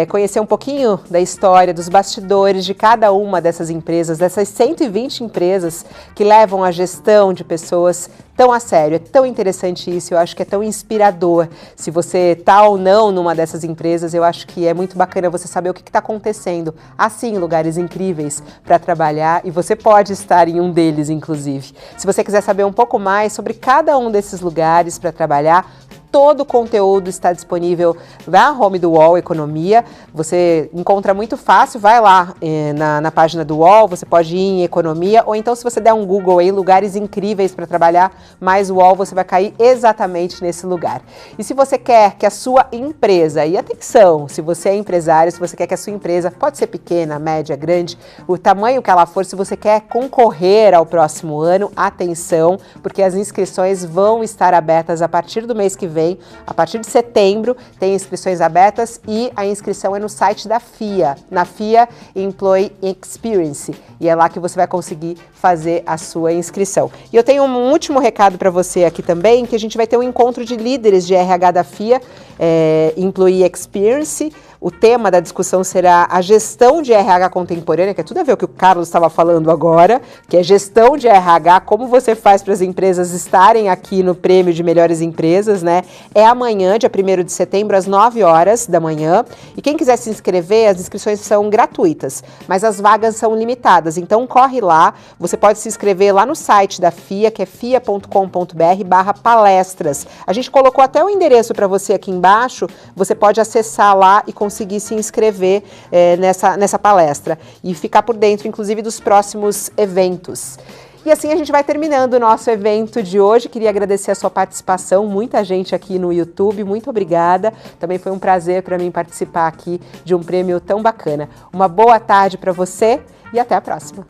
S1: Conhecer um pouquinho da história, dos bastidores de cada uma dessas empresas, dessas 120 empresas que levam a gestão de pessoas tão a sério. É tão interessante isso, eu acho que é tão inspirador. Se você está ou não numa dessas empresas, eu acho que é muito bacana você saber o que está acontecendo. Assim, lugares incríveis para trabalhar, e você pode estar em um deles, inclusive. Se você quiser saber um pouco mais sobre cada um desses lugares para trabalhar, todo o conteúdo está disponível na home do UOL Economia. Você encontra muito fácil, vai lá na página do UOL, você pode ir em Economia, ou então se você der um Google aí, lugares incríveis para trabalhar, mais UOL, você vai cair exatamente nesse lugar. E se você quer que a sua empresa, e atenção, se você é empresário, se você quer que a sua empresa, pode ser pequena, média, grande, o tamanho que ela for, se você quer concorrer ao próximo ano, atenção, porque as inscrições vão estar abertas a partir do mês que vem. A partir de setembro tem inscrições abertas e a inscrição é no site da FIA, na FIA Employee Experience, e é lá que você vai conseguir fazer a sua inscrição. E eu tenho um último recado para você aqui também, que a gente vai ter um encontro de líderes de RH da FIA, Employee Experience. O tema da discussão será a gestão de RH contemporânea, que é tudo a ver com o que o Carlos estava falando agora, que é gestão de RH, como você faz para as empresas estarem aqui no Prêmio de Melhores Empresas, né? É amanhã, dia 1º de setembro, às 9 horas da manhã. E quem quiser se inscrever, as inscrições são gratuitas, mas as vagas são limitadas. Então, corre lá. Você pode se inscrever lá no site da FIA, que é fia.com.br/palestras. A gente colocou até o endereço para você aqui embaixo. Você pode acessar lá e conseguir se inscrever nessa palestra e ficar por dentro, inclusive, dos próximos eventos. E assim a gente vai terminando o nosso evento de hoje. Queria agradecer a sua participação, muita gente aqui no YouTube, muito obrigada. Também foi um prazer para mim participar aqui de um prêmio tão bacana. Uma boa tarde para você e até a próxima.